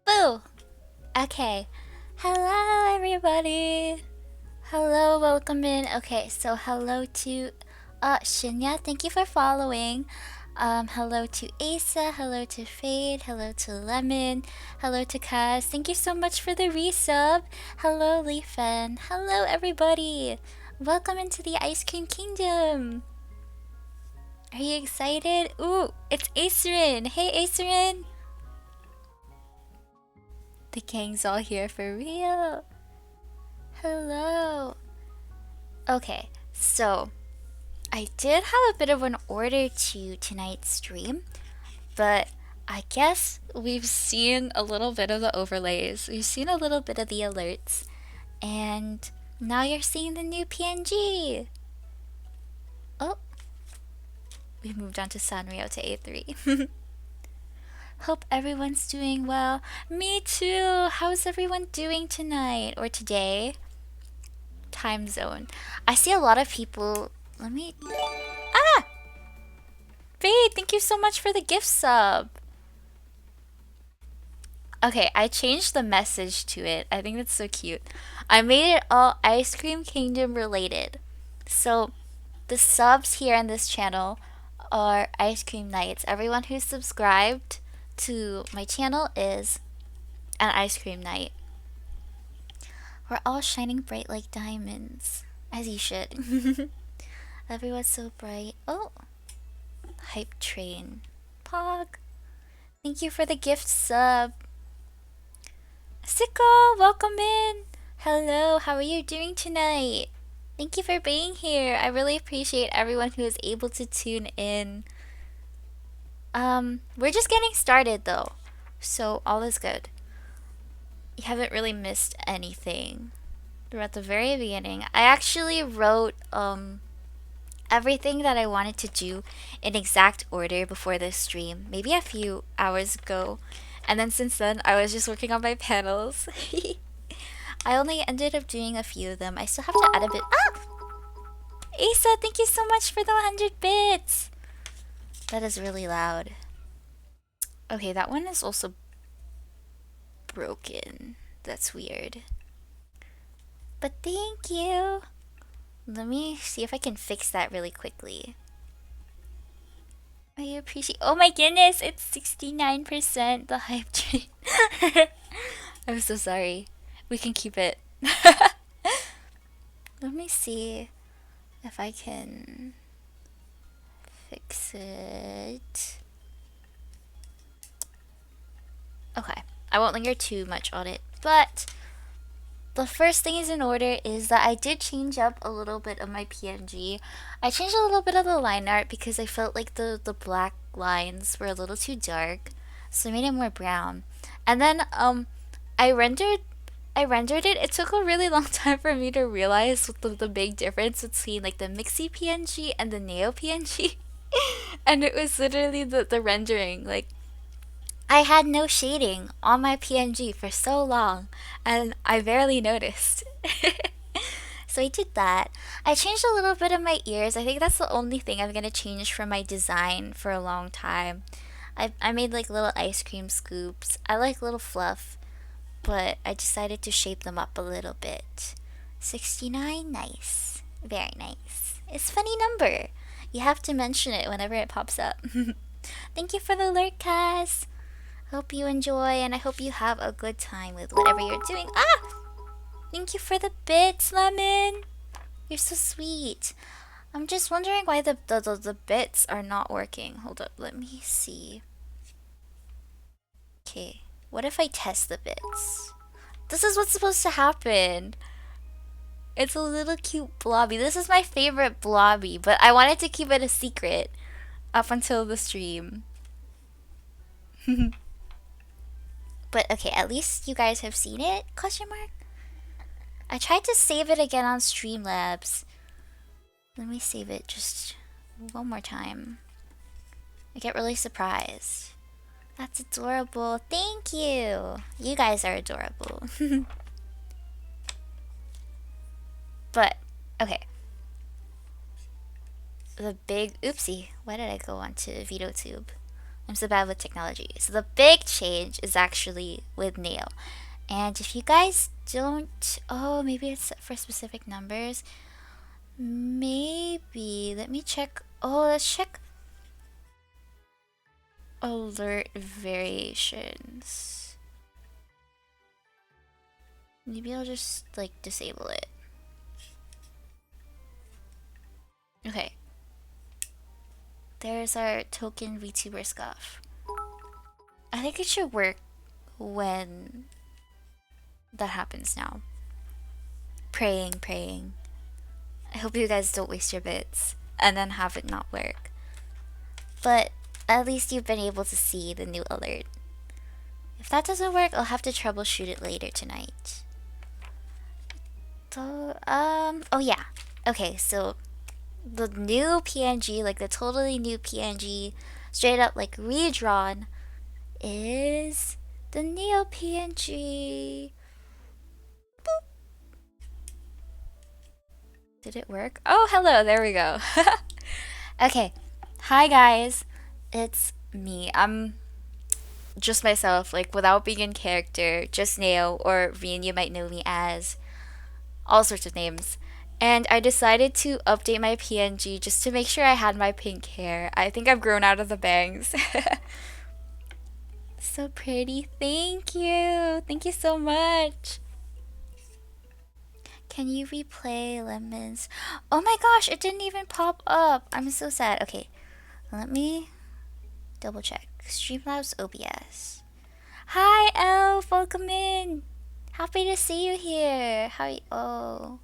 Boo! Okay. Hello, everybody. Hello, welcome in. Okay, so hello to Shinya. Thank you for following. Hello to Asa. Hello to Fade. Hello to Lemon. Hello to Kaz. Thank you so much for the resub. Hello, Leafen. Hello, everybody. Welcome into the Ice Cream Kingdom. Are you excited? Ooh, it's Acerin. Hey, Acerin. The gang's all here for real. Hello. Okay, so I did have a bit of an order to tonight's stream, but I guess we've seen a little bit of the overlays, we've seen a little bit of the alerts, and now you're seeing the new PNG. Oh, we moved on to Sanrio to A3. Hope everyone's doing well. Me too. How's everyone doing tonight or today? Time zone. I see a lot of people. Let me. Ah! Babe, thank you so much for the gift sub. Okay, I changed the message to it. I think that's so cute. I made it all Ice Cream Kingdom related. So, the subs here on this channel are Ice Cream Nights. Everyone who's subscribed to my channel is an Ice Cream Night. We're all shining bright like diamonds. As you should. Everyone's so bright. Oh! Hype train. Pog! Thank you for the gift sub. Sicko, welcome in. Hello, how are you doing tonight? Thank you for being here. I really appreciate everyone who is able to tune in. We're just getting started though, so all is good. You haven't really missed anything. We're at the very beginning. I actually wrote everything that I wanted to do in exact order before this stream, maybe a few hours ago. And then since then, I was just working on my panels. I only ended up doing a few of them. I still have to add a bit. Ah! Asa, thank you so much for the 100 bits. That is really loud. Okay, that one is also broken. That's weird. But thank you. Let me see if I can fix that really quickly. I appreciate. Oh my goodness, it's 69% the hype train. I'm so sorry. We can keep it. Let me see if I can fix it. Okay, I won't linger too much on it, but the first thing is in order is that I did change up a little bit of my PNG. I changed a little bit of the line art because I felt like the black lines were a little too dark, so I made it more brown. And then I rendered it. It took a really long time for me to realize what the big difference between like the Myxie PNG and the Neo PNG. And it was literally the rendering. Like, I had no shading on my PNG for so long, and I barely noticed. So I did that. I changed a little bit of my ears. I think that's the only thing I'm gonna change from my design for a long time. I made like little ice cream scoops. I like little fluff, but I decided to shape them up a little bit. 69, nice. Very nice. It's a funny number. You have to mention it whenever it pops up. Thank you for the alert, Cass. Hope you enjoy, and I hope you have a good time with whatever you're doing. Ah! Thank you for the bits, Lemon. You're so sweet. I'm just wondering why the bits are not working. Hold up, let me see. Okay, what if I test the bits? This is what's supposed to happen. It's a little cute blobby. This is my favorite blobby, but I wanted to keep it a secret up until the stream. But okay, at least you guys have seen it? Question mark? I tried to save it again on Streamlabs. Let me save it just one more time. I get really surprised. That's adorable. Thank you. You guys are adorable. But, okay. The big, oopsie, why did I go on to VTuber? I'm so bad with technology. So the big change is actually with Neo. And if you guys don't, oh, maybe it's set for specific numbers. Maybe, let me check. Oh, let's check alert variations. Maybe I'll just like disable it. Okay. There's our token VTuber scuff. I think it should work when that happens now. Praying. I hope you guys don't waste your bits and then have it not work. But at least you've been able to see the new alert. If that doesn't work, I'll have to troubleshoot it later tonight. So, oh yeah. Okay, so the new PNG, like the totally new PNG, straight up like redrawn, is the Neo PNG. Did it work? Oh, hello, there we go. Okay, hi guys, it's me. I'm just myself, like without being in character, just Neo, or Reen, you might know me as all sorts of names. And I decided to update my PNG just to make sure I had my pink hair. I think I've grown out of the bangs. So pretty. Thank you. Thank you so much. Can you replay Lemons? Oh my gosh, it didn't even pop up. I'm so sad. Okay, let me double check. Streamlabs OBS. Hi, Elf. Welcome in. Happy to see you here. How you? Oh,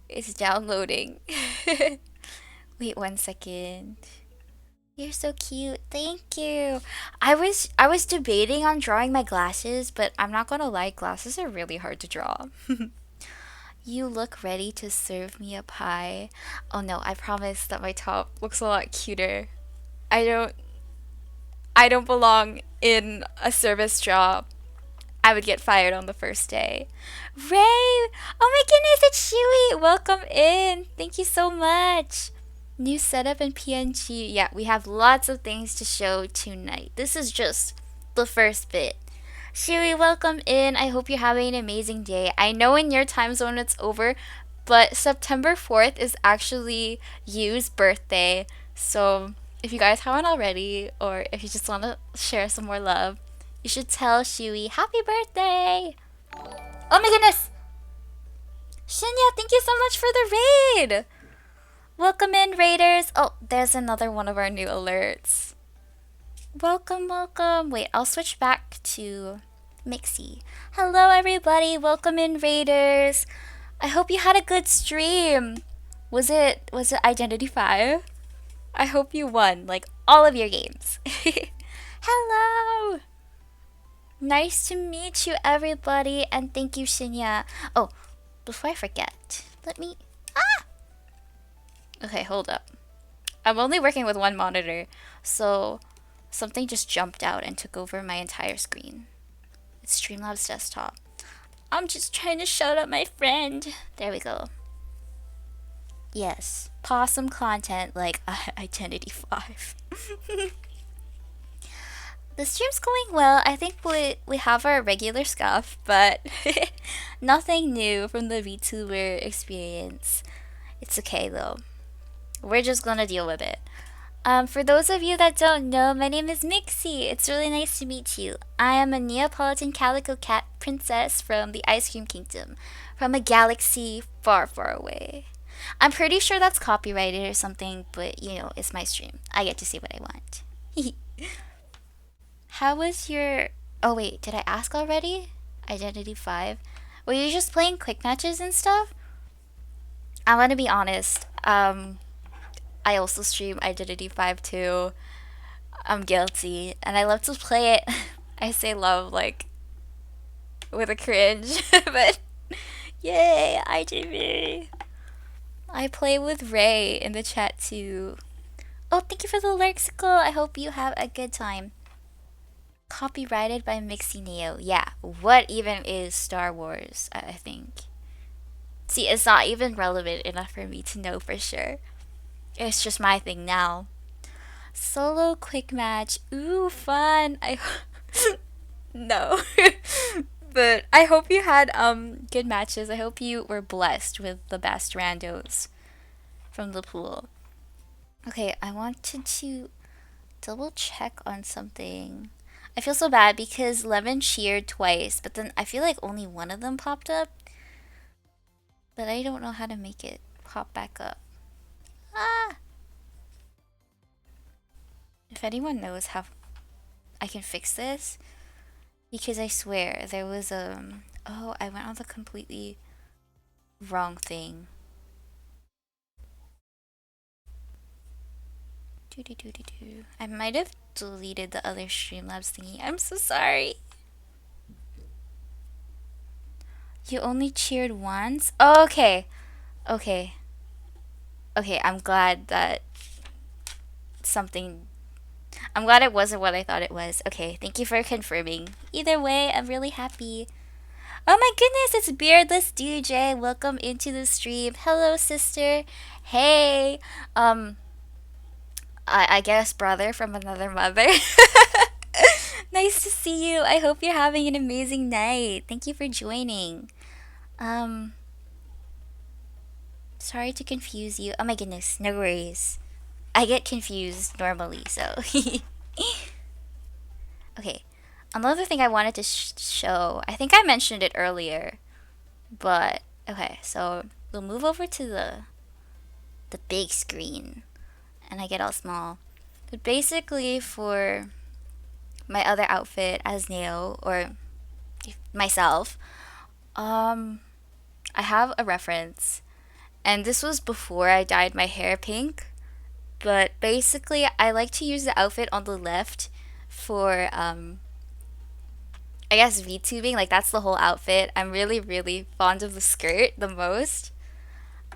it's downloading. Wait 1 second. You're so cute. Thank you. I was debating on drawing my glasses, but I'm not gonna lie, glasses are really hard to draw. You look ready to serve me a pie. Oh no, I promise that my top looks a lot cuter. I don't I don't belong in a service job. I would get fired on the first day. Ray! Oh my goodness, it's Shui! Welcome in. Thank you so much. New setup in PNG. Yeah, we have lots of things to show tonight. This is just the first bit. Shui, welcome in. I hope you're having an amazing day. I know in your time zone it's over, but September 4th is actually Yu's birthday. So if you guys haven't already, or if you just want to share some more love, you should tell Shui happy birthday. Oh my goodness! Shinya, thank you so much for the raid! Welcome in, raiders! Oh, there's another one of our new alerts. Welcome, welcome. Wait, I'll switch back to Myxie. Hello, everybody. Welcome in, raiders. I hope you had a good stream. Was it Identity 5? I hope you won, like, all of your games. Hello! Nice to meet you, everybody, and thank you, Shinya. Oh, before I forget, let me... Ah! Okay, hold up. I'm only working with one monitor, so something just jumped out and took over my entire screen. It's Streamlabs desktop. I'm just trying to shout out my friend. There we go. Yes, possum content like Identity 5. The stream's going well. I think we have our regular stuff, but nothing new from the VTuber experience. It's okay though. We're just gonna deal with it. For those of you that don't know, my name is Myxie. It's really nice to meet you. I am a Neapolitan Calico Cat Princess from the Ice Cream Kingdom, from a galaxy far, far away. I'm pretty sure that's copyrighted or something, but you know, it's my stream. I get to say what I want. How was your... Oh wait, did I ask already? Identity 5? Were you just playing quick matches and stuff? I'm gonna be honest. I also stream Identity 5 too. I'm guilty, and I love to play it. I say love like with a cringe, but yay, IGV. I play with Ray in the chat too. Oh, thank you for the lexical. I hope you have a good time. Copyrighted by Myxie Neo. Yeah, what even is Star Wars, I think. See, it's not even relevant enough for me to know for sure. It's just my thing now. Solo quick match. Ooh, fun. No. But I hope you had good matches. I hope you were blessed with the best randos from the pool. Okay, I wanted to double check on something. I feel so bad because Lemon cheered twice, but then I feel like only one of them popped up. But I don't know how to make it pop back up. Ah! If anyone knows how I can fix this, because I swear there was oh, I went on the completely wrong thing. I might have deleted the other Streamlabs thingy. I'm so sorry. You only cheered once? Oh, okay. Okay. Okay, I'm glad that something. I'm glad it wasn't what I thought it was. Okay, thank you for confirming. Either way, I'm really happy. Oh my goodness, it's Beardless DJ. Welcome into the stream. Hello, sister. Hey. Um, I guess brother from another mother. Nice to see you. I hope you're having an amazing night. Thank you for joining. Um, Sorry to confuse you. Oh my goodness, no worries. I get confused normally, so. Okay. Another thing I wanted to show, I think I mentioned it earlier, but okay, so we'll move over to the big screen and I get all small. But basically for my other outfit as Neo or myself, um I have a reference. And this was before I dyed my hair pink. But basically, I like to use the outfit on the left for, I guess, VTubing. Like, that's the whole outfit. I'm really, really fond of the skirt the most.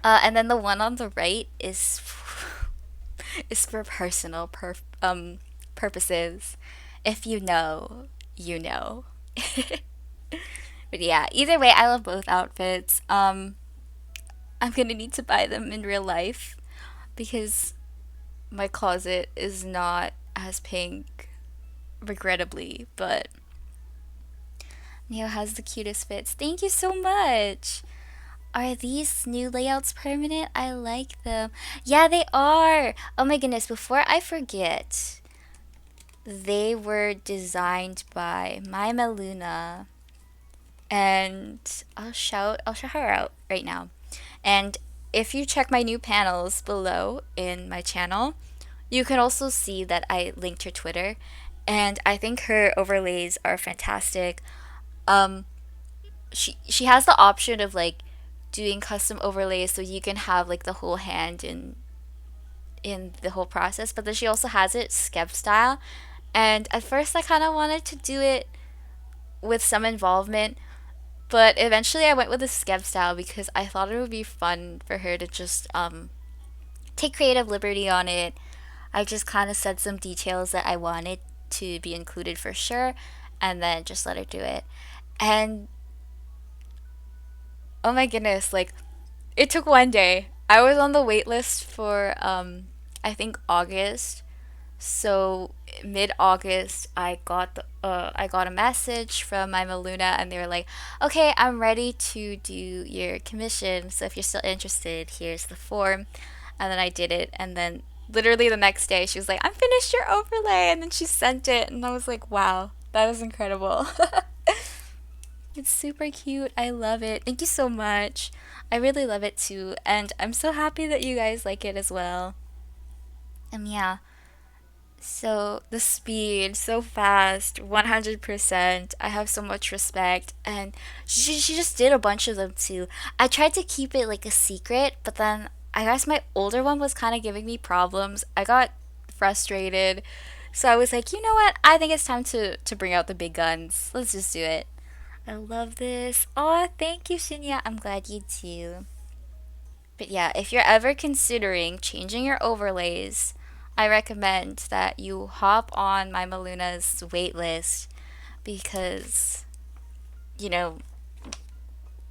And then the one on the right is, is for personal purposes. If you know, you know. But yeah, either way, I love both outfits. I'm gonna need to buy them in real life because my closet is not as pink, regrettably, but Neo has the cutest fits. Thank you so much. Are these new layouts permanent? I like them. Yeah, they are. Oh my goodness, before I forget, they were designed by Myma Luna, and I'll shout her out right now. And if you check my new panels below in my channel, you can also see that I linked her Twitter, and I think her overlays are fantastic. Um, she has the option of like doing custom overlays, so you can have like the whole hand in the whole process. But then she also has it skeb style, and at first I kind of wanted to do it with some involvement, but eventually I went with the skeb style because I thought it would be fun for her to just take creative liberty on it. I just kind of said some details that I wanted to be included for sure, and then just let her do it. And oh my goodness, like it took one day. I was on the wait list for I think August. So mid August, I got a message from my Luna, and they were like, "Okay, I'm ready to do your commission. So if you're still interested, here's the form." And then I did it, and then literally the next day, she was like, "I'm finished your overlay," and then she sent it, and I was like, "Wow, that is incredible." It's super cute. I love it. Thank you so much. I really love it too, and I'm so happy that you guys like it as well. Yeah. So the speed, so fast, 100%. I have so much respect, and she just did a bunch of them too. I tried to keep it like a secret, but then I guess my older one was kind of giving me problems. I got frustrated, so I was like, you know what? I think it's time to bring out the big guns. Let's just do it. I love this. Oh, thank you, Shinya. I'm glad you do. But yeah, if you're ever considering changing your overlays, I recommend that you hop on my Maluna's waitlist because, you know,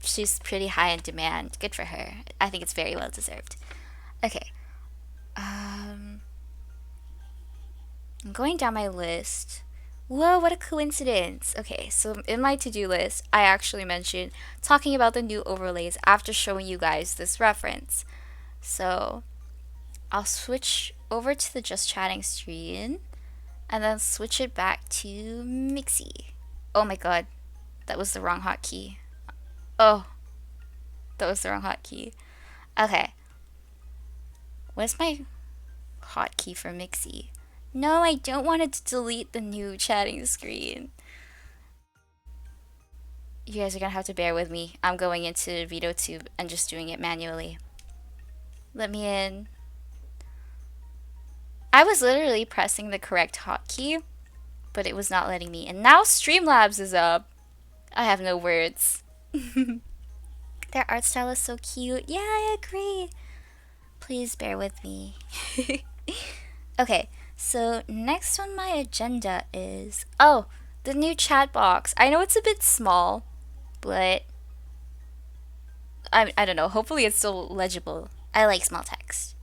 she's pretty high in demand. Good for her. I think it's very well deserved. Okay. I'm going down my list. Whoa, what a coincidence. Okay, so in my to-do list, I actually mentioned talking about the new overlays after showing you guys this reference. So I'll switch over to the just chatting screen and then switch it back to Myxie. Oh my god, that was the wrong hotkey. Oh, that was the wrong hotkey. Okay, where's my hotkey for Myxie? No, I don't want it to delete the new chatting screen. You guys are gonna have to bear with me. I'm going into VTuber and just doing it manually. Let me in. I was literally pressing the correct hotkey, but it was not letting me. And now Streamlabs is up. I have no words. Their art style is so cute. Yeah, I agree. Please bear with me. Okay, so next on my agenda is, oh, the new chat box. I know it's a bit small, but I don't know. Hopefully it's still legible. I like small text.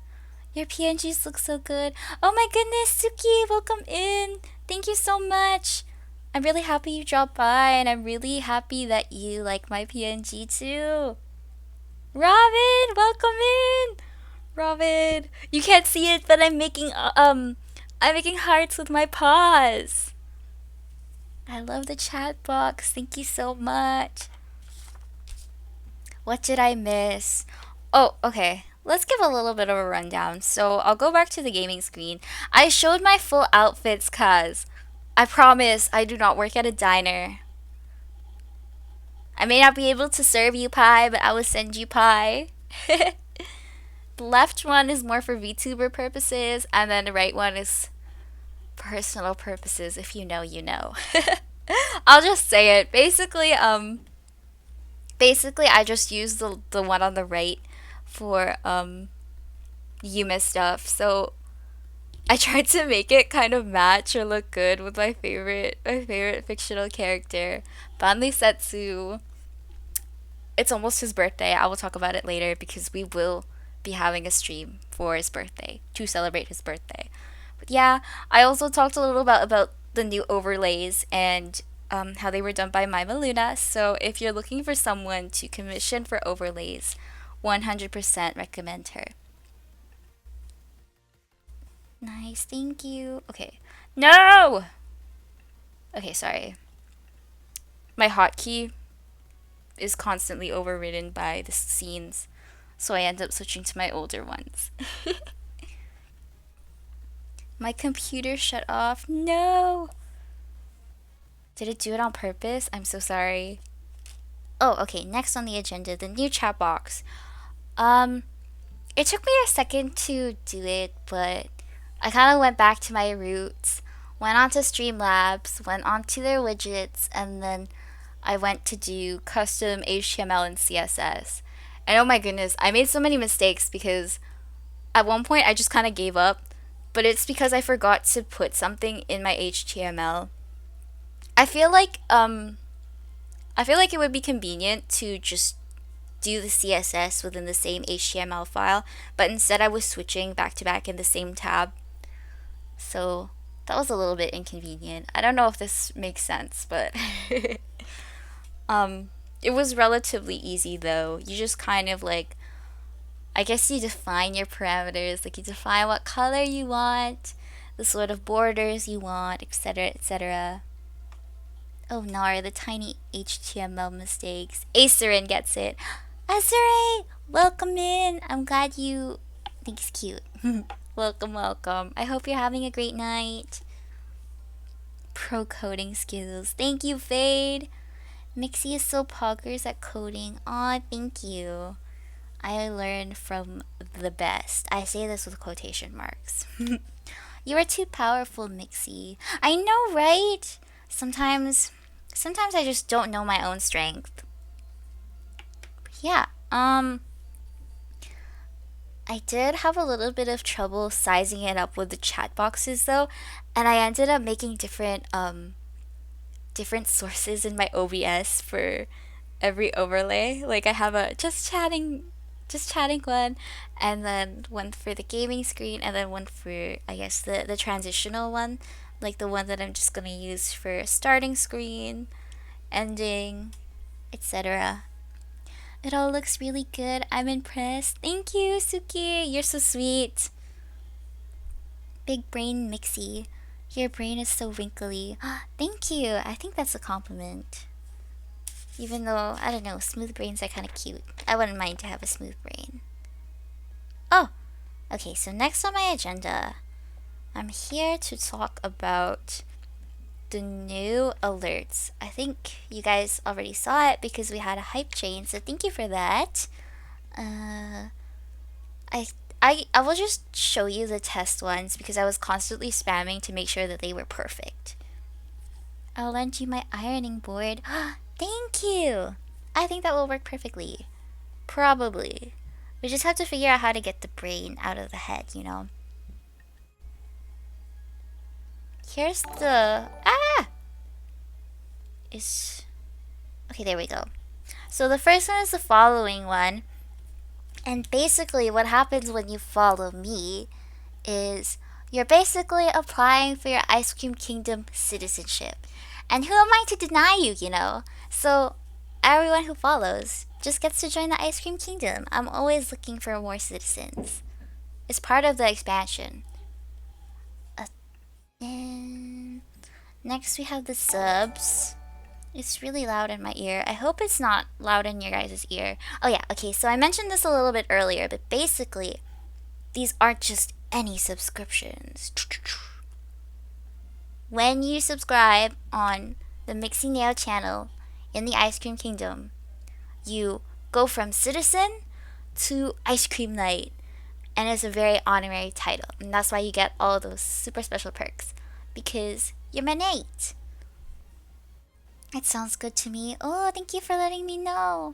Your PNGs look so good. Oh my goodness, Suki, welcome in. Thank you so much. I'm really happy you dropped by, and I'm really happy that you like my PNG too. Robin, welcome in. Robin, you can't see it, but I'm making hearts with my paws. I love the chat box. Thank you so much. What did I miss? Oh, okay. Let's give a little bit of a rundown. So I'll go back to the gaming screen. I showed my full outfits cause I promise I do not work at a diner. I may not be able to serve you pie, but I will send you pie. The left one is more for VTuber purposes, and then the right one is personal purposes. If you know, you know. I'll just say it. Basically, I just use the one on the right for Yuma stuff. So I tried to make it kind of match or look good with my favorite fictional character, Banli Setsu. It's almost his birthday. I will talk about it later because we will be having a stream for his birthday to celebrate his birthday. But yeah, I also talked a little about the new overlays and how they were done by Maima Luna. So if you're looking for someone to commission for overlays, 100% recommend her. Nice, thank you. Okay. No! Okay, sorry. My hotkey is constantly overridden by the scenes, so I end up switching to my older ones. My computer shut off. No! Did it do it on purpose? I'm so sorry. Oh, okay, next on the agenda, the new chat box. Um, it took me a second to do it, but I kind of went back to my roots, went onto Streamlabs, went onto their widgets, and then I went to do custom HTML and CSS. And oh my goodness, I made so many mistakes because at one point I just kind of gave up, but it's because I forgot to put something in my HTML. I feel like it would be convenient to just do the CSS within the same HTML file, but instead I was switching back to back in the same tab. So that was a little bit inconvenient. I don't know if this makes sense, but it was relatively easy though. You just kind of like, I guess you define your parameters, like you define what color you want, the sort of borders you want, etc., etc. Oh no, the tiny HTML mistakes. Acerin gets it. Azure, welcome in. I'm glad you think it's cute. Welcome, welcome. I hope you're having a great night. Pro coding skills. Thank you, Fade. Myxie is so poggers at coding. Aw, thank you. I learned from the best. I say this with quotation marks. You are too powerful, Myxie. I know, right? Sometimes I just don't know my own strength. Yeah, I did have a little bit of trouble sizing it up with the chat boxes though, and I ended up making different sources in my OBS for every overlay. Like I have a just chatting one, and then one for the gaming screen, and then one for I guess the transitional one, like the one that I'm just gonna use for starting screen, ending, etc. It all looks really good. I'm impressed. Thank you, Suki. You're so sweet. Big brain Myxie. Your brain is so wrinkly. Thank you. I think that's a compliment. Even though, I don't know, smooth brains are kind of cute. I wouldn't mind to have a smooth brain. Oh, okay, so next on my agenda, I'm here to talk about the new alerts. I think you guys already saw it because we had a hype chain, so thank you for that. I I will just show you the test ones because I was constantly spamming to make sure that they were perfect. I'll lend you my ironing board. Thank you! I think that will work perfectly. Probably. We just have to figure out how to get the brain out of the head, you know? Here's the... Ah! Is... Okay, there we go. So the first one is the following one. And basically what happens when you follow me is you're basically applying for your Ice Cream Kingdom citizenship. And who am I to deny you, you know? So everyone who follows just gets to join the Ice Cream Kingdom. I'm always looking for more citizens. It's part of the expansion. And next we have the subs. It's really loud in my ear. I hope it's not loud in your guys' ear. Oh yeah, okay, so I mentioned this a little bit earlier, but basically, these aren't just any subscriptions. When you subscribe on the Myxie Nail channel in the Ice Cream Kingdom, you go from citizen to Ice Cream Knight. And it's a very honorary title. And that's why you get all those super special perks. Because you're my Nate. It sounds good to me. Oh, thank you for letting me know.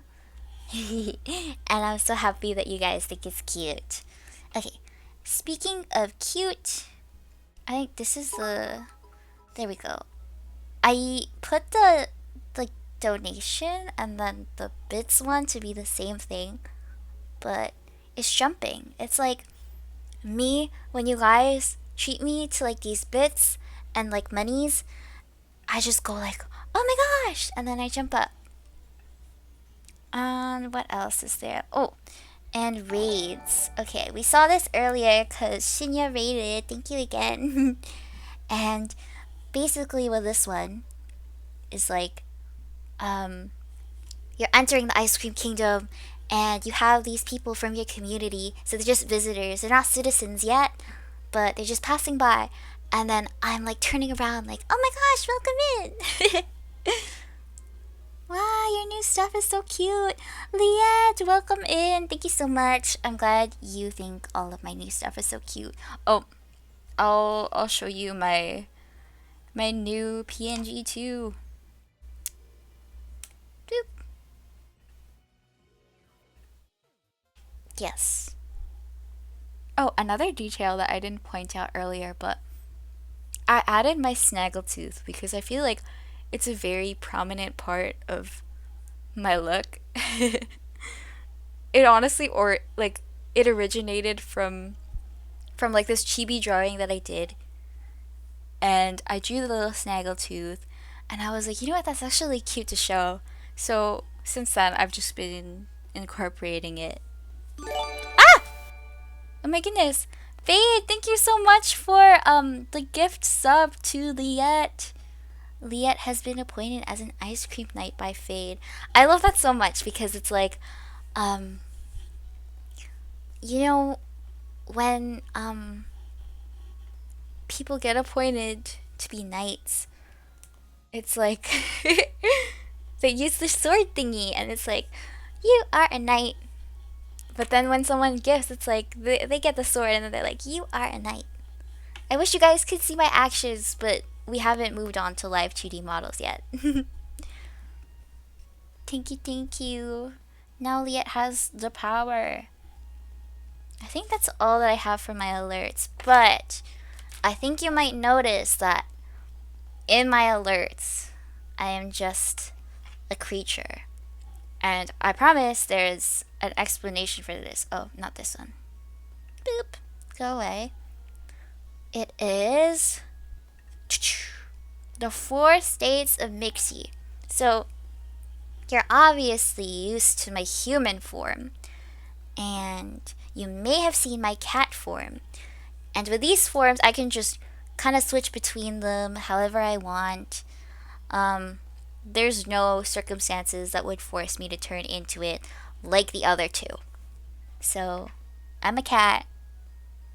And I'm so happy that you guys think it's cute. Okay, speaking of cute, I think this is the... There we go. I put the donation and then the bits one to be the same thing. But it's jumping. It's like me when you guys treat me to like these bits and like monies, I just go like, oh my gosh, and then I jump up. What else is there? Oh, and raids. Okay, we saw this earlier because Shinya raided. Thank you again. And basically with this one is like, you're entering the Ice Cream Kingdom and you have these people from your community, so they're just visitors, they're not citizens yet, but they're just passing by, and then I'm like turning around like, oh my gosh, welcome in. Wow, your new stuff is so cute. Liette, welcome in. Thank you so much. I'm glad you think all of my new stuff is so cute. Oh, I'll show you my new PNG too. Boop. Yes. Oh, another detail that I didn't point out earlier, but I added my snaggletooth because I feel like it's a very prominent part of my look. It honestly, or like, it originated from like this chibi drawing that I did, and I drew the little snaggletooth, and I was like, you know what, that's actually cute to show. So since then, I've just been incorporating it. Ah! Oh my goodness. Fade, thank you so much for the gift sub to Liette. Liette has been appointed as an Ice Cream Knight by Fade. I love that so much because it's like, you know, when people get appointed to be knights, it's like they use the sword thingy and it's like, you are a knight. But then when someone gifts, it's like they get the sword and then they're like, you are a knight. I wish you guys could see my actions, but we haven't moved on to live 2D models yet. Thank you. Now Liette has the power. I think that's all that I have for my alerts, but I think you might notice that in my alerts, I am just a creature. And I promise there's an explanation for this. Oh, not this one. Boop. Go away. It is the 4 states of Myxie. So, you're obviously used to my human form. And you may have seen my cat form. And with these forms, I can just kind of switch between them however I want. There's no circumstances that would force me to turn into it like the other two. So, I'm a cat,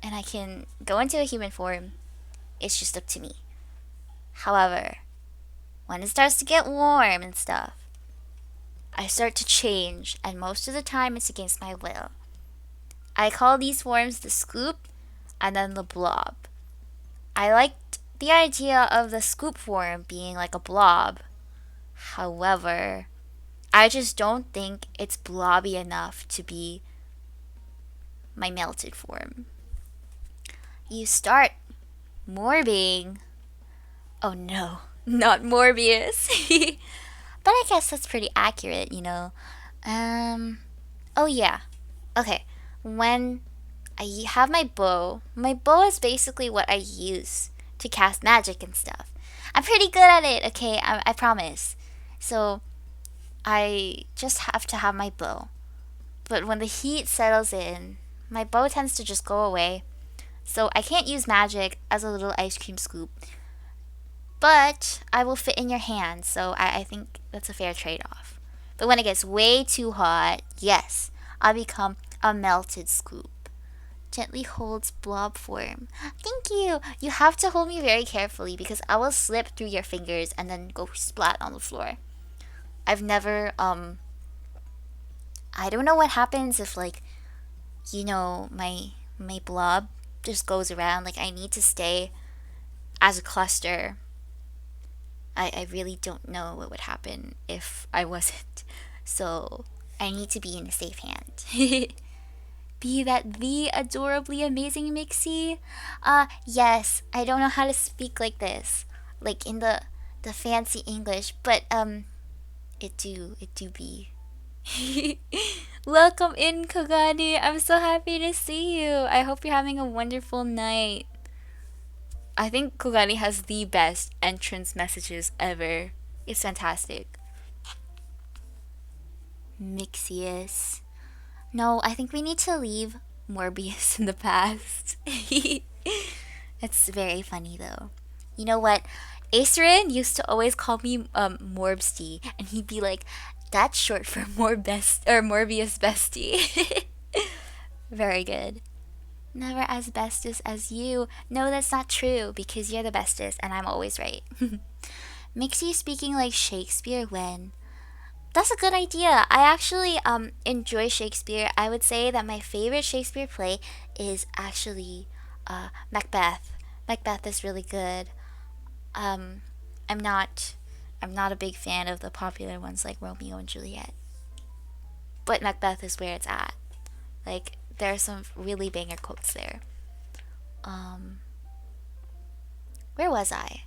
and I can go into a human form. It's just up to me. However, when it starts to get warm and stuff, I start to change, and most of the time it's against my will. I call these forms the scoop and then the blob. I liked the idea of the scoop form being like a blob. However, I just don't think it's blobby enough to be my melted form. You start morbing. Oh no, not Morbius. But I guess that's pretty accurate, you know. Oh yeah. Okay. When I have my bow is basically what I use to cast magic and stuff. I'm pretty good at it, okay? I promise. So I just have to have my bow. But when the heat settles in, my bow tends to just go away. So I can't use magic as a little ice cream scoop. But I will fit in your hand, so I think that's a fair trade off. But when it gets way too hot, yes, I'll become a melted scoop. Gently holds blob form. Thank you! You have to hold me very carefully because I will slip through your fingers and then go splat on the floor. I've never, I don't know what happens if, like, you know, my blob just goes around. Like, I need to stay as a cluster. I really don't know what would happen if I wasn't. So, I need to be in a safe hand. Be that the adorably amazing Myxie? Yes, I don't know how to speak like this. Like in the fancy English, but it do be. Welcome in, Kogani. I'm so happy to see you. I hope you're having a wonderful night. I think Kogani has the best entrance messages ever. It's fantastic. Myxius. No, I think we need to leave Morbius in the past. It's very funny though. You know what? Acerin used to always call me Morbsty, and he'd be like, "That's short for Morbius bestie." Very good. Never as bestest as you. No, that's not true because you're the bestest, and I'm always right. Myxie speaking like Shakespeare when that's a good idea. I actually enjoy Shakespeare. I would say that my favorite Shakespeare play is actually Macbeth. Macbeth is really good. I'm not a big fan of the popular ones like Romeo and Juliet. But Macbeth is where it's at. Like there are some really banger quotes there. Where was I?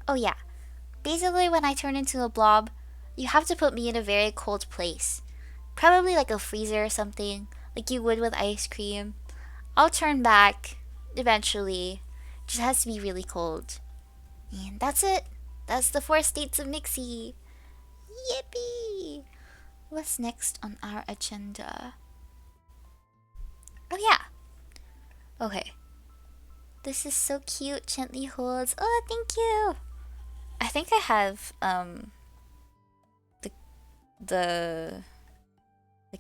Oh yeah. Basically when I turn into a blob, you have to put me in a very cold place. Probably like a freezer or something, like you would with ice cream. I'll turn back eventually. Just has to be really cold. And that's it. That's the 4 states of Myxie. Yippee! What's next on our agenda? Oh yeah. Okay. This is so cute. Gently holds. Oh, thank you. I think I have the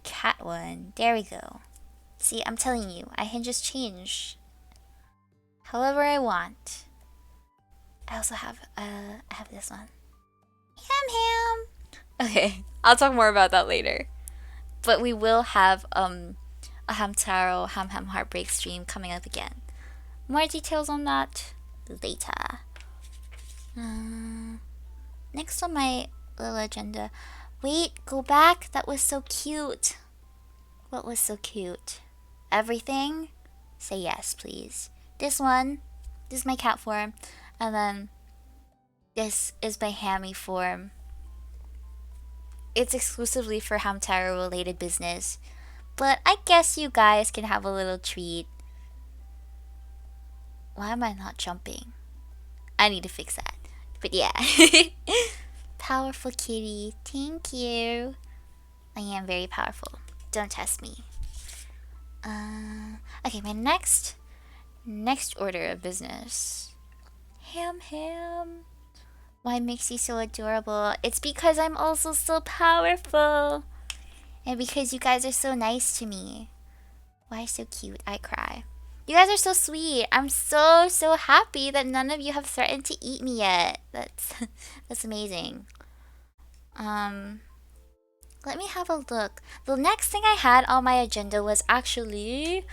cat one. There we go. See, I'm telling you, I can just change however I want. I also have I have this one. Ham. Okay, I'll talk more about that later. But we will have a Hamtaro Ham Heartbreak stream coming up again. More details on that later. Next on my little agenda. Wait, go back. That was so cute. What was so cute? Everything? Say yes, please. This one. This is my cat form. And then this is my hammy form. It's exclusively for Hamtaro related business. But I guess you guys can have a little treat. Why am I not jumping? I need to fix that. But yeah. Powerful kitty. Thank you. I am very powerful. Don't test me. Okay, my next order of business. Ham. Why Myxie so adorable? It's because I'm also so powerful. And because you guys are so nice to me. Why so cute? I cry. You guys are so sweet. I'm so happy that none of you have threatened to eat me yet. That's amazing. Let me have a look. The next thing I had on my agenda was actually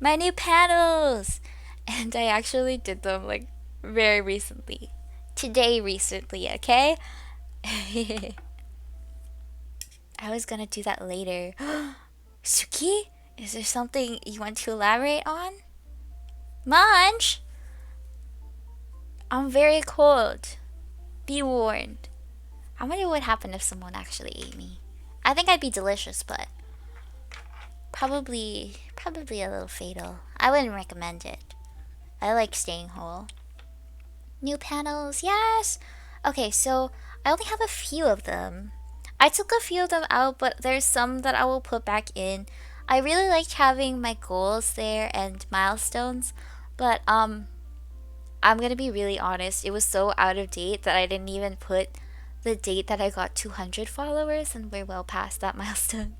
my new panels. And I actually did them like very recently. Today recently, okay? I was gonna do that later. Suki, is there something you want to elaborate on? Munch, I'm very cold. Be warned. I wonder what would happen if someone actually ate me. I think I'd be delicious, but probably a little fatal. I wouldn't recommend it. I like staying whole. New panels, yes! Okay, so I only have a few of them. I took a few of them out, but there's some that I will put back in. I really liked having my goals there and milestones, but I'm gonna be really honest, it was so out of date that I didn't even put the date that I got 200 followers, and we're well past that milestone.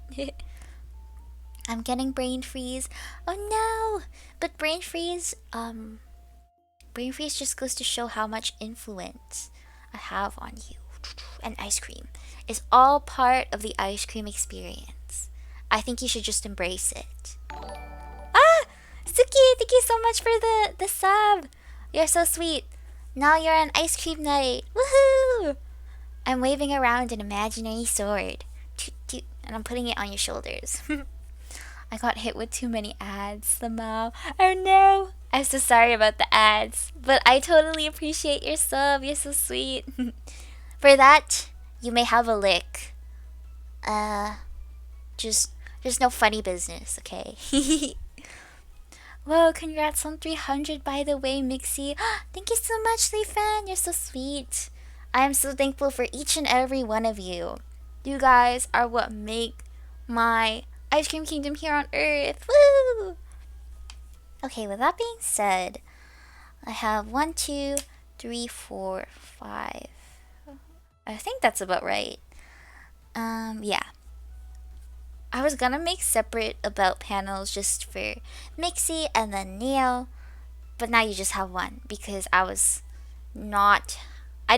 I'm getting brain freeze. Oh no! But brain freeze just goes to show how much influence I have on you. And ice cream is all part of the ice cream experience. I think you should just embrace it. Ah! Suki, thank you so much for the sub. You're so sweet. Now you're on ice cream night. Woohoo! I'm waving around an imaginary sword. Toot, toot, and I'm putting it on your shoulders. I got hit with too many ads, Lamau. Oh no! I'm so sorry about the ads, but I totally appreciate your sub. You're so sweet. For that, you may have a lick. Just no funny business, okay? Whoa, congrats on 300 by the way, Myxie. Thank you so much, Lee Fan. You're so sweet. I am so thankful for each and every one of you. You guys are what make my Ice Cream Kingdom here on Earth. Woo! Okay, with that being said, I have 1, 2, 3, 4, 5. I think that's about right. Yeah. I was gonna make separate about panels just for Myxie and then Neo, but now you just have one because I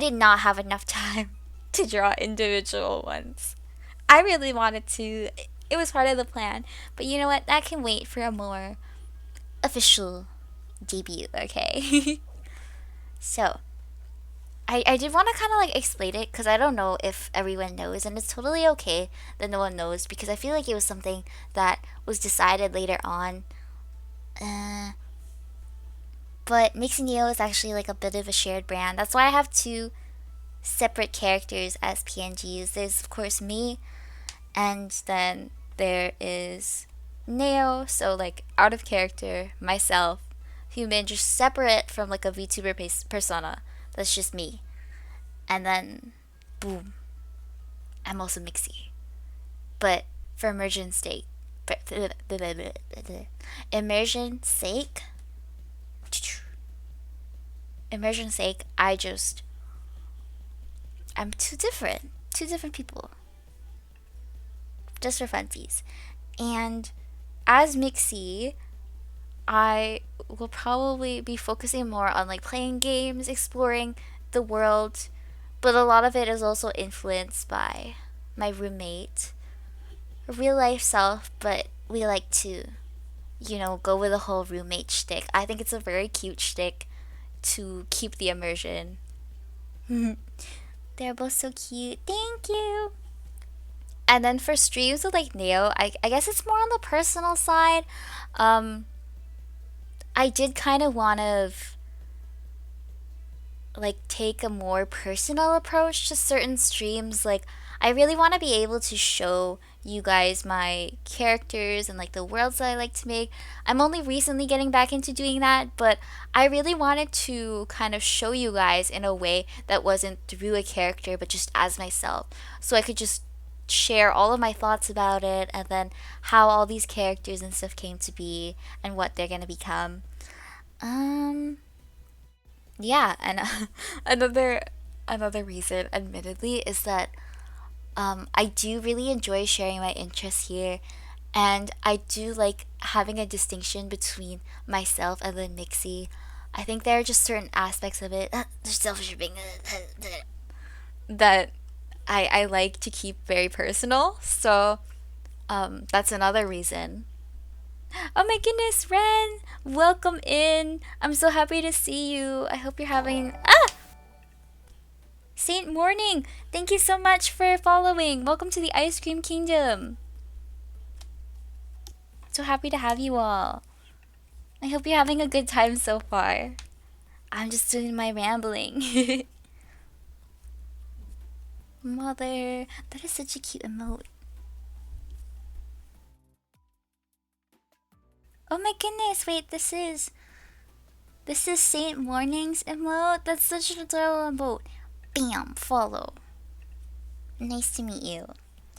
did not have enough time to draw individual ones. I really wanted to. It was part of the plan, but you know what? That can wait for a more official debut, okay? So, I did want to kind of like explain it because I don't know if everyone knows, and it's totally okay that no one knows because I feel like it was something that was decided later on. But Myxie Neo is actually like a bit of a shared brand. That's why I have two separate characters as PNGs. There's of course me, and then there is Neo, so like out of character, myself, human, just separate from like a VTuber persona. That's just me. And then, boom, I'm also Myxie. But for immersion sake, immersion sake, I'm two different people. Just for funsies. And as Myxie, I will probably be focusing more on like playing games, exploring the world, but a lot of it is also influenced by my roommate, real life self, but we like to, go with the whole roommate shtick. I think it's a very cute shtick to keep the immersion. They're both so cute. Thank you. And then for streams with like Neo, I guess it's more on the personal side. I did kind of want to like take a more personal approach to certain streams. Like I really want to be able to show you guys my characters and like the worlds that I like to make. I'm only recently getting back into doing that, but I really wanted to kind of show you guys in a way that wasn't through a character but just as myself. So I could just share all of my thoughts about it and then how all these characters and stuff came to be and what they're gonna become. Yeah, and another reason, admittedly, is that I do really enjoy sharing my interests here, and I do like having a distinction between myself and then Myxie. I think there are just certain aspects of it, self-shipping, that I like to keep very personal. So that's another reason. Oh my goodness, Ren! Welcome in! I'm so happy to see you. I hope you're having... Ah! Saint Morning, thank you so much for following. Welcome to the Ice Cream Kingdom. So happy to have you all. I hope you're having a good time so far. I'm just doing my rambling. Mother, that is such a cute emote. Oh my goodness, wait, this is Saint Morning's emote? That's such an adorable emote. Bam, follow. Nice to meet you.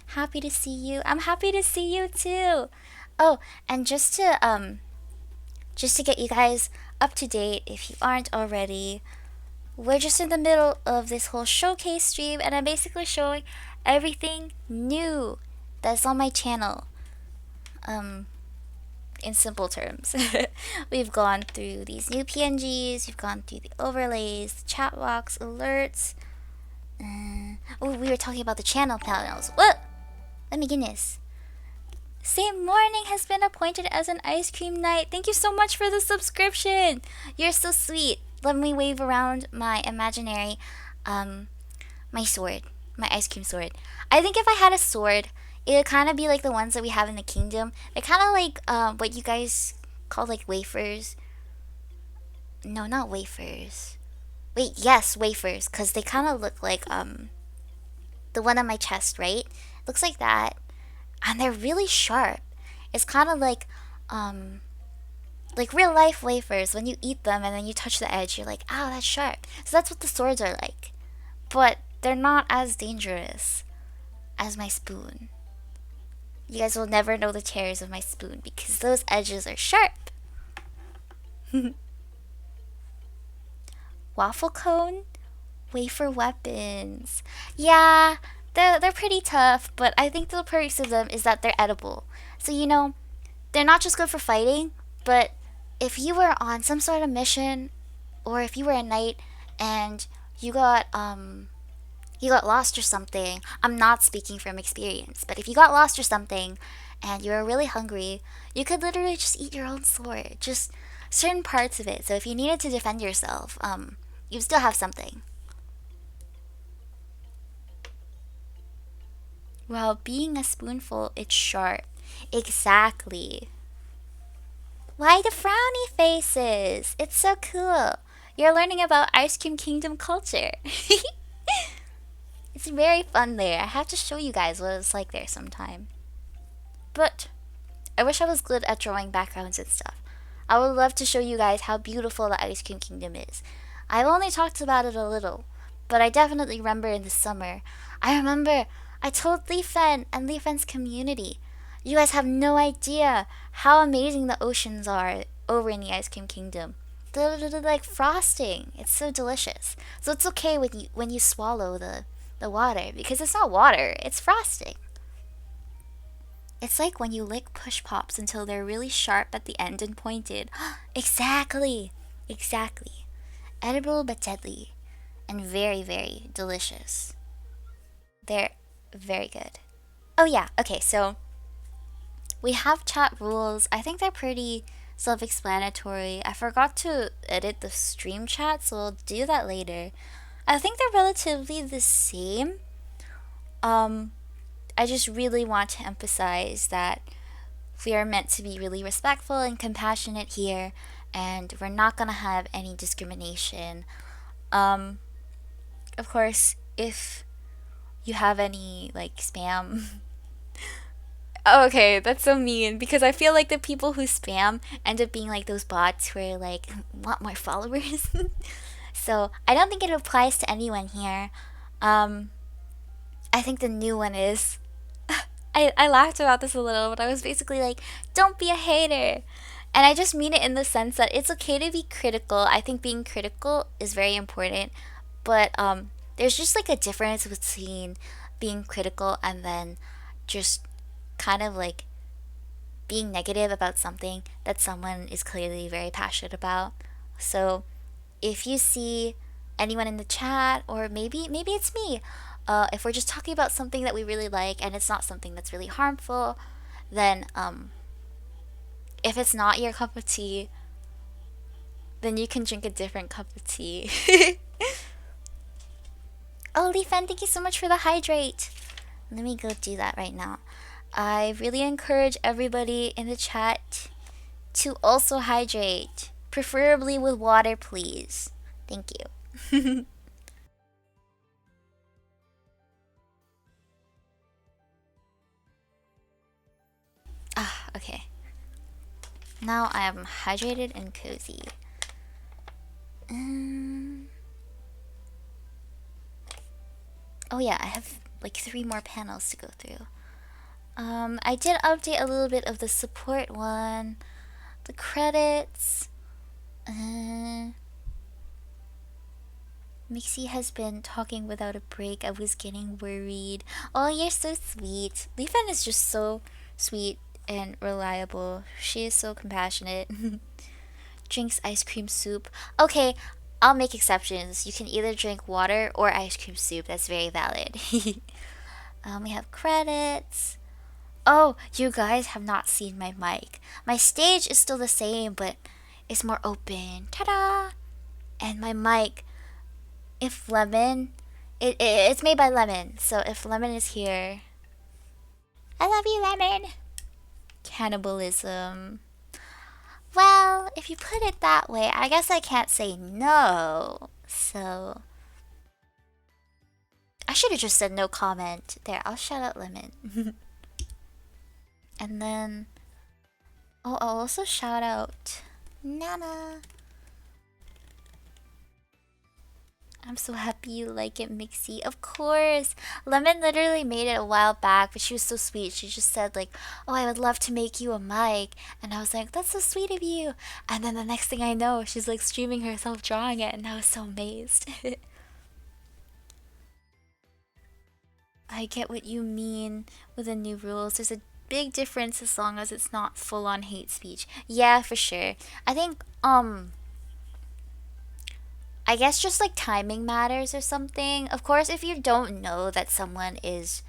Happy to see you. I'm happy to see you too. Oh, and just to get you guys up to date if you aren't already, we're just in the middle of this whole showcase stream and I'm basically showing everything new that's on my channel. In simple terms. We've gone through these new PNGs, we've gone through the overlays, the chat box, alerts. Oh, we were talking about the channel panels. What? Let me goodness. Saint Morning has been appointed as an ice cream knight. Thank you so much for the subscription. You're so sweet. Let me wave around my imaginary, my sword, my ice cream sword. I think if I had a sword, it would kind of be like the ones that we have in the kingdom. They're kind of like what you guys call like wafers. No, not wafers. Wait, yes, wafers, because they kind of look like the one on my chest, right? Looks like that, and they're really sharp. It's kind of like real life wafers. When you eat them and then you touch the edge, you're like, "Ow, that's sharp." So that's what the swords are like, but they're not as dangerous as my spoon. You guys will never know the terrors of my spoon because those edges are sharp. Waffle cone? Wafer weapons. Yeah, they're pretty tough, but I think the perks of them is that they're edible. So, they're not just good for fighting, but if you were on some sort of mission, or if you were a knight and you got lost or something. I'm not speaking from experience, but if you got lost or something and you were really hungry, you could literally just eat your own sword, just certain parts of it. So if you needed to defend yourself, you still have something. While being a spoonful, it's sharp. Exactly. Why the frowny faces? It's so cool. You're learning about Ice Cream Kingdom culture. It's very fun there. I have to show you guys what it's like there sometime. But I wish I was good at drawing backgrounds and stuff. I would love to show you guys how beautiful the Ice Cream Kingdom is. I've only talked about it a little, but I definitely remember in the summer. I told Leafen and Leafen's community. You guys have no idea how amazing the oceans are over in the Ice Cream Kingdom. They're like frosting. It's so delicious. So it's okay when you swallow the water because it's not water, it's frosting. It's like when you lick push pops until they're really sharp at the end and pointed. Exactly. Exactly. Edible but deadly and very, very delicious. They're very good. Oh yeah, okay, so we have chat rules. I think they're pretty self-explanatory. I forgot to edit the stream chat, so we'll do that later. I think they're relatively the same. I just really want to emphasize that we are meant to be really respectful and compassionate here, and we're not gonna have any discrimination. Of course, if you have any like spam. Okay, that's so mean because I feel like the people who spam end up being like those bots who are like want more followers. So I don't think it applies to anyone here. I think the new one is. I laughed about this a little, but I was basically like, don't be a hater. And I just mean it in the sense that it's okay to be critical. I think being critical is very important. But there's just like a difference between being critical and then just kind of like being negative about something that someone is clearly very passionate about. So if you see anyone in the chat, or maybe it's me, if we're just talking about something that we really like and it's not something that's really harmful, then if it's not your cup of tea, then you can drink a different cup of tea. Oh, Leafan, thank you so much for the hydrate. Let me go do that right now. I really encourage everybody in the chat to also hydrate, preferably with water, please. Thank you. Ah, okay. Now I am hydrated and cozy. Oh yeah, I have like 3 more panels to go through. I did update a little bit of the support one, the credits. Myxie has been talking without a break. I was getting worried. Oh, you're so sweet. Leafan is just so sweet and reliable. She is so compassionate. Drinks ice cream soup. Okay, I'll make exceptions. You can either drink water or ice cream soup. That's very valid. We have credits. Oh, you guys have not seen my mic. My stage is still the same, but it's more open. Ta-da! And my mic, if Lemon, it's made by Lemon. So if Lemon is here, I love you, Lemon. Cannibalism. Well, if you put it that way, I guess I can't say no. So I should have just said no comment. There, I'll shout out Lemon. And then, oh, I'll also shout out Nana. I'm so happy you like it, Myxie. Of course. Lemon literally made it a while back, but she was so sweet. She just said like, oh, I would love to make you a mic. And I was like, that's so sweet of you. And then the next thing I know, she's like streaming herself drawing it, and I was so amazed. I get what you mean with the new rules. There's a big difference as long as it's not full-on hate speech. Yeah, for sure. I think, I guess just like timing matters or something. Of course, if you don't know that someone is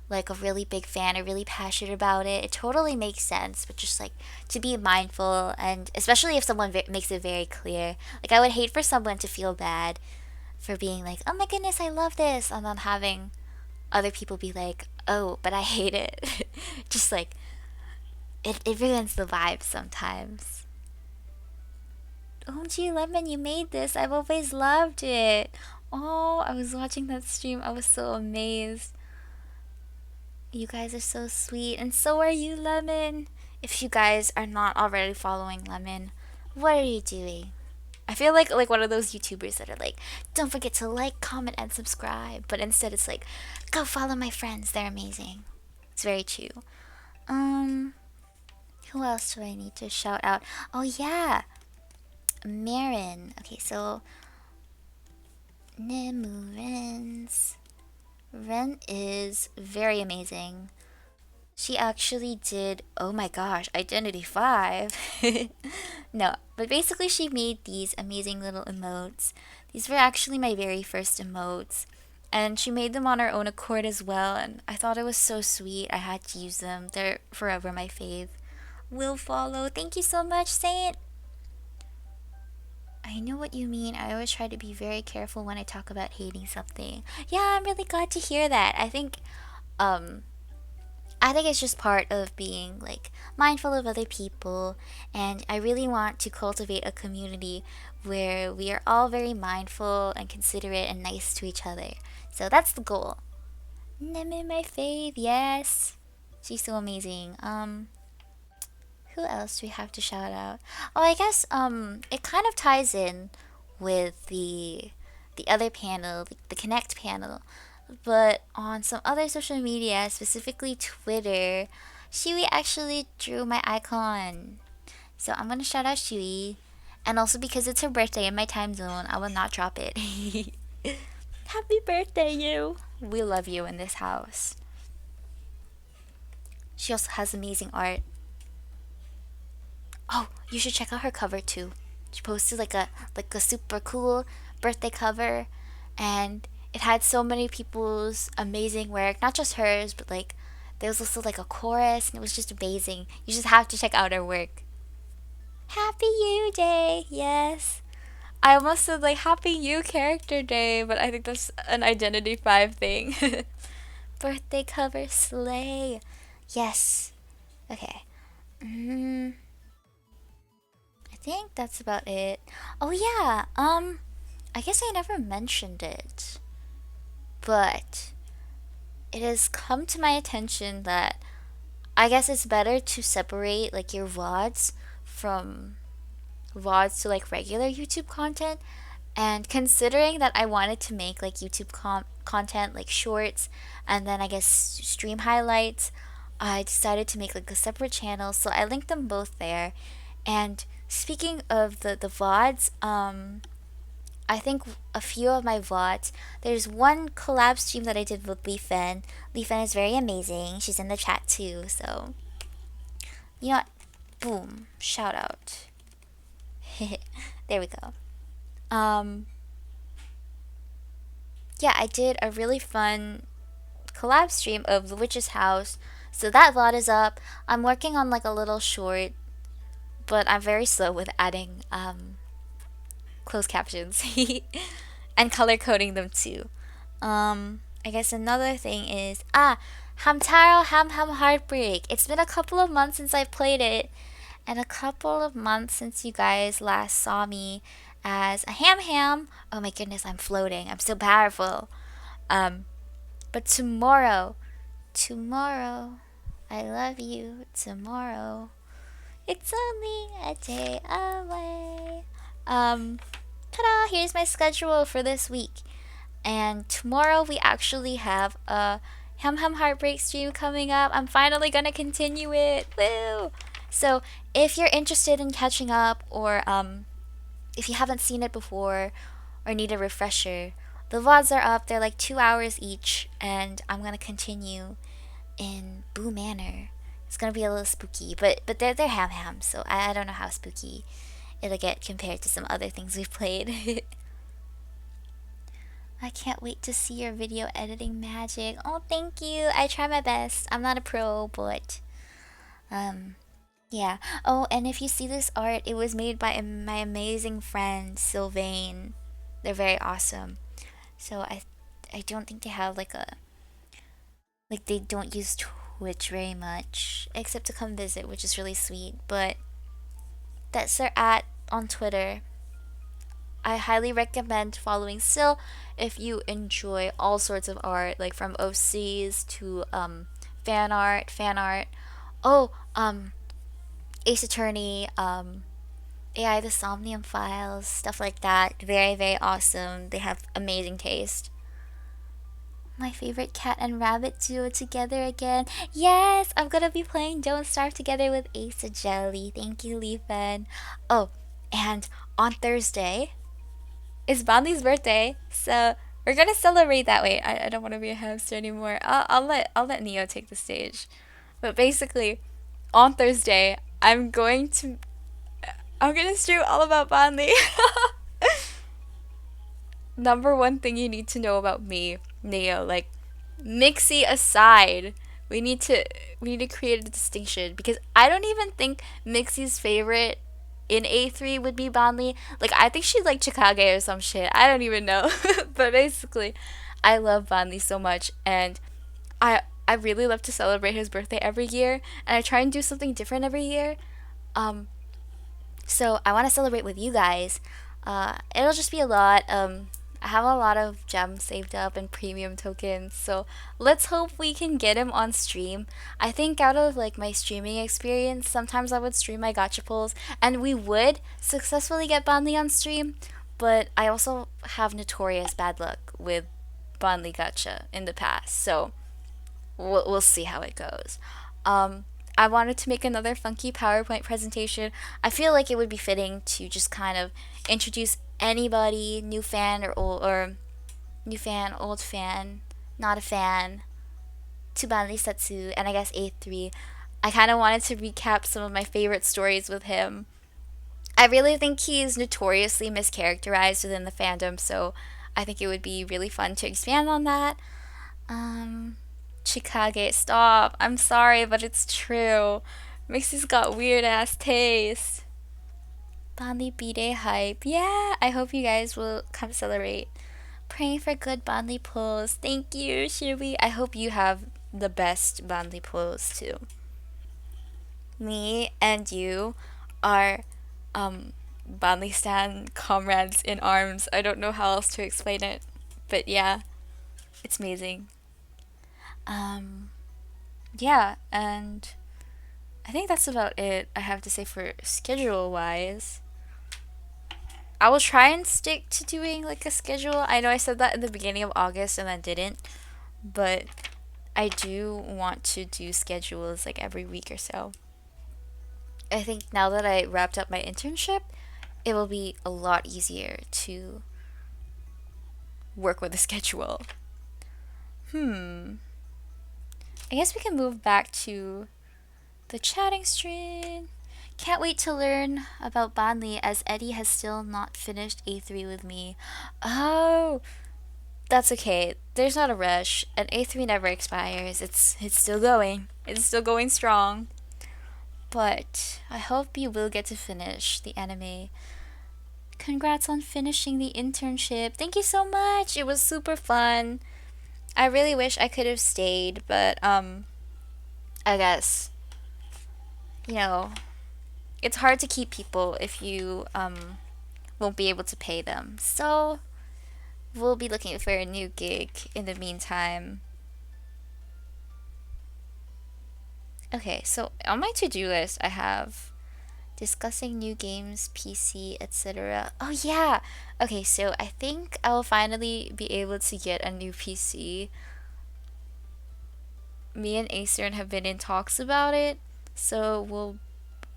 like a really big fan or really passionate about it, it totally makes sense. But just like to be mindful, and especially if someone makes it very clear. Like, I would hate for someone to feel bad for being like, oh my goodness, I love this, and then having other people be like, oh, but I hate it. Just like, it ruins the vibe sometimes. OMG Lemon, you made this. I've always loved it. Oh, I was watching that stream. I was so amazed. You guys are so sweet, and so are you, Lemon. If you guys are not already following Lemon, what are you doing? I feel like one of those YouTubers that are like, don't forget to like, comment, and subscribe. But instead, it's like, go follow my friends. They're amazing. It's very true. Who else do I need to shout out? Oh yeah, Marin. Okay, so Nemuren's Ren is very amazing. She actually did, oh my gosh, Identity 5. No, but basically she made these amazing little emotes. These were actually my very first emotes. And she made them on her own accord as well, and I thought it was so sweet. I had to use them. They're forever my fave. Will follow. Thank you so much, Saint. I know what you mean. I always try to be very careful when I talk about hating something. Yeah, I'm really glad to hear that. I think it's just part of being like mindful of other people, and I really want to cultivate a community where we are all very mindful and considerate and nice to each other. So that's the goal. Neme, my fave, yes. She's so amazing. Who else do we have to shout out? Oh, I guess it kind of ties in with the other panel, the Connect panel. But on some other social media, specifically Twitter, Shui actually drew my icon. So I'm gonna shout out Shui. And also because it's her birthday in my time zone, I will not drop it. Happy birthday, you! We love you in this house. She also has amazing art. Oh, you should check out her cover too. She posted like a super cool birthday cover, and it had so many people's amazing work, not just hers, but like there was also like a chorus, and it was just amazing. You just have to check out her work. Happy You Day, yes. I almost said like Happy You Character Day, but I think that's an Identity 5 thing. Birthday cover slay. Yes. Okay. Mm, I think that's about it. Oh yeah. I guess I never mentioned it, but it has come to my attention that I guess it's better to separate like your VODs from VODs to like regular YouTube content. And considering that I wanted to make like YouTube content like shorts and then I guess stream highlights, I decided to make like a separate channel. So I linked them both there. And speaking of the VODs, I think a few of my VODs, there's one collab stream that I did with Lee Fen. Lee Fen is very amazing. She's in the chat too. So, you know what? Boom. Shout out. There we go. Um, yeah, I did a really fun collab stream of The Witch's House. So that VOD is up. I'm working on like a little short, but I'm very slow with adding closed captions and color coding them too. I guess another thing is Hamtaro Ham Ham Heartbreak. It's been a couple of months since I played it, and a couple of months since you guys last saw me as a ham ham. Oh my goodness, I'm floating. I'm so powerful. Um, but tomorrow, I love you. Tomorrow, it's only a day away. Ta-da! Here's my schedule for this week. And tomorrow we actually have a Hem Hem Heartbreak stream coming up. I'm finally gonna continue it. Woo! So if you're interested in catching up, or if you haven't seen it before, or need a refresher, the VODs are up. They're like 2 hours each, and I'm gonna continue in Boo Manor. It's gonna be a little spooky, but they're ham ham, so I don't know how spooky it'll get compared to some other things we've played. I can't wait to see your video editing magic. Oh, thank you. I try my best. I'm not a pro, but yeah. Oh, and if you see this art, it was made by my amazing friend Sylvain. They're very awesome. So I don't think they have like they don't use Twitch very much, except to come visit, which is really sweet. But that's their on Twitter. I highly recommend following Sil if you enjoy all sorts of art, like from OCs to fan art. Oh, Ace Attorney, AI the Somnium Files, stuff like that. Very, very awesome. They have amazing taste. My favorite cat and rabbit duo together again. Yes, I'm gonna be playing Don't Starve together with Asa Jelly. Thank you, Leafen. Oh, and on Thursday is Bonley's birthday, so we're gonna celebrate that way. I don't want to be a hamster anymore. I'll let Neo take the stage. But basically, on Thursday, I'm gonna stream all about Bonley. Number one thing you need to know about me, Neo, like Myxie aside, we need to create a distinction, because I don't even think Myxie's favorite in A3 would be Bonley. Like I think she'd like Chikage or some shit. I don't even know. But basically, I love Bonley so much, and I really love to celebrate his birthday every year, and I try and do something different every year. Um so I want to celebrate with you guys. It'll just be a lot. I have a lot of gems saved up and premium tokens, so let's hope we can get him on stream. I think out of like my streaming experience, sometimes I would stream my gacha pulls, and we would successfully get Bonley on stream, but I also have notorious bad luck with Bonley gacha in the past, so we'll see how it goes. I wanted to make another funky PowerPoint presentation. I feel like it would be fitting to just kind of introduce anybody, new fan or new fan, old fan, not a fan, to Banri Setsu, and I guess A3. I kind of wanted to recap some of my favorite stories with him. I really think he's notoriously mischaracterized within the fandom, so I think it would be really fun to expand on that. Chikage, stop. I'm sorry, but it's true. Mixie's got weird ass taste. Bonley B-Day hype. Yeah, I hope you guys will come celebrate. Praying for good Bonley pulls. Thank you, Shirley. I hope you have the best Bonley pulls too. Me and you are Bonley Stan comrades in arms. I don't know how else to explain it. But yeah, it's amazing. Um yeah, and I think that's about it I have to say for schedule wise. I will try and stick to doing like a schedule. I know I said that in the beginning of August and then didn't, but I do want to do schedules like every week or so. I think now that I wrapped up my internship, it will be a lot easier to work with a schedule. I guess we can move back to the chatting stream. Can't wait to learn about Bonley as Eddie has still not finished A3 with me. Oh, that's okay. There's not a rush. And A3 never expires. It's still going. It's still going strong. But I hope you will get to finish the anime. Congrats on finishing the internship. Thank you so much. It was super fun. I really wish I could have stayed, but I guess you know, it's hard to keep people if you won't be able to pay them. So, we'll be looking for a new gig in the meantime. Okay, so on my to-do list, I have discussing new games, PC, etc. Oh yeah. Okay, so I think I'll finally be able to get a new PC. Me and Acern have been in talks about it, so we'll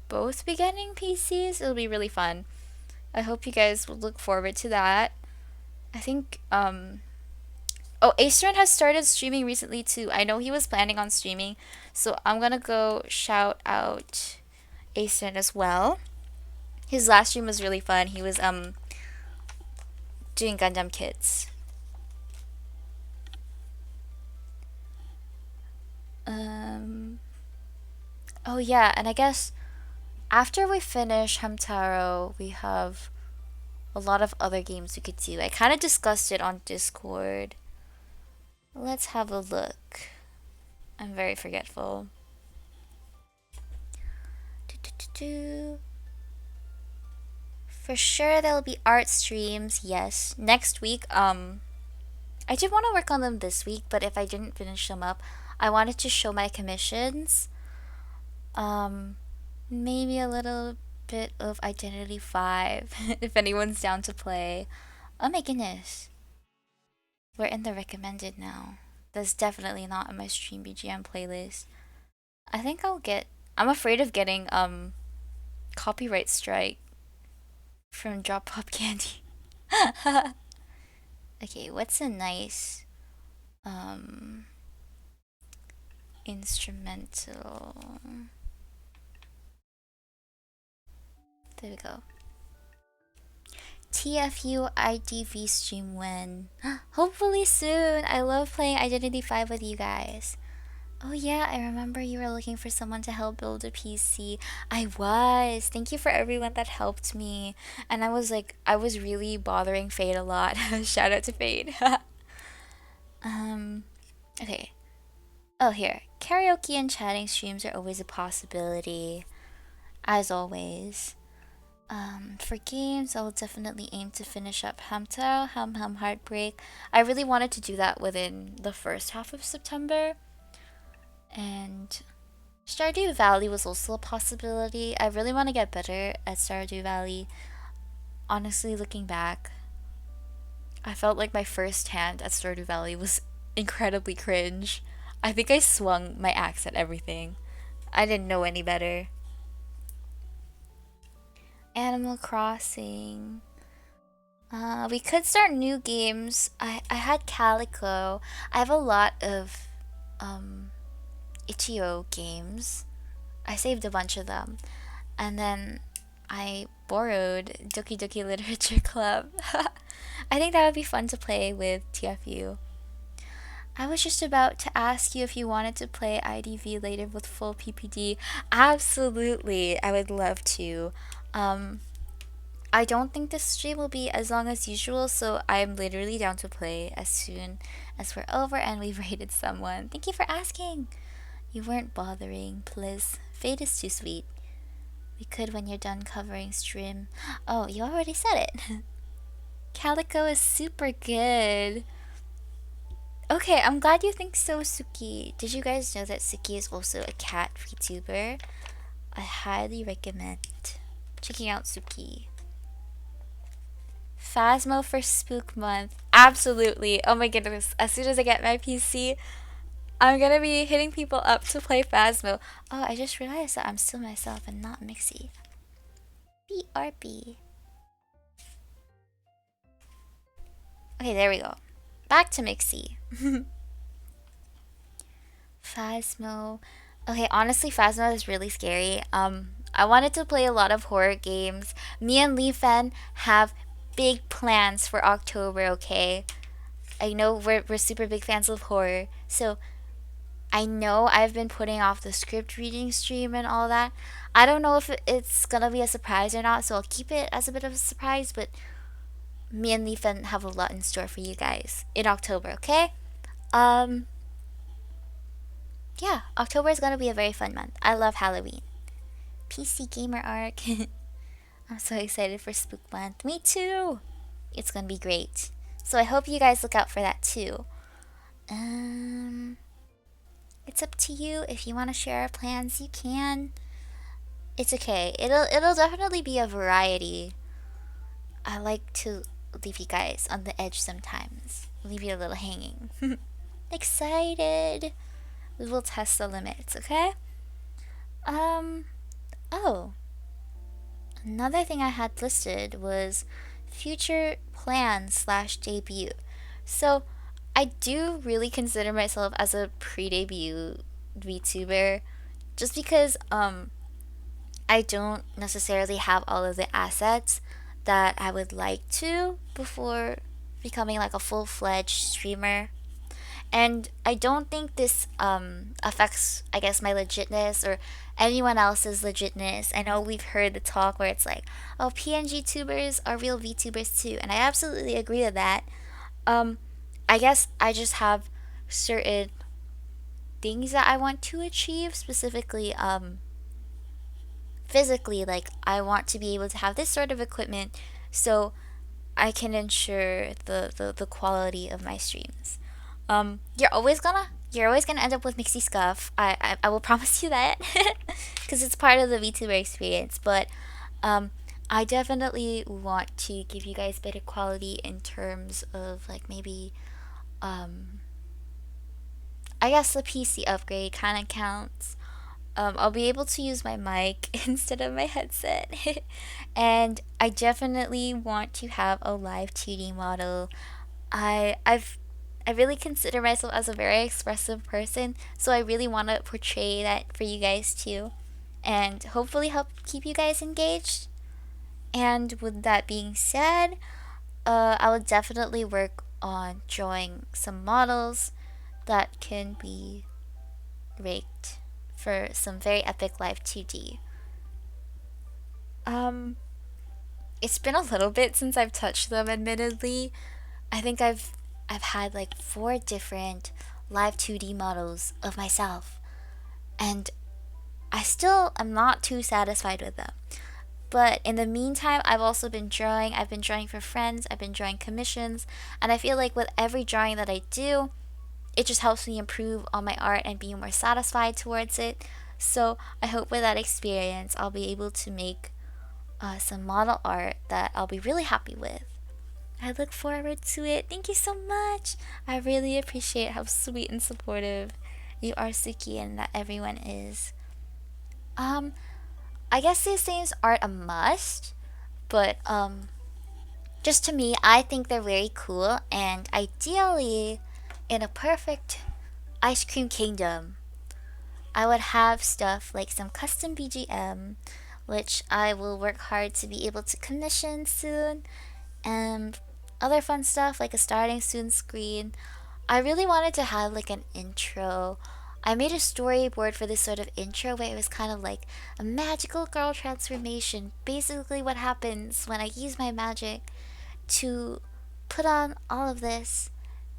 both be getting PCs. It'll be really fun. I hope you guys will look forward to that. I think oh, Acern has started streaming recently too. I know he was planning on streaming, so I'm gonna go shout out Acern as well. His last stream was really fun. He was doing Gundam kits. Oh yeah, and I guess after we finish Hamtaro, we have a lot of other games we could do. I kind of discussed it on Discord. Let's have a look. I'm very forgetful. For sure there'll be art streams, yes. Next week, I did want to work on them this week, but if I didn't finish them up, I wanted to show my commissions. Maybe a little bit of Identity 5, if anyone's down to play. Oh my goodness. We're in the recommended now. That's definitely not on my Stream BGM playlist. I think I'm afraid of getting, copyright strike from Drop Pop Candy. Okay, what's a nice, instrumental? There we go. TFU IDV stream when? Hopefully soon! I love playing Identity 5 with you guys. Oh yeah, I remember you were looking for someone to help build a PC. I was. Thank you for everyone that helped me. And I was really bothering Fade a lot. Shout out to Fade. Okay. Oh, here. Karaoke and chatting streams are always a possibility. As always. For games, I will definitely aim to finish up Hamtaro, Ham Ham Heartbreak. I really wanted to do that within the first half of September. And Stardew Valley was also a possibility. I really want to get better at Stardew Valley. Honestly, looking back, I felt like my first hand at Stardew Valley was incredibly cringe. I think I swung my axe at everything. I didn't know any better. Animal Crossing. We could start new games. I had Calico. I have a lot of Itch.io games. I saved a bunch of them. And then I borrowed Doki Doki Literature Club. I think that would be fun to play with TFU. I was just about to ask you if you wanted to play IDV later with full PPD. Absolutely, I would love to. I don't think this stream will be as long as usual, so I'm literally down to play as soon as we're over and we've raided someone. Thank you for asking. You weren't bothering, please. Fate is too sweet. We could when you're done covering stream. Oh, you already said it. Calico is super good. Okay, I'm glad you think so, Suki. Did you guys know that Suki is also a cat VTuber? I highly recommend checking out Suki. Phasmo for Spook Month. Absolutely. Oh my goodness. As soon as I get my PC, I'm gonna be hitting people up to play Phasmo. Oh, I just realized that I'm still myself and not Myxie. BRB. Okay, there we go. Back to Myxie. Phasmo. Okay, honestly, Phasmo is really scary. I wanted to play a lot of horror games. Me and Lee Fen have big plans for October, okay? I know we're super big fans of horror, so I know I've been putting off the script reading stream and all that. I don't know if it's gonna be a surprise or not, so I'll keep it as a bit of a surprise, but me and Lee Fen have a lot in store for you guys in October, okay? Um, yeah, October is gonna be a very fun month. I love Halloween. PC Gamer Arc. I'm so excited for Spook Month. Me too! It's gonna be great. So I hope you guys look out for that too. It's up to you. If you want to share our plans, you can. It's okay. It'll definitely be a variety. I like to leave you guys on the edge sometimes. Leave you a little hanging. Excited. We will test the limits, okay? Oh. Another thing I had listed was future plans slash debut. So I do really consider myself as a pre-debut VTuber just because I don't necessarily have all of the assets that I would like to before becoming like a full-fledged streamer. And I don't think this affects, I guess, my legitness or anyone else's legitness. I know we've heard the talk where it's like, oh, PNG tubers are real VTubers too, and I absolutely agree with that. I guess I just have certain things that I want to achieve, specifically physically. Like, I want to be able to have this sort of equipment so I can ensure the quality of my streams. You're always gonna end up with Mixie Scuff. I will promise you that, because it's part of the VTuber experience. But I definitely want to give you guys better quality in terms of like maybe I guess the PC upgrade kind of counts. I'll be able to use my mic instead of my headset. And I definitely want to have a live 2D model. I really consider myself as a very expressive person, so I really want to portray that for you guys too, and hopefully help keep you guys engaged. And with that being said, I will definitely work on drawing some models that can be rigged for some very epic live 2D. It's been a little bit since I've touched them, admittedly. I think I've had like 4 different live 2D models of myself, and I still am not too satisfied with them. But in the meantime, I've also been drawing. I've been drawing for friends, I've been drawing commissions, and I feel like with every drawing that I do, it just helps me improve on my art and be more satisfied towards it. So I hope with that experience, I'll be able to make some model art that I'll be really happy with. I look forward to it. Thank you so much. I really appreciate how sweet and supportive you are, Suki, and that everyone is. I guess these things aren't a must, but just to me, I think they're very cool, and ideally, in a perfect ice cream kingdom, I would have stuff like some custom BGM, which I will work hard to be able to commission soon, and other fun stuff like a starting soon screen. I really wanted to have like an intro I made a storyboard for this sort of intro where it was kind of like a magical girl transformation. Basically, what happens when I use my magic to put on all of this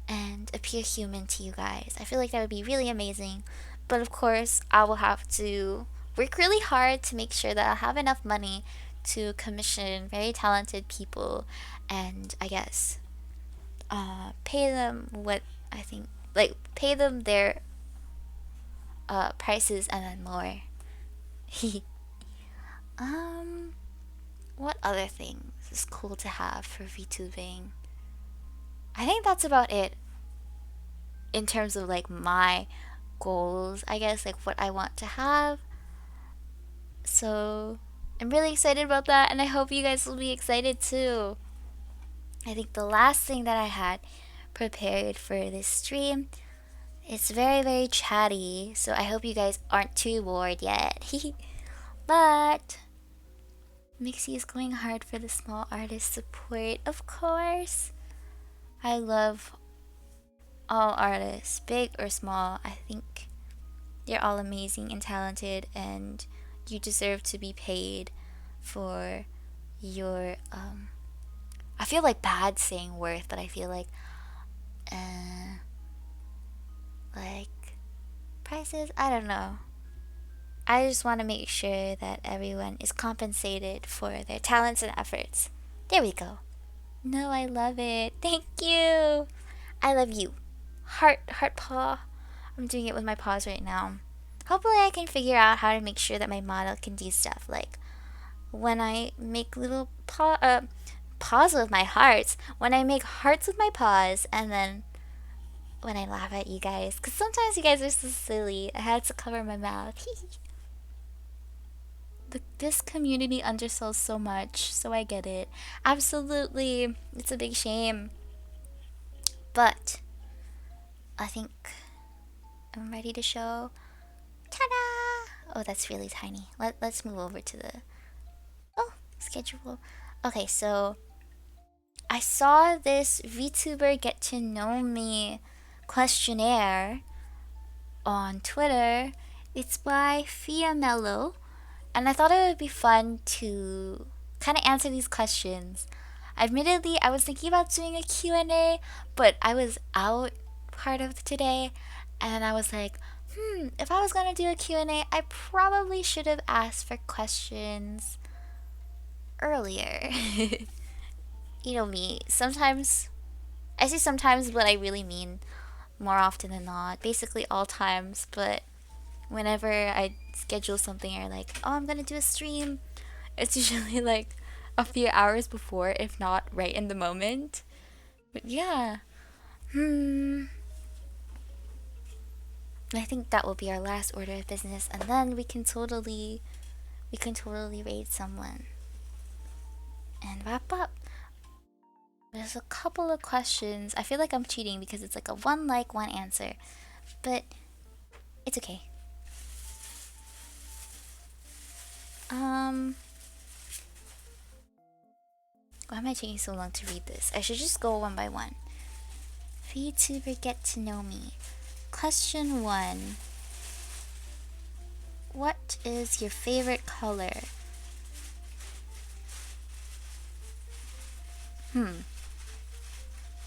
and appear human to you guys. I feel like that would be really amazing. But of course, I will have to work really hard to make sure that I have enough money to commission very talented people and I guess pay them what I think, like, pay them their prices and then more. um, what other things is cool to have for VTubing? I think that's about it in terms of like my goals, I guess, like what I want to have. So I'm really excited about that, and I hope you guys will be excited too. I think the last thing that I had prepared for this stream, it's very, very chatty, so I hope you guys aren't too bored yet. But Myxie is going hard for the small artist support, of course. I love all artists, big or small. I think you're all amazing and talented, and you deserve to be paid for your I feel like bad saying worth, but I feel like prices, I don't know. I just want to make sure that everyone is compensated for their talents and efforts. There we go. No, I love it. Thank you. I love you. Heart paw. I'm doing it with my paws right now. Hopefully I can figure out how to make sure that my model can do stuff like when I make little paws with my hearts, when I make hearts with my paws, and then when I laugh at you guys, because sometimes you guys are so silly. I had to cover my mouth. This community undersells so much, so I get it. Absolutely, it's a big shame. But I think I'm ready to show. Ta-da! Oh, that's really tiny. Let's move over to the schedule. Okay, so I saw this VTuber get to know me questionnaire on Twitter. It's by Fiamello, and I thought it would be fun to kind of answer these questions. Admittedly, I was thinking about doing a Q&A, but I was out part of today, and I was like, if I was gonna do a Q&A, I probably should have asked for questions earlier. You know me, sometimes, I say sometimes, but I really mean more often than not, basically all times, but whenever I schedule something or like, oh, I'm gonna do a stream, it's usually like a few hours before, if not right in the moment. But yeah, I think that will be our last order of business, and then we can totally raid someone and wrap up. There's a couple of questions. I feel like I'm cheating because it's like a one like, one answer, but it's okay. Why am I taking so long to read this? I should just go one by one. VTuber get to know me. Question 1. What is your favorite color?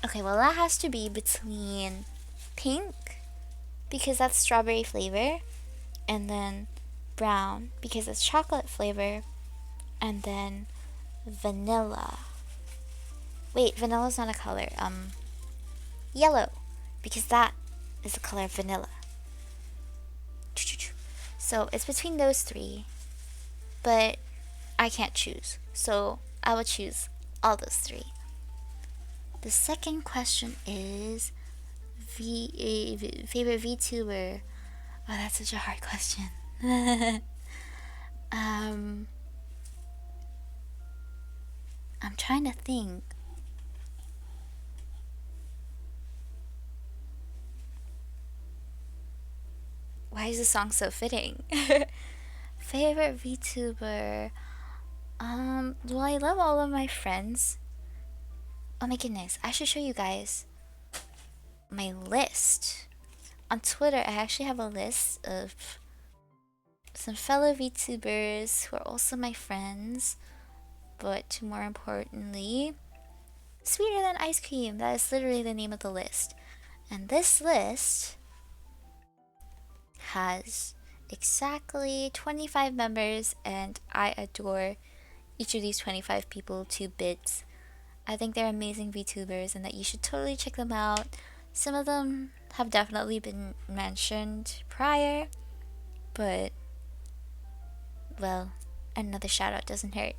Okay, well that has to be between pink, because that's strawberry flavor, and then brown, because it's chocolate flavor, and then vanilla. Wait, vanilla's not a color. Yellow, because that is the color of vanilla. So it's between those 3, but I can't choose, so I will choose all those 3. The second question is favorite VTuber. Oh, that's such a hard question. I'm trying to think. Why is the song so fitting? Favorite VTuber. Well, I love all of my friends. Oh my goodness, I should show you guys my list on Twitter, I actually have a list of some fellow VTubers who are also my friends, but more importantly, sweeter than ice cream. That is literally the name of the list. And this list has exactly 25 members, and I adore each of these 25 people to bits. I think they're amazing VTubers and that you should totally check them out. Some of them have definitely been mentioned prior, but, well, another shout out doesn't hurt.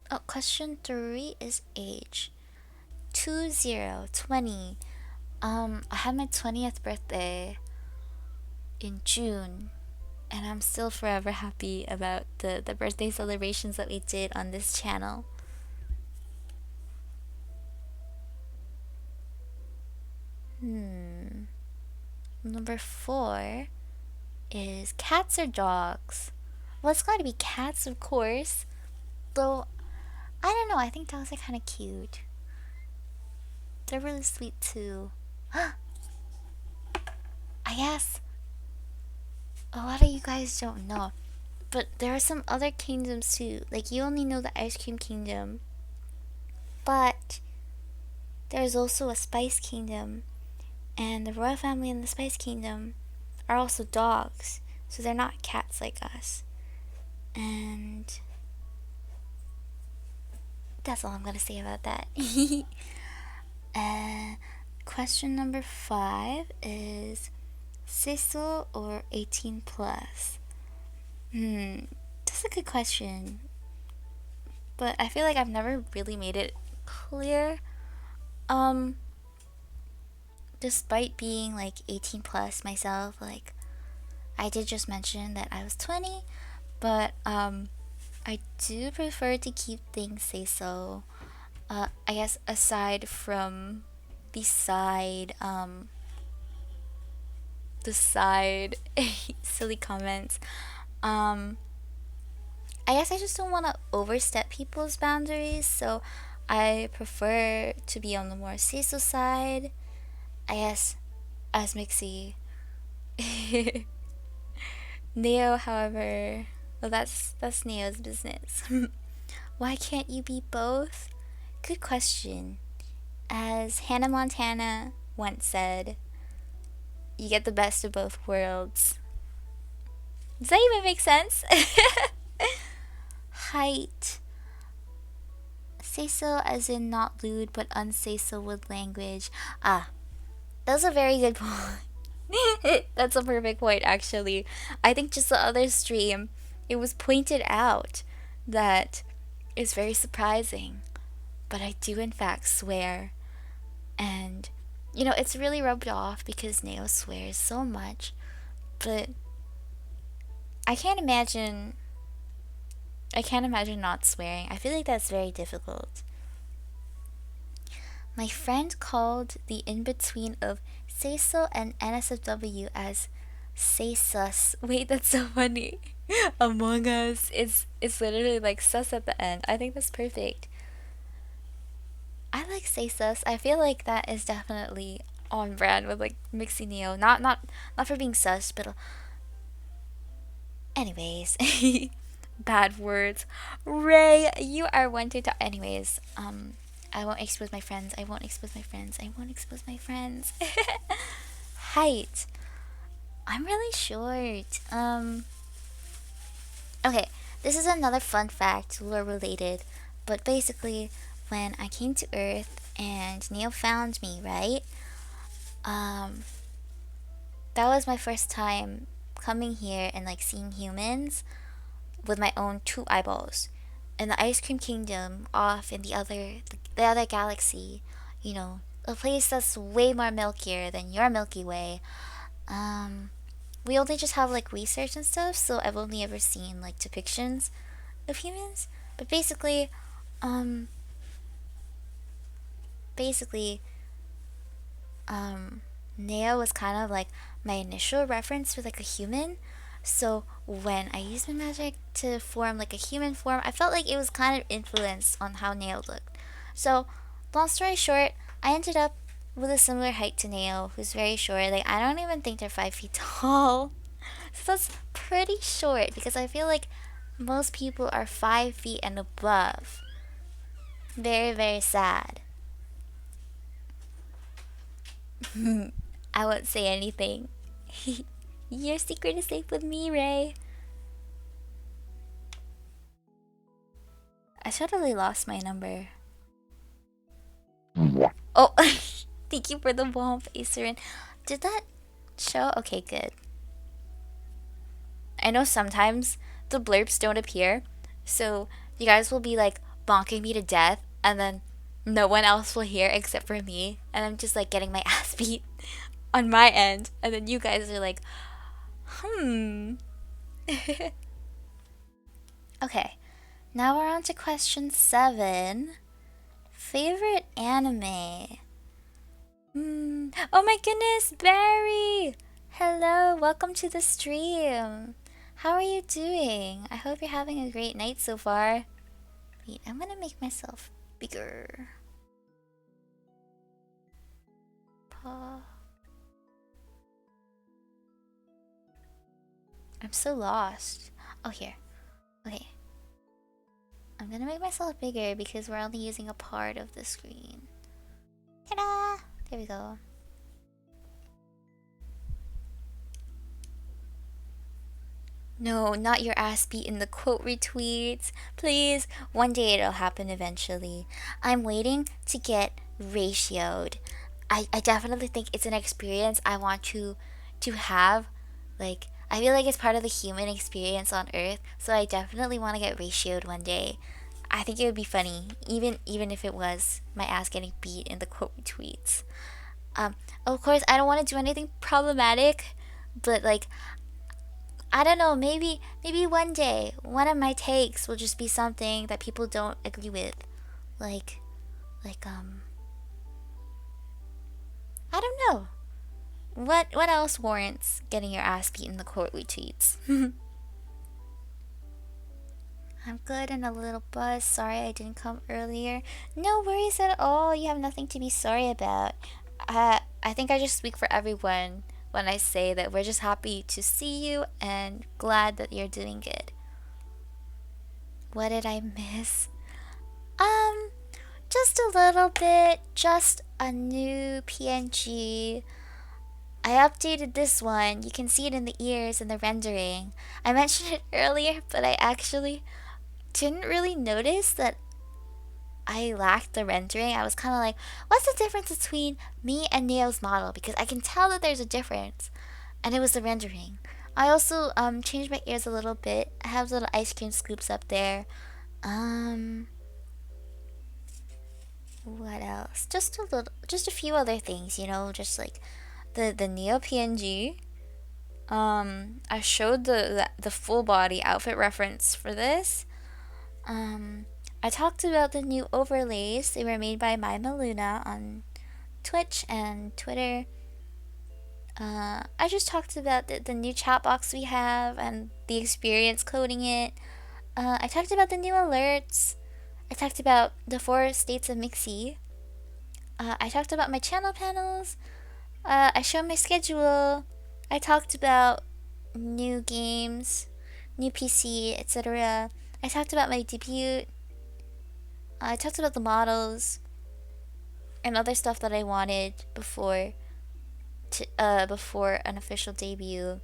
Oh, question 3 is age. 2020. I had my 20th birthday in June, and I'm still forever happy about the birthday celebrations that we did on this channel. Number 4 is cats or dogs? Well, it's gotta be cats, of course. Though, I don't know, I think dogs are kinda cute. They're really sweet too. I guess a lot of you guys don't know, but there are some other kingdoms too. Like, you only know the ice cream kingdom, but there's also a spice kingdom, and the royal family in the spice kingdom are also dogs, so they're not cats like us. And that's all I'm gonna say about that. Question number 5 is Cecil or 18 plus? That's a good question, but I feel like I've never really made it clear. Despite being like 18 plus myself, like, I did just mention that I was 20, but I do prefer to keep things say so. I guess aside from the side silly comments, I guess I just don't want to overstep people's boundaries, so I prefer to be on the more say-so side. I guess as Myxie. Neo, however, well, that's Neo's business. Why can't you be both? Good question. As Hannah Montana once said, you get the best of both worlds. Does that even make sense? Height. Say so as in not lewd, but unsay so with language. That's a very good point. That's a perfect point, actually. I think just the other stream, it was pointed out that it's very surprising, but I do in fact swear. And, you know, it's really rubbed off because Neo swears so much, but I can't imagine not swearing. I feel like that's very difficult. My friend called the in-between of say so and NSFW as say sus. Wait, that's so funny. Among Us, it's literally like sus at the end. I think that's perfect. I like say sus. I feel like that is definitely on brand with like Myxie Neo. Not for being sus, but anyways. Bad words. Ray, you are one to talk. Anyways, I won't expose my friends. I won't expose my friends. I won't expose my friends. Height. I'm really short. Okay, this is another fun fact, lore related, but basically, when I came to Earth and Neo found me, right? That was my first time coming here and like seeing humans with my own 2 eyeballs. In the Ice Cream Kingdom, off in the other galaxy, you know, a place that's way more milkier than your Milky Way. We only just have like research and stuff, so I've only ever seen like depictions of humans. But basically, Neo was kind of like my initial reference for like a human. So when I used my magic to form like a human form, I felt like it was kind of influenced on how Neo looked. So long story short, I ended up with a similar height to Neo, who's very short. Like, I don't even think they're 5 feet tall. So that's pretty short because I feel like most people are 5 feet and above. Very, very sad. I won't say anything. Your secret is safe with me, Ray. I totally lost my number. Oh, thank you for the bomb, Acerin. Did that show? Okay, good. I know sometimes the blurbs don't appear, so you guys will be like bonking me to death, and then no one else will hear except for me, and I'm just like getting my ass beat on my end, and then you guys are like, Okay, now we're on to question 7. Favorite anime? Oh my goodness, Barry! Hello, welcome to the stream. How are you doing? I hope you're having a great night so far. Wait, I'm gonna make myself bigger. Paw. I'm so lost. Oh, here. Okay. I'm gonna make myself bigger because we're only using a part of the screen. Ta-da! There we go. No, not your ass beat in the quote retweets. Please, one day it'll happen eventually. I'm waiting to get ratioed. I definitely think it's an experience I want to have. Like, I feel like it's part of the human experience on Earth, so I definitely want to get ratioed one day. I think it would be funny, even if it was my ass getting beat in the quote retweets. Of course, I don't want to do anything problematic, but like, I don't know, maybe one day one of my takes will just be something that people don't agree with. Like I don't know. What else warrants getting your ass beat in the court retweets? I'm good and a little buzzed. Sorry I didn't come earlier. No worries at all. You have nothing to be sorry about. I think I just speak for everyone when I say that we're just happy to see you and glad that you're doing good. What did I miss? Just a little bit. Just a new PNG. I updated this one. You can see it in the ears and the rendering. I mentioned it earlier, but I actually didn't really notice that I lacked the rendering. I was kind of like, what's the difference between me and Neo's model? Because I can tell that there's a difference. And it was the rendering. I also changed my ears a little bit. I have little ice cream scoops up there. What else? Just a few other things, you know, just like the Neo PNG. I showed the full body outfit reference for this. I talked about the new overlays. They were made by My Luna on Twitch and Twitter. I just talked about the new chat box we have and the experience coding it. I talked about the new alerts. I talked about the 4 states of Myxie. I talked about my channel panels. I showed my schedule. I talked about new games, new PC, etc. I talked about my debut. I talked about the models and other stuff that I wanted before an official debut.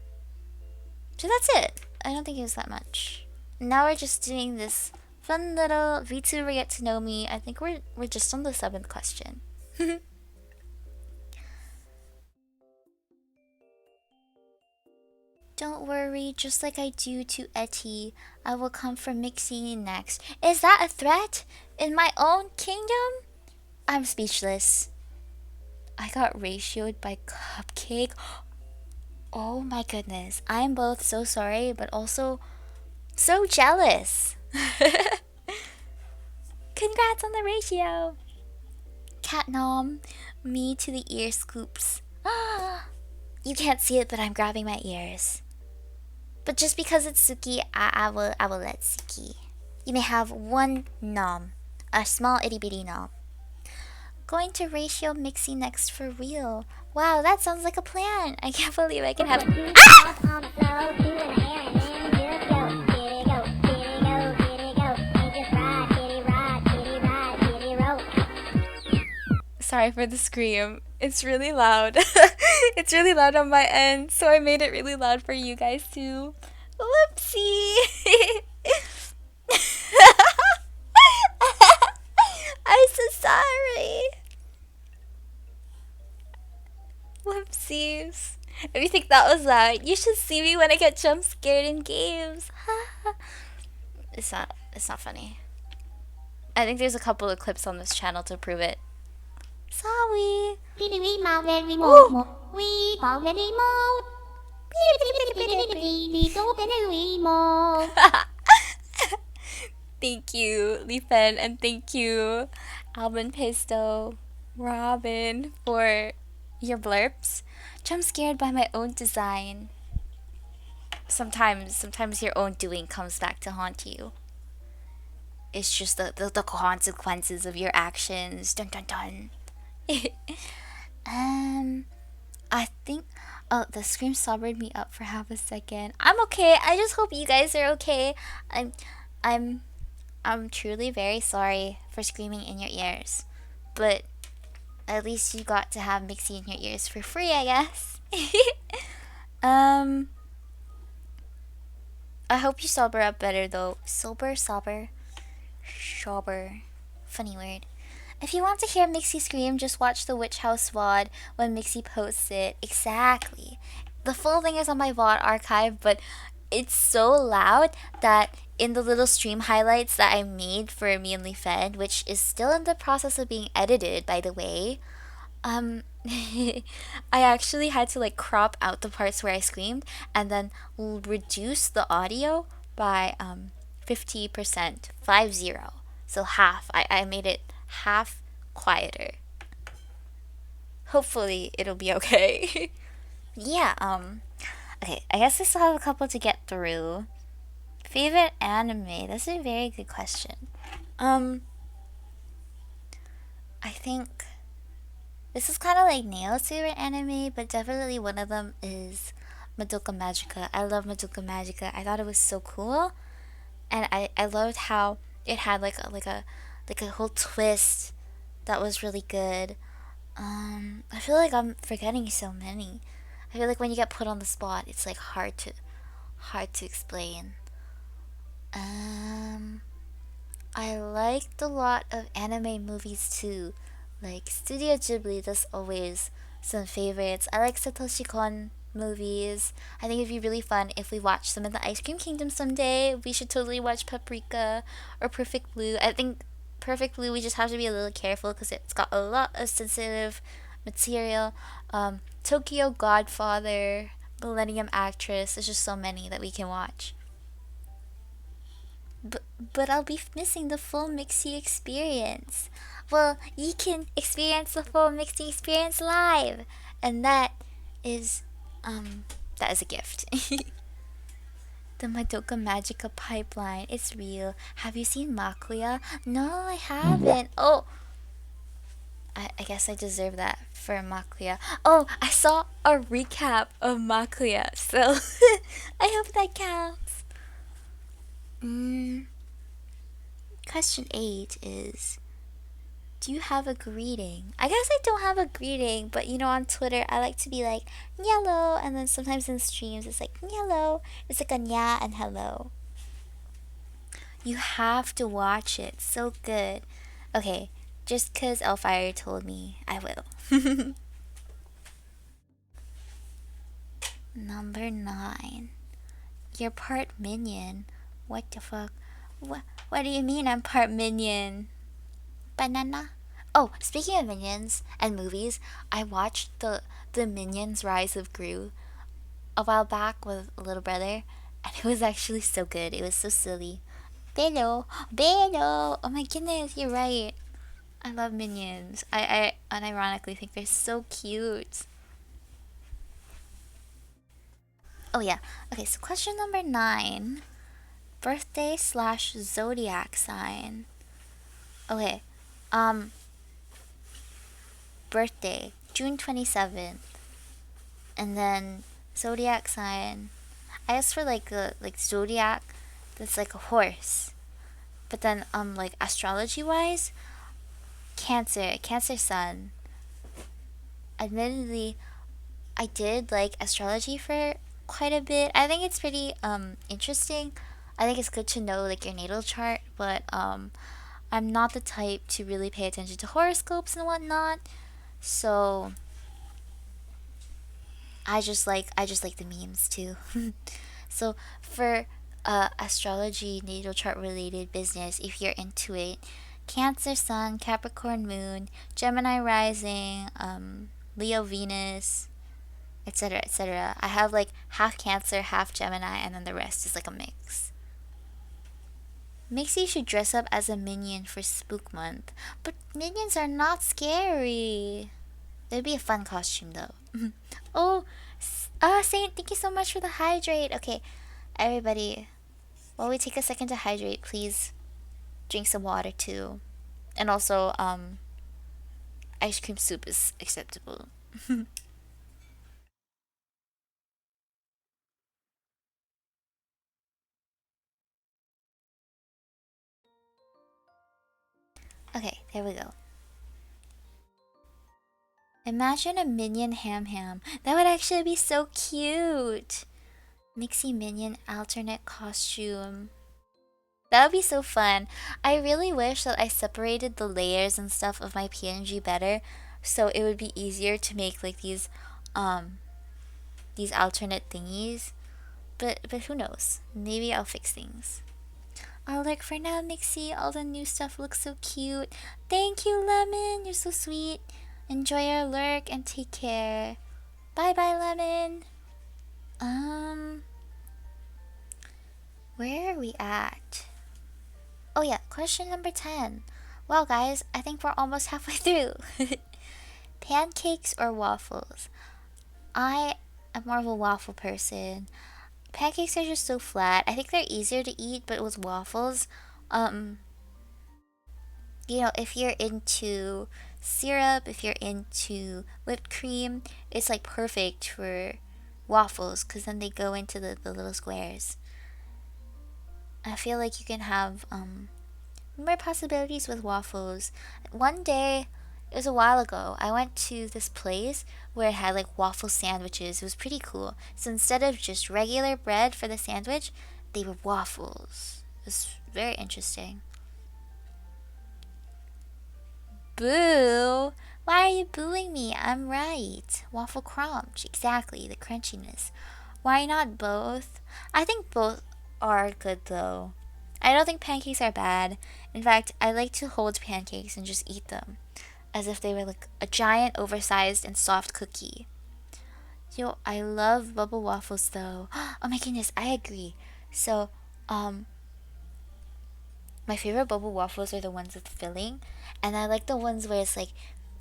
So that's it. I don't think it was that much. Now we're just doing this fun little VTuber get to know me. I think we're just on the 7th question. Don't worry, just like I do to Etty, I will come for Myxie next. Is that a threat? In my own kingdom? I'm speechless. I got ratioed by Cupcake. Oh my goodness. I'm both so sorry, but also so jealous. Congrats on the ratio. Cat nom, me to the ear scoops. You can't see it, but I'm grabbing my ears. But just because it's Suki, I will let Suki. You may have one nom, a small itty bitty nom. going to ratio Myxie next for real. Wow, that sounds like a plan. I can't believe I can have. Sorry for the scream. It's really loud. It's really loud on my end, so I made it really loud for you guys too. Whoopsie! I'm so sorry. Whoopsies. If you think that was loud, you should see me when I get jump scared in games. It's not funny. I think there's a couple of clips on this channel to prove it. Sorry. Thank you, Lifen, and thank you, Alvin Pesto, Robin, for your blurps. Jump scared by my own design. Sometimes your own doing comes back to haunt you. It's just the consequences of your actions. Dun dun dun. I think the scream sobered me up for half a second. I'm okay. I just hope you guys are okay. I'm truly very sorry for screaming in your ears. But at least you got to have Myxie in your ears for free, I guess. I hope you sober up better though. Sober. Funny word. If you want to hear Myxie scream, just watch the Witch House VOD when Myxie posts it. Exactly. The full thing is on my VOD archive, but it's so loud that in the little stream highlights that I made for me and Lee Fed, which is still in the process of being edited, by the way, I actually had to like crop out the parts where I screamed and then reduce the audio by 50%, 50. So half. I made it half quieter. Hopefully it'll be okay. Yeah, okay, I guess I still have a couple to get through. Favorite anime? That's a very good question. I think this is kind of like Nail's favorite anime, but definitely one of them is Madoka Magica. I love Madoka Magica. I thought it was so cool, and I loved how it had like a whole twist that was really good. I feel like I'm forgetting so many. I feel like when you get put on the spot, it's like hard to explain. I liked a lot of anime movies too. Like Studio Ghibli, there's always some favorites. I like Satoshi Kon movies. I think it'd be really fun if we watched them in the Ice Cream Kingdom someday. We should totally watch Paprika or Perfect Blue. I think Perfect Blue, we just have to be a little careful because it's got a lot of sensitive material. Tokyo Godfather, Millennium Actress. There's just so many that we can watch. But I'll be missing the full Myxie experience. Well, you can experience the full Myxie experience live, and that is a gift. The Madoka Magica pipeline, it's real. Have you seen Maklia? No, I haven't. Oh, I guess I deserve that for Maklia. Oh, I saw a recap of Maklia, so I hope that counts. Question 8 is, do you have a greeting? I guess I don't have a greeting, but you know, on Twitter, I like to be like, nyello, and then sometimes in streams, it's like, nyello. It's like a nya and hello. You have to watch it. It's so good. Okay, just because Elfire told me, I will. Number 9. You're part minion. What the fuck? What do you mean I'm part minion? Banana? Oh, speaking of minions and movies, I watched the Minions Rise of Gru a while back with a little brother, and it was actually so good. It was so silly. Bello! Bello! Oh my goodness, you're right. I love minions. I unironically think they're so cute. Oh yeah. Okay, so question number 9. Birthday / zodiac sign. Okay. birthday, June 27th. And then zodiac sign. I asked for like a like zodiac that's like a horse. But then like astrology wise, Cancer sun. Admittedly, I did like astrology for quite a bit. I think it's pretty interesting. I think it's good to know like your natal chart, but I'm not the type to really pay attention to horoscopes and whatnot. So I just like the memes too. So for astrology, natal chart related business, if you're into it, Cancer Sun, Capricorn Moon, Gemini Rising, Leo Venus, etc., etc. I have like half Cancer, half Gemini, and then the rest is like a mix. Myxie should dress up as a minion for Spook Month, but minions are not scary. It'd be a fun costume though. Oh, Saint, thank you so much for the hydrate. Okay, everybody, while we take a second to hydrate, please drink some water too. And also, ice cream soup is acceptable. Okay, there we go. Imagine a minion ham ham. That would actually be so cute. Mixie minion alternate costume. That would be so fun. I really wish that I separated the layers and stuff of my PNG better, so it would be easier to make like um these alternate thingies. But who knows? Maybe I'll fix things. Oh, look, for now, Mixie, all the new stuff looks so cute. Thank you, Lemon. You're so sweet. Enjoy your lurk and take care. Bye bye, Lemon. Um, where are we at? Oh, yeah, question number 10. Well, guys, I think we're almost halfway through. Pancakes or waffles? I am more of a waffle person. Pancakes are just so flat. I think they're easier to eat, but with waffles, um, if you're into syrup, if you're into whipped cream, it's like perfect for waffles because then they go into the little squares. I feel like you can have more possibilities with waffles. One day, it was a while ago, I went to this place where it had like waffle sandwiches. It was pretty cool. So instead of just regular bread for the sandwich, they were waffles. It was very interesting. Boo! Why are you booing me? I'm right. Waffle crunch. Exactly, the crunchiness. Why not both? I think both are good though. I don't think pancakes are bad. In fact, I like to hold pancakes and just eat them as if they were like a giant, oversized, and soft cookie. Yo, I love bubble waffles though. Oh my goodness, I agree. So, um, my favorite bubble waffles are the ones with filling, and I like the ones where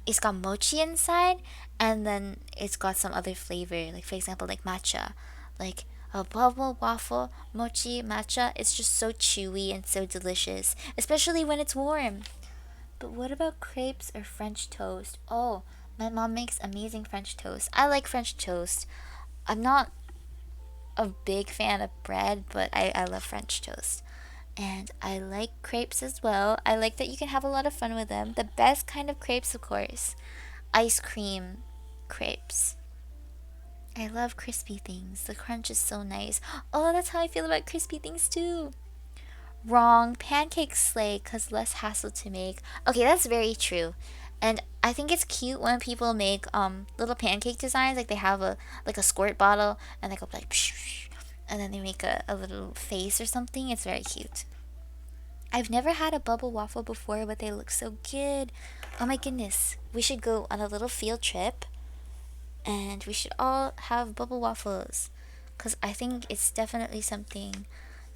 it's got mochi inside, and then it's got some other flavor, like for example, like matcha, like a bubble waffle mochi matcha. It's just so chewy and so delicious, especially when it's warm. But what about crepes or French toast? Oh, my mom makes amazing French toast. I like French toast. I'm not a big fan of bread, but I love French toast. And I like crepes as well. I like that you can have a lot of fun with them. The best kind of crepes, of course, ice cream crepes. I love crispy things. The crunch is so nice. Oh, that's how I feel about crispy things too. Wrong. Pancakes slay cause less hassle to make. Okay, that's very true. And I think it's cute when people make little pancake designs, like they have a squirt bottle and they go like psh, psh, and then they make a little face or something. It's very cute. I've never had a bubble waffle before, but they look so good. Oh my goodness. We should go on a little field trip and we should all have bubble waffles. Because I think it's definitely something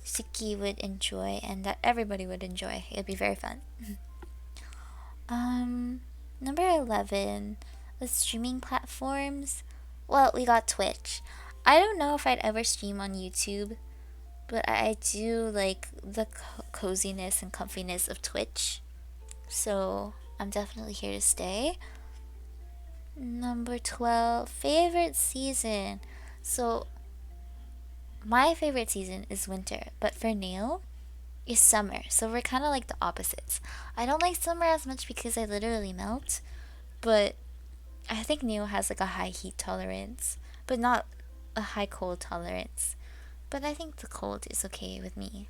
Suki would enjoy and that everybody would enjoy. It'd be very fun. Number 11. The streaming platforms. Well, we got Twitch. I don't know if I'd ever stream on YouTube, but I do like the coziness and comfiness of Twitch. So I'm definitely here to stay. Number 12, favorite season. So, my favorite season is winter, but for Neil, is summer. So we're kind of like the opposites. I don't like summer as much because I literally melt, but I think Neil has like a high heat tolerance, but not a high cold tolerance. But I think the cold is okay with me.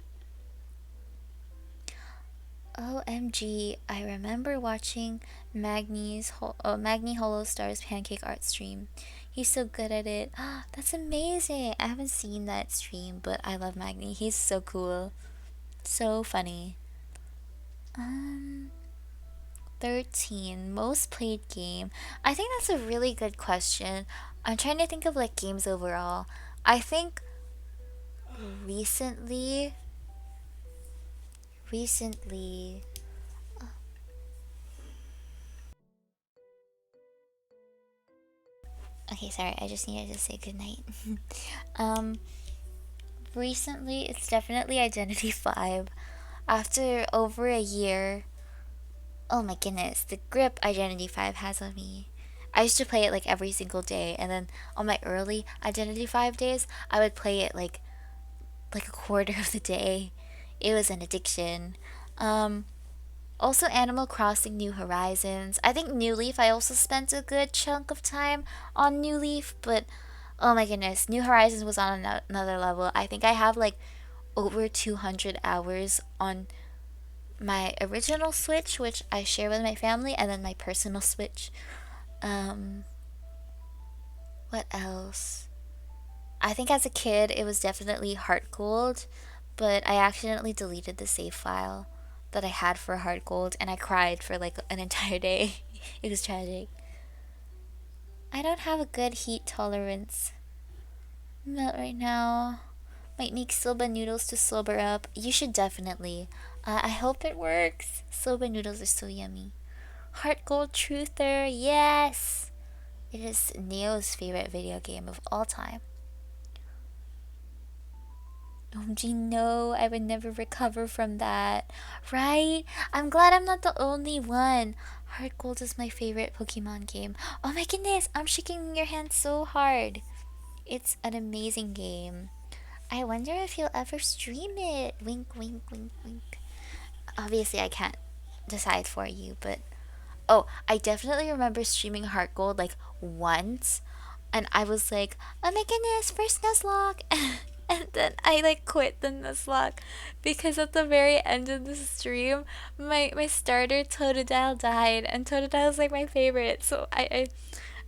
OMG, I remember watching Magni Hollow Star's pancake art stream. He's so good at it. That's amazing. I haven't seen that stream, but I love Magni. He's so cool. So funny. Um 13 most played game. I think that's a really good question. I'm trying to think of like games overall. I think recently recently okay, sorry, I just needed to say goodnight. um Recently it's definitely Identity 5. After over a year, oh my goodness, the grip Identity 5 has on me. I used to play it like every single day, and then on my early Identity 5 days, I would play it like a quarter of the day. It was an addiction. Um, Also Animal Crossing New Horizons. I think New Leaf, I also spent a good chunk of time on New Leaf, but oh my goodness, New Horizons was on another level. I think I have like over 200 hours on my original Switch, which I share with my family, and then my personal Switch. Um, what else? I think as a kid, it was definitely Heart Gold, but I accidentally deleted the save file that I had for Heart Gold, and I cried for like an entire day. It was tragic. I don't have a good heat tolerance. Not right now. Might make soba noodles to sober up. You should definitely. I hope it works. Soba noodles are so yummy. Heart Gold Truther, yes! It is Neo's favorite video game of all time. OMG, no, I would never recover from that. Right? I'm glad I'm not the only one. Heart Gold is my favorite Pokemon game. Oh my goodness, I'm shaking your hand so hard. It's an amazing game. I wonder if you'll ever stream it. Wink, wink, wink, wink. Obviously, I can't decide for you, but oh, I definitely remember streaming Heart Gold like once, and I was like, oh my goodness, first Nuzlocke. And then I like quit the Nuzlocke because at the very end of the stream, my starter Totodile died, and Totodile is like my favorite. So I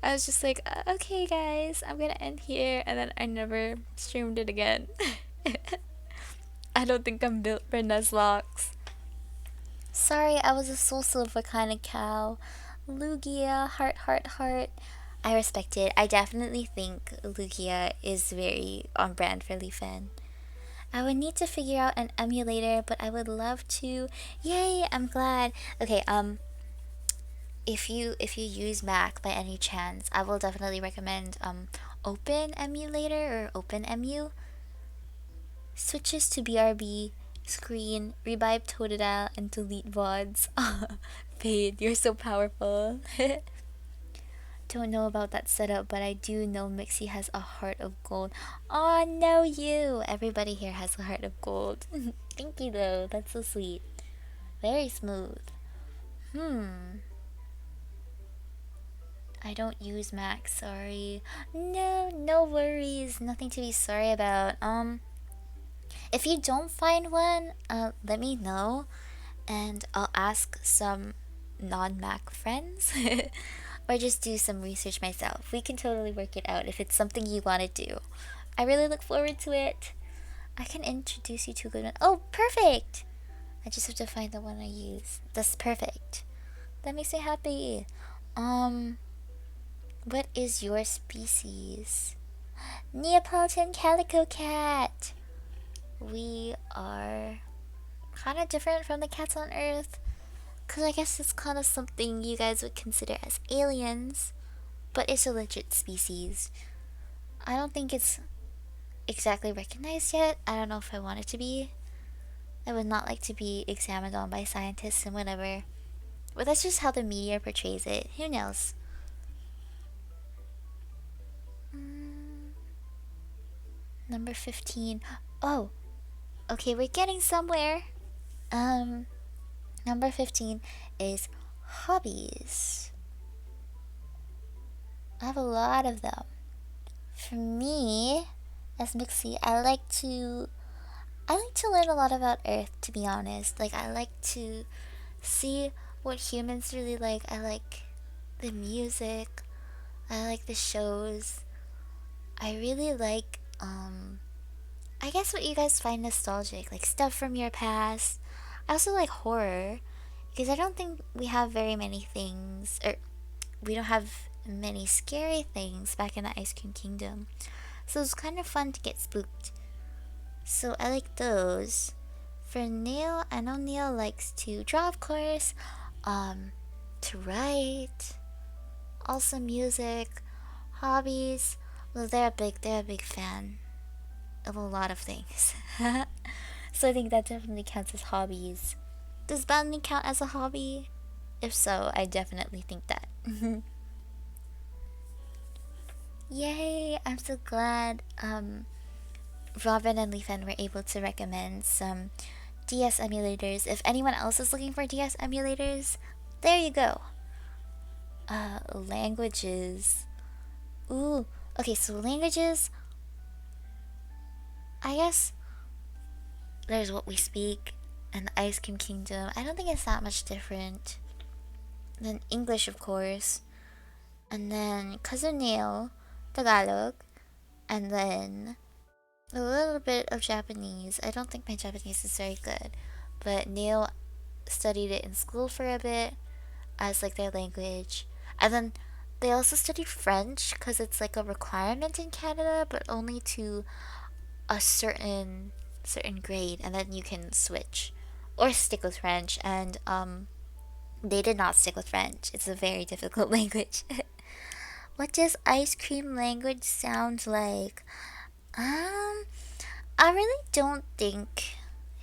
was just like, okay guys, I'm gonna end here, and then I never streamed it again. I don't think I'm built for Nuzlocks. Sorry, I was a soul silver kind of cow. Lugia, heart, heart, heart. I respect it. I definitely think Lugia is very on brand for Leafan. I would need to figure out an emulator, but I would love to. Yay, I'm glad. Okay, if you use Mac by any chance, I will definitely recommend Open Emulator or OpenEmu. Switches to BRB, screen, revive Totodile, and delete VODs. Fade, you're so powerful. Don't know about that setup, but I do know Myxie has a heart of gold. Oh no, you! Everybody here has a heart of gold. Thank you though, that's so sweet. Very smooth. I don't use Mac, sorry. No, no worries. Nothing to be sorry about. If you don't find one, let me know, and I'll ask some non-Mac friends, or just do some research myself. We can totally work it out if it's something you want to do. I really look forward to it. I can introduce you to a good one. Oh, perfect! I just have to find the one I use. That's perfect. That makes me happy. What is your species? Neapolitan Calico Cat. We are kind of different from the cats on Earth, because I guess it's kind of something you guys would consider as aliens, but it's a legit species. I don't think it's exactly recognized yet. I don't know if I want it to be. I would not like to be examined on by scientists and whatever. But that's just how the media portrays it. Who knows? Number 15. Oh, okay, we're getting somewhere. Um, Number 15 is hobbies. I have a lot of them. For me, as Myxie, I like to learn a lot about Earth, to be honest. Like, I like to see what humans really like. I like the music. I like the shows. I really like I guess what you guys find nostalgic, like stuff from your past. I also like horror because I don't think we have very many things, or we don't have many scary things back in the Ice Cream Kingdom. So it's kind of fun to get spooked. So I like those. For Neil, I know Neil likes to draw, of course, to write, also music, hobbies. Well, they're a big fan of a lot of things. So I think that definitely counts as hobbies. Does bounding count as a hobby? If so, I definitely think that. Yay! I'm so glad Robin and Leafan were able to recommend some DS emulators. If anyone else is looking for DS emulators, there you go. Languages. Ooh, okay, so languages. I guess there's what we speak and the Ice Cream Kingdom. I don't think it's that much different than English, of course. And then Cousin Neil, Tagalog, and then a little bit of Japanese. I don't think my Japanese is very good, but Neil studied it in school for a bit as like their language. And then they also study French because it's like a requirement in Canada, but only to a certain grade, and then you can switch or stick with French. And they did not stick with French. It's a very difficult language. What does ice cream language sound like? Um, I really don't think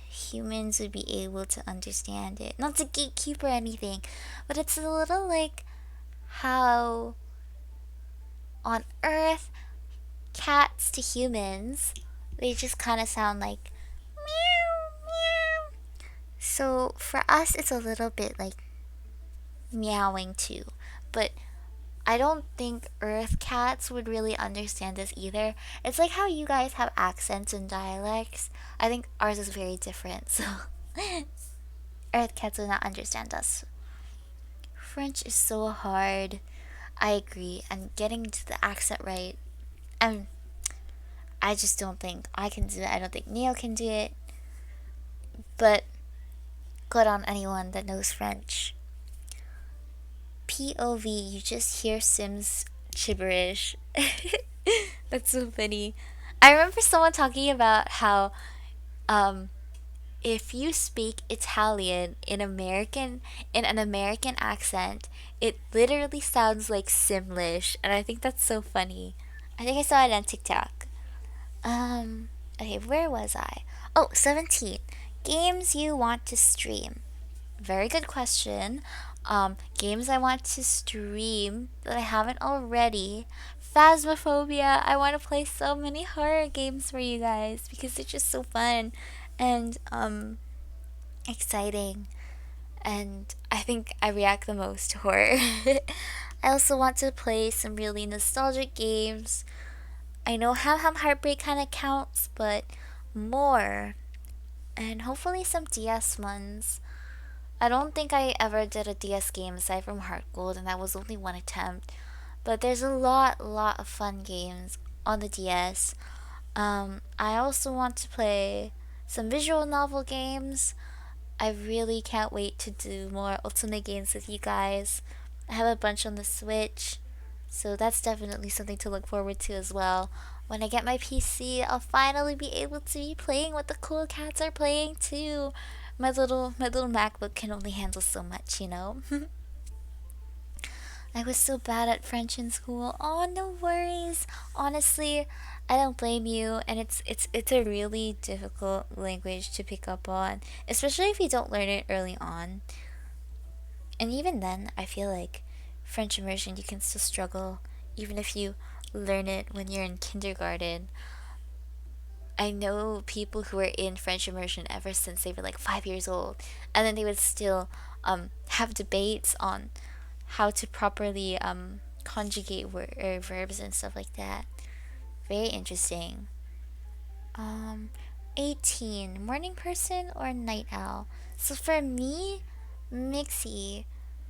humans would be able to understand it. Not to gatekeep or anything, but it's a little like how on Earth cats to humans, they just kind of sound like meow meow. So for us, it's a little bit like meowing too, but I don't think Earth cats would really understand this either. It's like how you guys have accents and dialects. I think ours is very different, so Earth cats would not understand us. French is so hard. I agree. And getting to the accent right, um, I just don't think I can do it. I don't think Neil can do it. But good on anyone that knows French. POV, you just hear Sims gibberish. That's so funny. I remember someone talking about how um if you speak Italian in an American accent, it literally sounds like Simlish, and I think that's so funny. I think I saw it on TikTok. Okay, where was I? Oh, 17. Games you want to stream. Very good question. Games I want to stream that I haven't already. Phasmophobia. I want to play so many horror games for you guys because they're just so fun and exciting. And I think I react the most to horror. I also want to play some really nostalgic games. I know Ham Ham Heartbreak kind of counts, but more. And hopefully some DS ones. I don't think I ever did a DS game aside from Heart Gold, and that was only one attempt. But there's a lot of fun games on the DS. I also want to play some visual novel games. I really can't wait to do more Otsume games with you guys. I have a bunch on the Switch, so that's definitely something to look forward to as well. When I get my PC, I'll finally be able to be playing what the cool cats are playing too. My little MacBook can only handle so much, you know. I was so bad at French in school. Oh, no worries. Honestly, I don't blame you, and it's a really difficult language to pick up on, especially if you don't learn it early on. And even then, I feel like French immersion you can still struggle even if you learn it when you're in kindergarten. I know people who were in French immersion ever since they were like 5 years old, and then they would still have debates on how to properly conjugate verbs and stuff like that. Very interesting. Um, 18. Morning person or night owl? So for me, Myxie,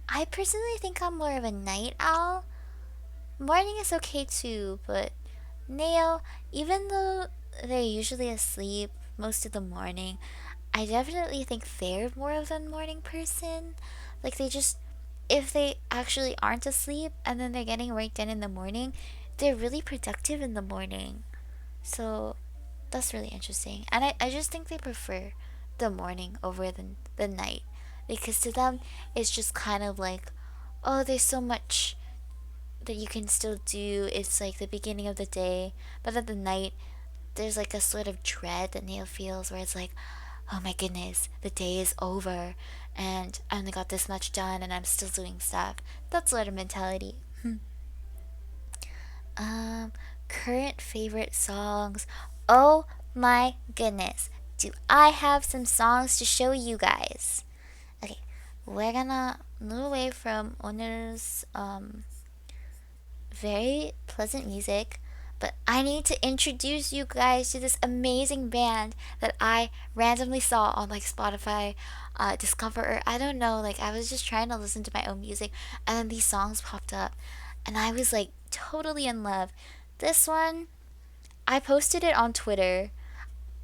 I personally think I'm more of a night owl. Morning is okay too, but Neo, even though they're usually asleep most of the morning, I definitely think they're more of a morning person. Like they just, if they actually aren't asleep and then they're getting work done in the morning, they're really productive in the morning. So that's really interesting. And I just think they prefer the morning over the night. Because to them, it's just kind of like, oh, there's so much that you can still do. It's like the beginning of the day. But at the night, there's like a sort of dread that Neo feels where it's like, oh my goodness, the day is over and I only got this much done and I'm still doing stuff. That sort of mentality. um, Current favorite songs. Oh my goodness. Do I have some songs to show you guys? Okay, we're gonna move away from oner's very pleasant music, but I need to introduce you guys to this amazing band that I randomly saw on like Spotify, Discover, or I don't know. Like I was just trying to listen to my own music, and then these songs popped up, and I was like totally in love. This one, I posted it on Twitter.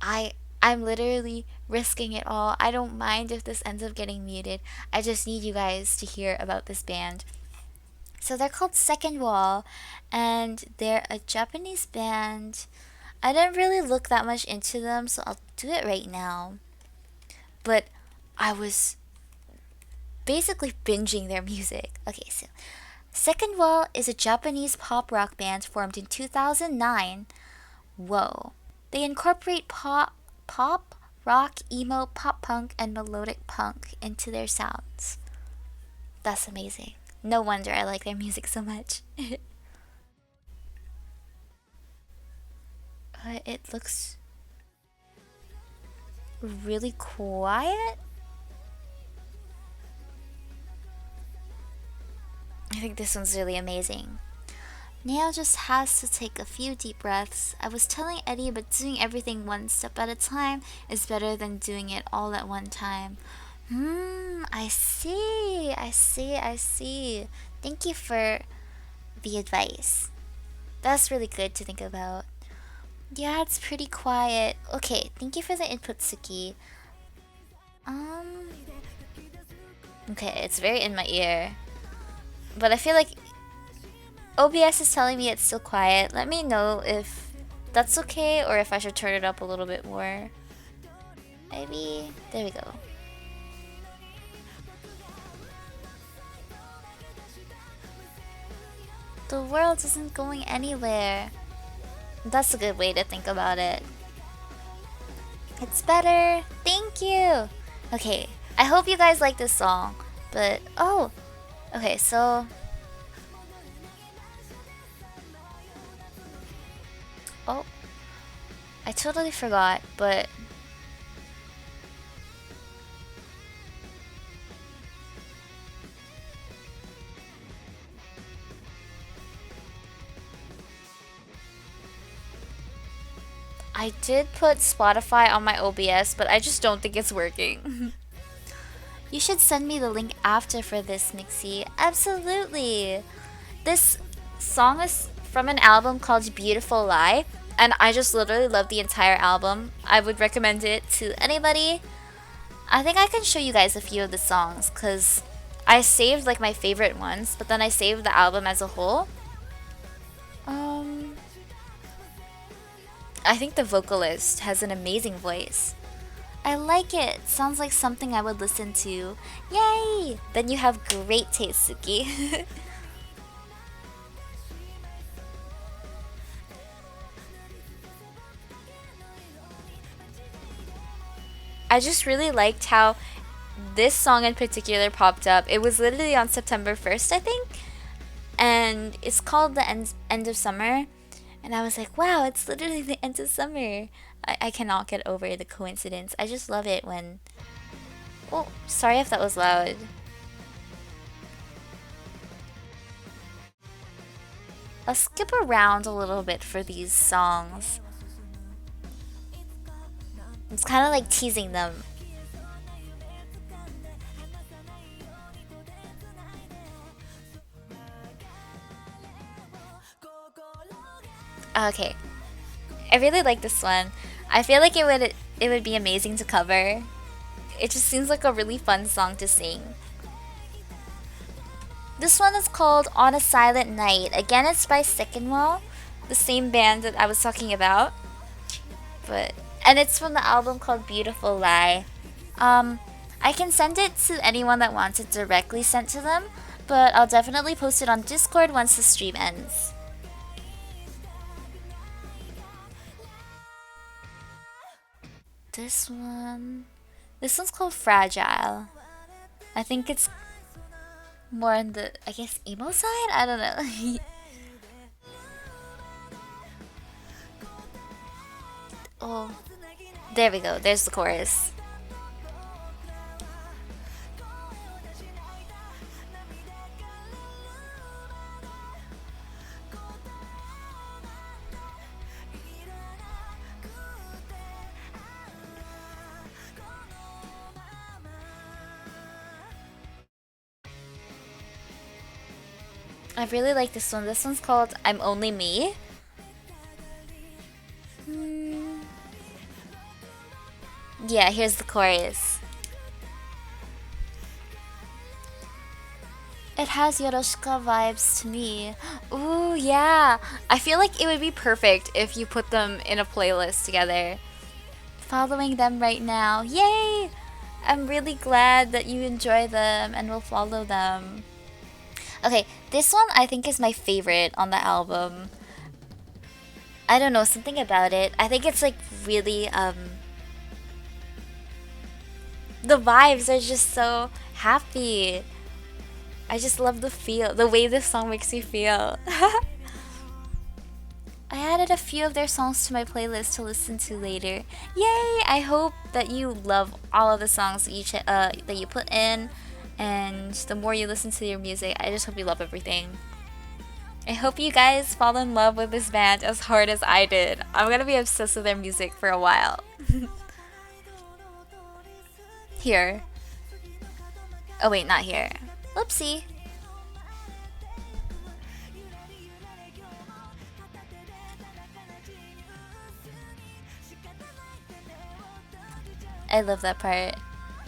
I I'm literally risking it all. I don't mind if this ends up getting muted. I just need you guys to hear about this band. So they're called Second Wall, and they're a Japanese band. I didn't really look that much into them, so I'll do it right now. But I was basically binging their music. Okay, so Second Wall is a Japanese pop rock band formed in 2009. Whoa. They incorporate pop, rock, emo, pop punk, and melodic punk into their sounds. That's amazing. No wonder I like their music so much. It looks really quiet. I think this one's really amazing. Neo just has to take a few deep breaths. I was telling Eddie, but doing everything one step at a time is better than doing it all at one time. I see. I see. Thank you for the advice. That's really good to think about. Yeah, it's pretty quiet. Okay, thank you for the input, Suki. Um, okay, it's very in my ear. But I feel like OBS is telling me it's still quiet. Let me know if that's okay or if I should turn it up a little bit more. Maybe. There we go. The world isn't going anywhere. That's a good way to think about it. It's better. Thank you. Okay, I hope you guys like this song. But, oh, okay, so oh, I totally forgot, but I did put Spotify on my OBS, but I just don't think it's working. You should send me the link after for this, Myxie. Absolutely. This song is from an album called Beautiful Lie, and I just literally love the entire album. I would recommend it to anybody. I think I can show you guys a few of the songs, because I saved like my favorite ones, but then I saved the album as a whole. I think the vocalist has an amazing voice. I like it. Sounds like something I would listen to. Yay! Then you have great taste, Suki. I just really liked how this song in particular popped up. It was literally on September 1st, I think. And it's called The End of Summer. And I was like, wow, it's literally the end of summer. I cannot get over the coincidence. I just love it when... Oh, sorry if that was loud. I'll skip around a little bit for these songs. It's kind of like teasing them. Okay. I really like this one. I feel like it would be amazing to cover. It just seems like a really fun song to sing. This one is called On a Silent Night. Again, it's by Secondwell, the same band that I was talking about. And it's from the album called Beautiful Lie. I can send it to anyone that wants it directly sent to them, but I'll definitely post it on Discord once the stream ends. This one's called Fragile. I think it's more on the, I guess, emo side? I don't know. Oh, there we go. There's the chorus. I really like this one. This one's called I'm Only Me. Yeah, here's the chorus. It has Yoroshika vibes to me. Ooh, yeah. I feel like it would be perfect if you put them in a playlist together. Following them right now. Yay! I'm really glad that you enjoy them and will follow them. Okay, this one I think is my favorite on the album. I don't know, something about it. I think it's like really, the vibes are just so happy. I just love the way this song makes me feel. I added a few of their songs to my playlist to listen to later. Yay! I hope that you love all of the songs that you put in, and the more you listen to your music, I just hope you love everything. I hope you guys fall in love with this band as hard as I did. I'm gonna be obsessed with their music for a while. Here. Oh wait, not here. Whoopsie. I love that part.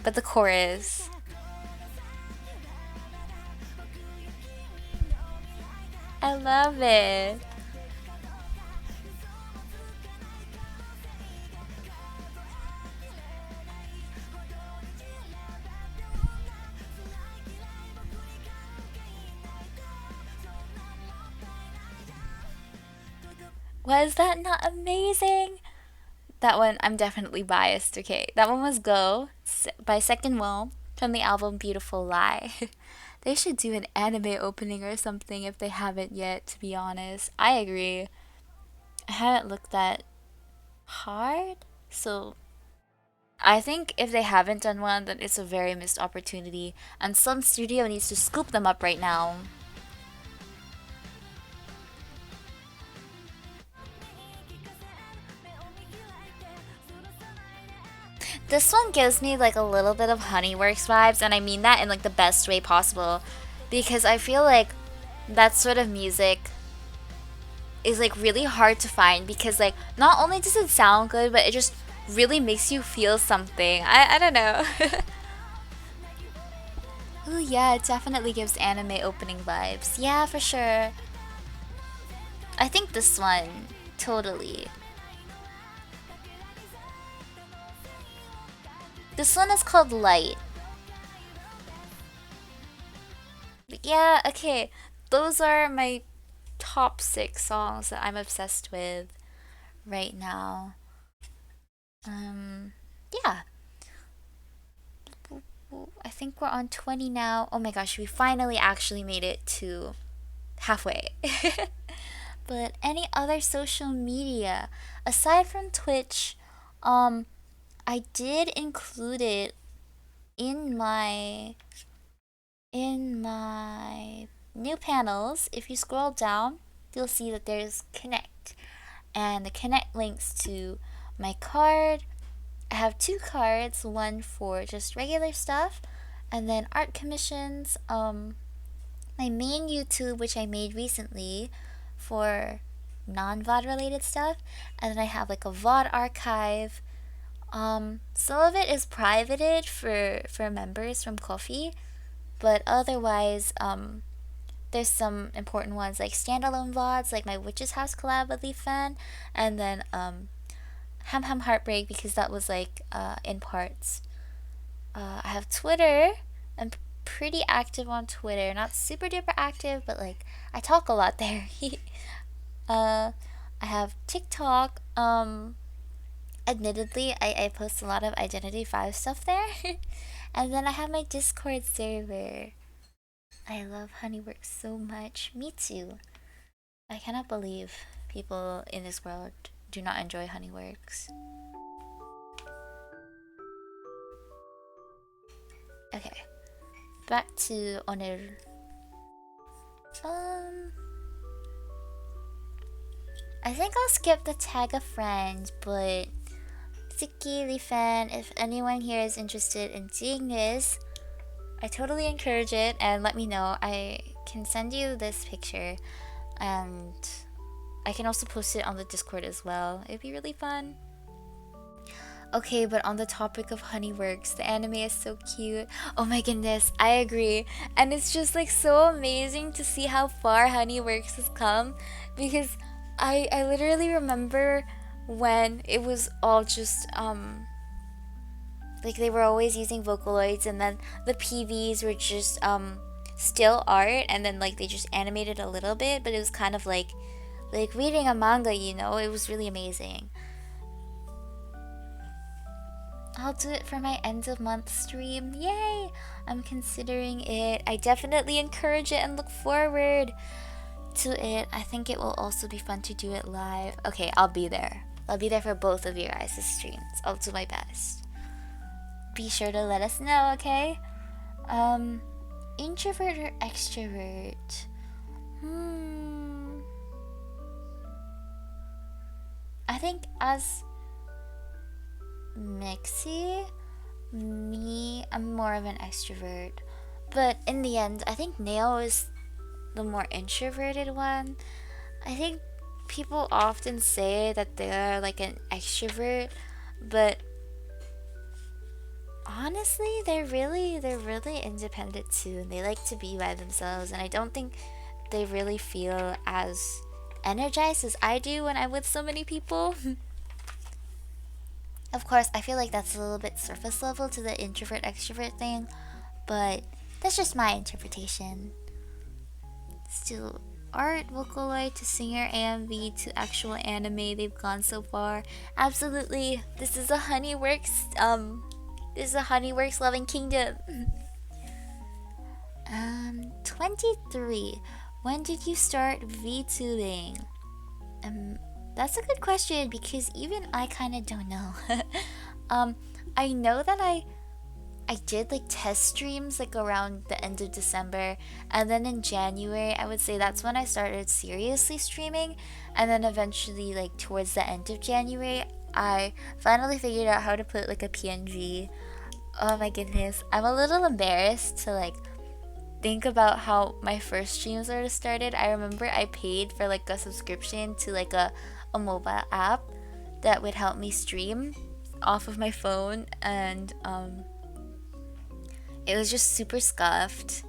But the chorus. I love it. Was that not amazing? That one, I'm definitely biased, okay. That one was Go by Secondwell from the album Beautiful Lie. They should do an anime opening or something if they haven't yet, to be honest. I agree. I haven't looked that hard, so I think if they haven't done one, then it's a very missed opportunity, and some studio needs to scoop them up right now. This one gives me like a little bit of Honeyworks vibes, and I mean that in like the best way possible, because I feel like that sort of music is like really hard to find, because like not only does it sound good, but it just really makes you feel something. I don't know. Ooh, yeah, it definitely gives anime opening vibes. Yeah, for sure. I think this one, totally. This one is called Light. Yeah, okay. Those are my top 6 songs that I'm obsessed with right now. Yeah. I think we're on 20 now. Oh my gosh, we finally actually made it to halfway. But any other social media aside from Twitch I did include it in my new panels. If you scroll down, you'll see that there's Connect, and the Connect links to my card. I have two cards, one for just regular stuff, and then art commissions. My main YouTube, which I made recently for non-VOD related stuff, and then I have like a VOD archive. Some of it is privated for members from Coffee, but otherwise, there's some important ones like standalone VODs, like my Witch's House collab with Leaf Fan, and then Ham Ham Heartbreak, because that was like in parts. I have Twitter. I'm pretty active on Twitter. Not super duper active, but like I talk a lot there. I have TikTok. Admittedly, I post a lot of Identity 5 stuff there. And then I have my Discord server. I love Honeyworks so much. Me too. I cannot believe people in this world do not enjoy Honeyworks. Okay, back to Oner. I think I'll skip the tag a friend, but Siki, Lifan, if anyone here is interested in seeing this, I totally encourage it, and let me know. I can send you this picture, and I can also post it on the Discord as well. It'd be really fun. Okay, but on the topic of Honeyworks, the anime is so cute. Oh my goodness, I agree. And it's just like so amazing to see how far Honeyworks has come, because I literally remember when it was all just like they were always using Vocaloids, and then the PVs were just still art, and then like they just animated a little bit, but it was kind of like reading a manga, you know. It was really amazing. I'll do it for my end of month stream. Yay! I'm considering it. I definitely encourage it and look forward to it. I think it will also be fun to do it live. Okay, I'll be there. I'll be there for both of your guys' streams. I'll do my best. Be sure to let us know, okay? Introvert or extrovert? I think as Myxie, I'm more of an extrovert. But in the end, I think Neo is the more introverted one. I think people often say that they're like an extrovert, but honestly, they're really independent too, and they like to be by themselves, and I don't think they really feel as energized as I do when I'm with so many people. Of course, I feel like that's a little bit surface level to the introvert extrovert thing, but that's just my interpretation. Still, art, Vocaloid to singer, AMV to actual anime, they've gone so far. Absolutely, this is a Honeyworks loving kingdom. 23. When did you start VTubing? That's a good question, because even I kind of don't know. I know that I did like test streams like around the end of December, and then in January I would say that's when I started seriously streaming, and then eventually like towards the end of January I finally figured out how to put like a PNG. Oh my goodness, I'm a little embarrassed to like think about how my first streams sort of started. I remember I paid for like a subscription to like a mobile app that would help me stream off of my phone, and it was just super scuffed,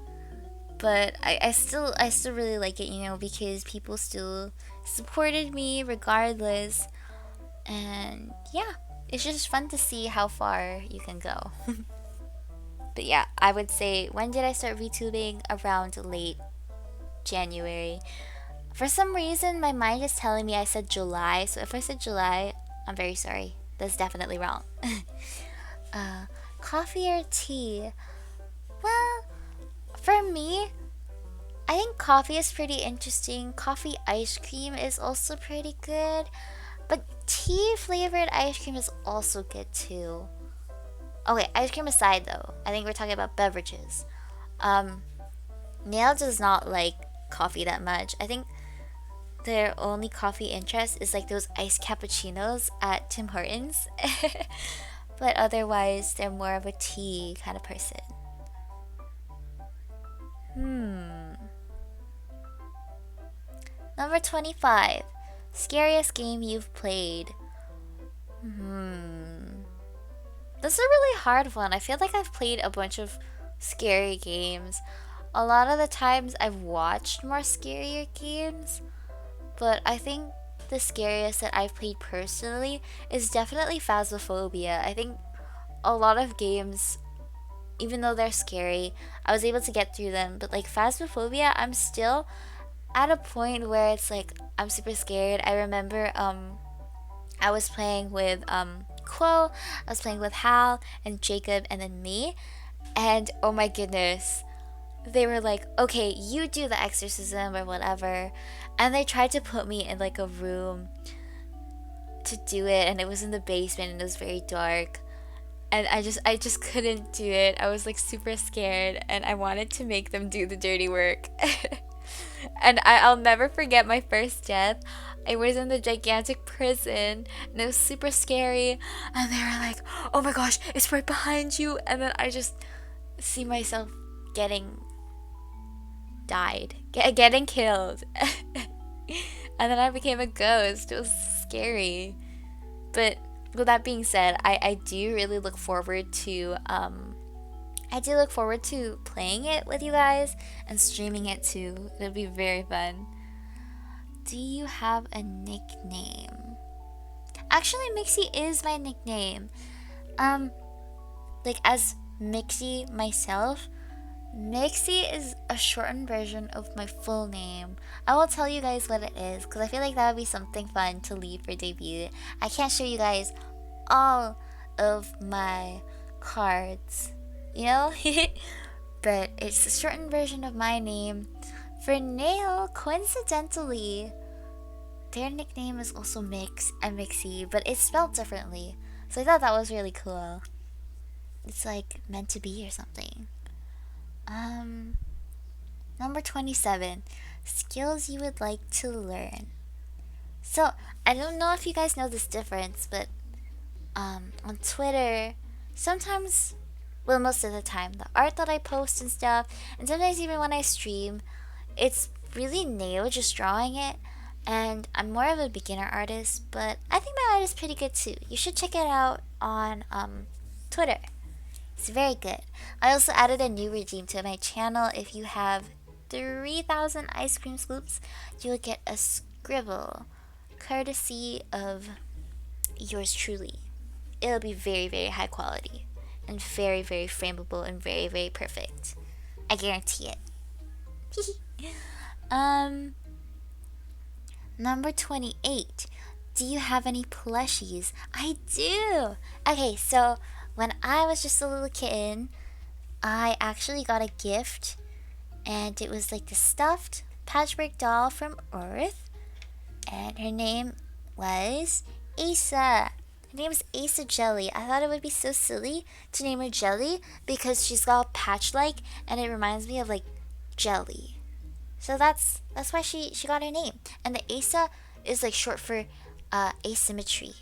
but I still really like it, you know, because people still supported me regardless, and yeah, it's just fun to see how far you can go. But yeah, I would say, when did I start VTubing? Around late January. For some reason, my mind is telling me I said July, so if I said July, I'm very sorry. That's definitely wrong. Coffee or tea? Well, for me, I think coffee is pretty interesting. Coffee ice cream is also pretty good. But tea flavored ice cream is also good too. Okay, ice cream aside though, I think we're talking about beverages. Um, Neil does not like coffee that much. I think their only coffee interest is like those iced cappuccinos at Tim Hortons. But otherwise, they're more of a tea kind of person. Number 25. Scariest game you've played. This is a really hard one. I feel like I've played a bunch of scary games. A lot of the times I've watched more scarier games, but I think the scariest that I've played personally is definitely Phasmophobia. I think a lot of games, even though they're scary, I was able to get through them, but like Phasmophobia, I'm still at a point where it's like I'm super scared. I remember I was playing with Quo, I was playing with Hal and Jacob and then me, and oh my goodness, they were like, okay, you do the exorcism or whatever, and they tried to put me in like a room to do it, and it was in the basement and it was very dark, and I just couldn't do it. I was like super scared and I wanted to make them do the dirty work. And I'll never forget my first death. I was in the gigantic prison and it was super scary, and they were like, oh my gosh, it's right behind you, and then I just see myself getting getting killed. And then I became a ghost. It was scary. But with that being said, I do really look forward to playing it with you guys and streaming it too. It'll be very fun. Do you have a nickname? Actually, Myxie is my nickname. Like as Myxie myself, Myxie is a shortened version of my full name. I will tell you guys what it is because I feel like that would be something fun to leave for debut. I can't show you guys all of my cards, you know? But it's a shortened version of my name. For Nail, coincidentally, their nickname is also Mix and Myxie, but it's spelled differently. So I thought that was really cool. It's like meant to be or something. Number 27. Skills you would like to learn. So, I don't know if you guys know this difference, but on Twitter, sometimes, well, most of the time, the art that I post and stuff, and sometimes even when I stream, it's really Neo just drawing it, and I'm more of a beginner artist, but I think my art is pretty good too. You should check it out on Twitter. It's very good. I also added a new redeem to my channel. If you have 3,000 ice cream scoops, you will get a scribble, courtesy of yours truly. It'll be very, very high quality and very, very frameable and very, very perfect. I guarantee it. Number 28. Do you have any plushies? I do! Okay, so when I was just a little kitten, I actually got a gift, and it was like the stuffed patchwork doll from Earth, and her name was Asa. Her name is Asa Jelly. I thought it would be so silly to name her Jelly because she's got patch-like, and it reminds me of like jelly. So that's why she got her name. And the Asa is like short for asymmetry.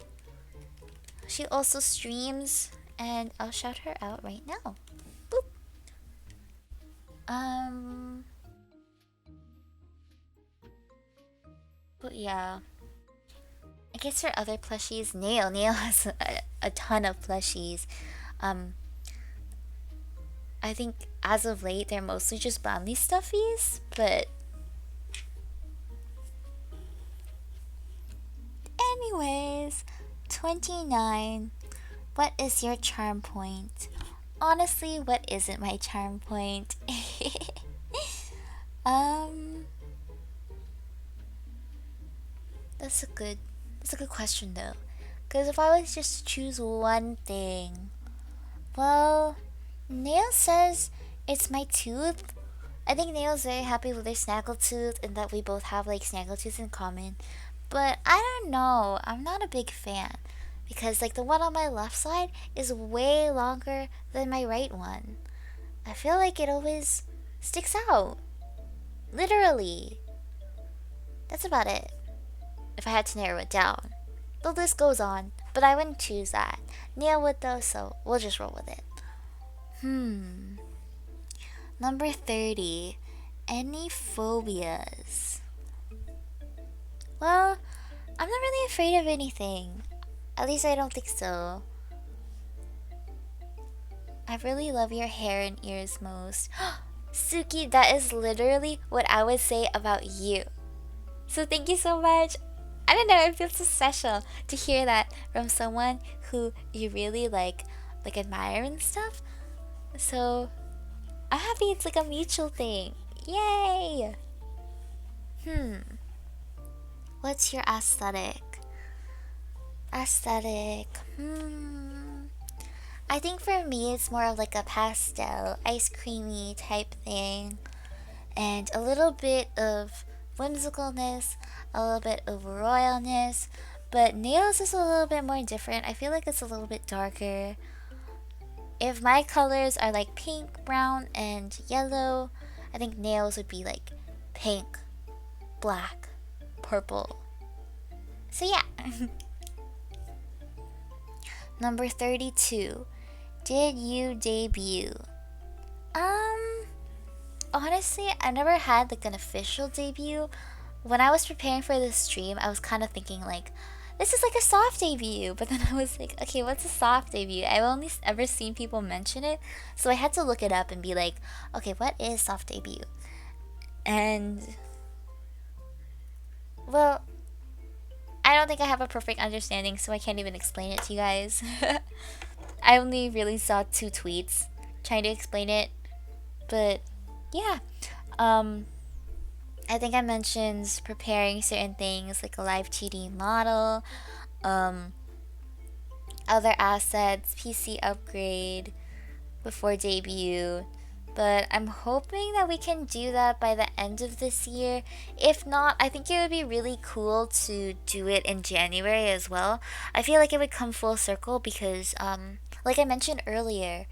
She also streams, and I'll shout her out right now. Boop. But yeah, I guess for other plushies, Nail has a ton of plushies. I think as of late they're mostly just Bambi stuffies, but anyways, 29. What is your charm point? Honestly, what isn't my charm point? That's a good question though. Because if I was just to choose one thing, well, Nail says it's my tooth. I think Nail's very happy with their snaggletooth and that we both have like snaggletooth in common. But I don't know. I'm not a big fan because like the one on my left side is way longer than my right one. I feel like it always sticks out. Literally. That's about it. If I had to narrow it down. The list goes on, but I wouldn't choose that. Neil would though, so we'll just roll with it. Number 30. Any phobias? Well, I'm not really afraid of anything. At least I don't think so. I really love your hair and ears most. Suki, that is literally what I would say about you. So thank you so much. I don't know, it feels so special to hear that from someone who you really like admire and stuff. So I'm happy it's like a mutual thing. Yay! What's your aesthetic? Aesthetic. I think for me it's more of like a pastel, ice creamy type thing. And a little bit of whimsicalness, a little bit of royalness. But nails is a little bit more different. I feel like it's a little bit darker. If my colors are like pink, brown, and yellow, I think nails would be like pink, black, purple. So yeah. Number 32. Did you debut? Honestly, I never had like an official debut. When I was preparing for this stream, I was kind of thinking like, this is like a soft debut. But then I was like, okay, what's a soft debut? I've only ever seen people mention it. So I had to look it up and be like, okay, what is soft debut? And, well, I don't think I have a perfect understanding, so I can't even explain it to you guys. I only really saw 2 tweets trying to explain it. But, yeah. I think I mentioned preparing certain things like a live 2D model, other assets, PC upgrade before debut. But I'm hoping that we can do that by the end of this year. If not, I think it would be really cool to do it in January as well. I feel like it would come full circle because, like I mentioned earlier,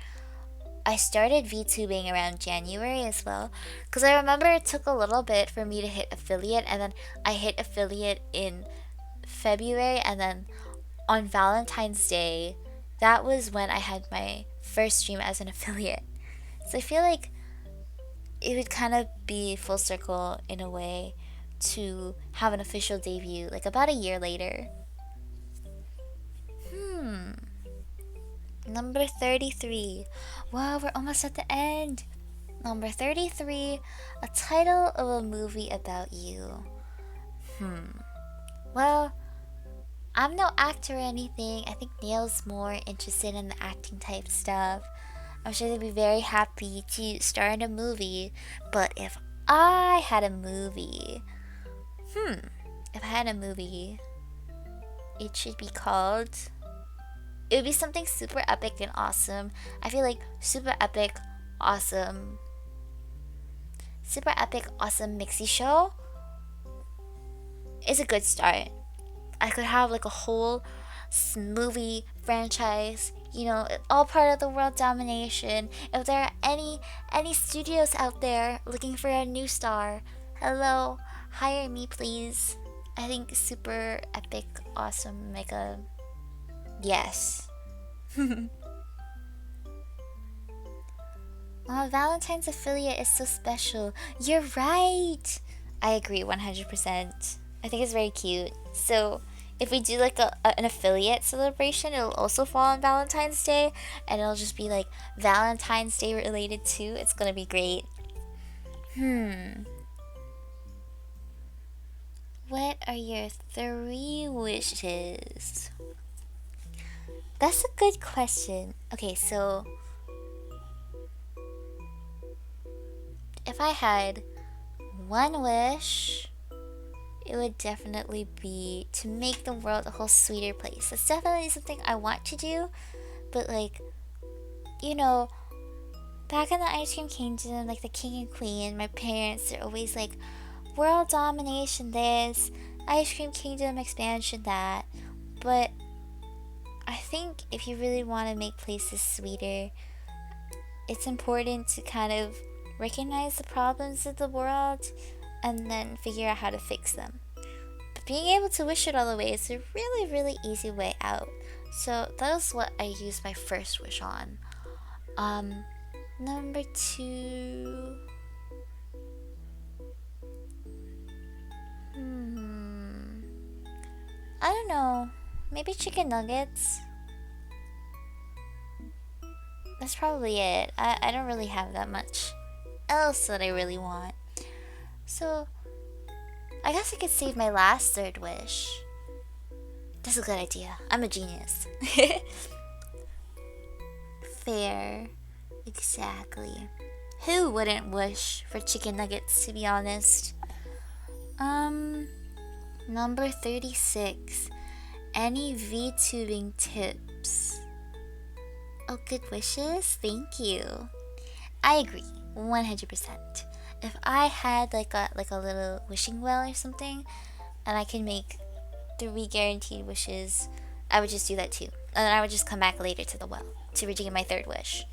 I started VTubing around January as well. Because I remember it took a little bit for me to hit affiliate, and then I hit affiliate in February, and then on Valentine's Day, that was when I had my first stream as an affiliate. So I feel like it would kind of be full circle in a way to have an official debut like about a year later. Number 33. Wow, we're almost at the end. Number 33. A title of a movie about you. Well, I'm no actor or anything. I think Neil's more interested in the acting type stuff. I'm sure they'd be very happy to star in a movie. But if I had a movie, it should be called... It would be something super epic and awesome. I feel like super epic, awesome Myxie show is a good start. I could have like a whole movie franchise, you know, all part of the world domination. If there are any studios out there looking for a new star, hello, hire me please. I think super epic, awesome, mega, yes. Oh, Valentine's affiliate is so special. You're right. I agree 100%. I think it's very cute. So if we do like an affiliate celebration, it'll also fall on Valentine's Day, and it'll just be like Valentine's Day related too. It's gonna be great. What are your 3 wishes? That's a good question. Okay, so if I had one wish, it would definitely be to make the world a whole sweeter place. That's definitely something I want to do, but like, you know, back in the Ice Cream Kingdom, like the king and queen, my parents are always like, world domination this, Ice Cream Kingdom expansion that, but I think if you really want to make places sweeter, it's important to kind of recognize the problems of the world and then figure out how to fix them. But being able to wish it all away is a really, really easy way out. So that was what I used my first wish on. Number 2. I don't know. Maybe chicken nuggets? That's probably it. I don't really have that much else that I really want. So, I guess I could save my last third wish. That's a good idea. I'm a genius. Fair. Exactly. Who wouldn't wish for chicken nuggets, to be honest? Number 36. Any VTubing tips? Oh, good wishes? Thank you. I agree, 100%. If I had like a little wishing well or something, and I can make 3 guaranteed wishes, I would just do that too. And then I would just come back later to the well to redeem my third wish.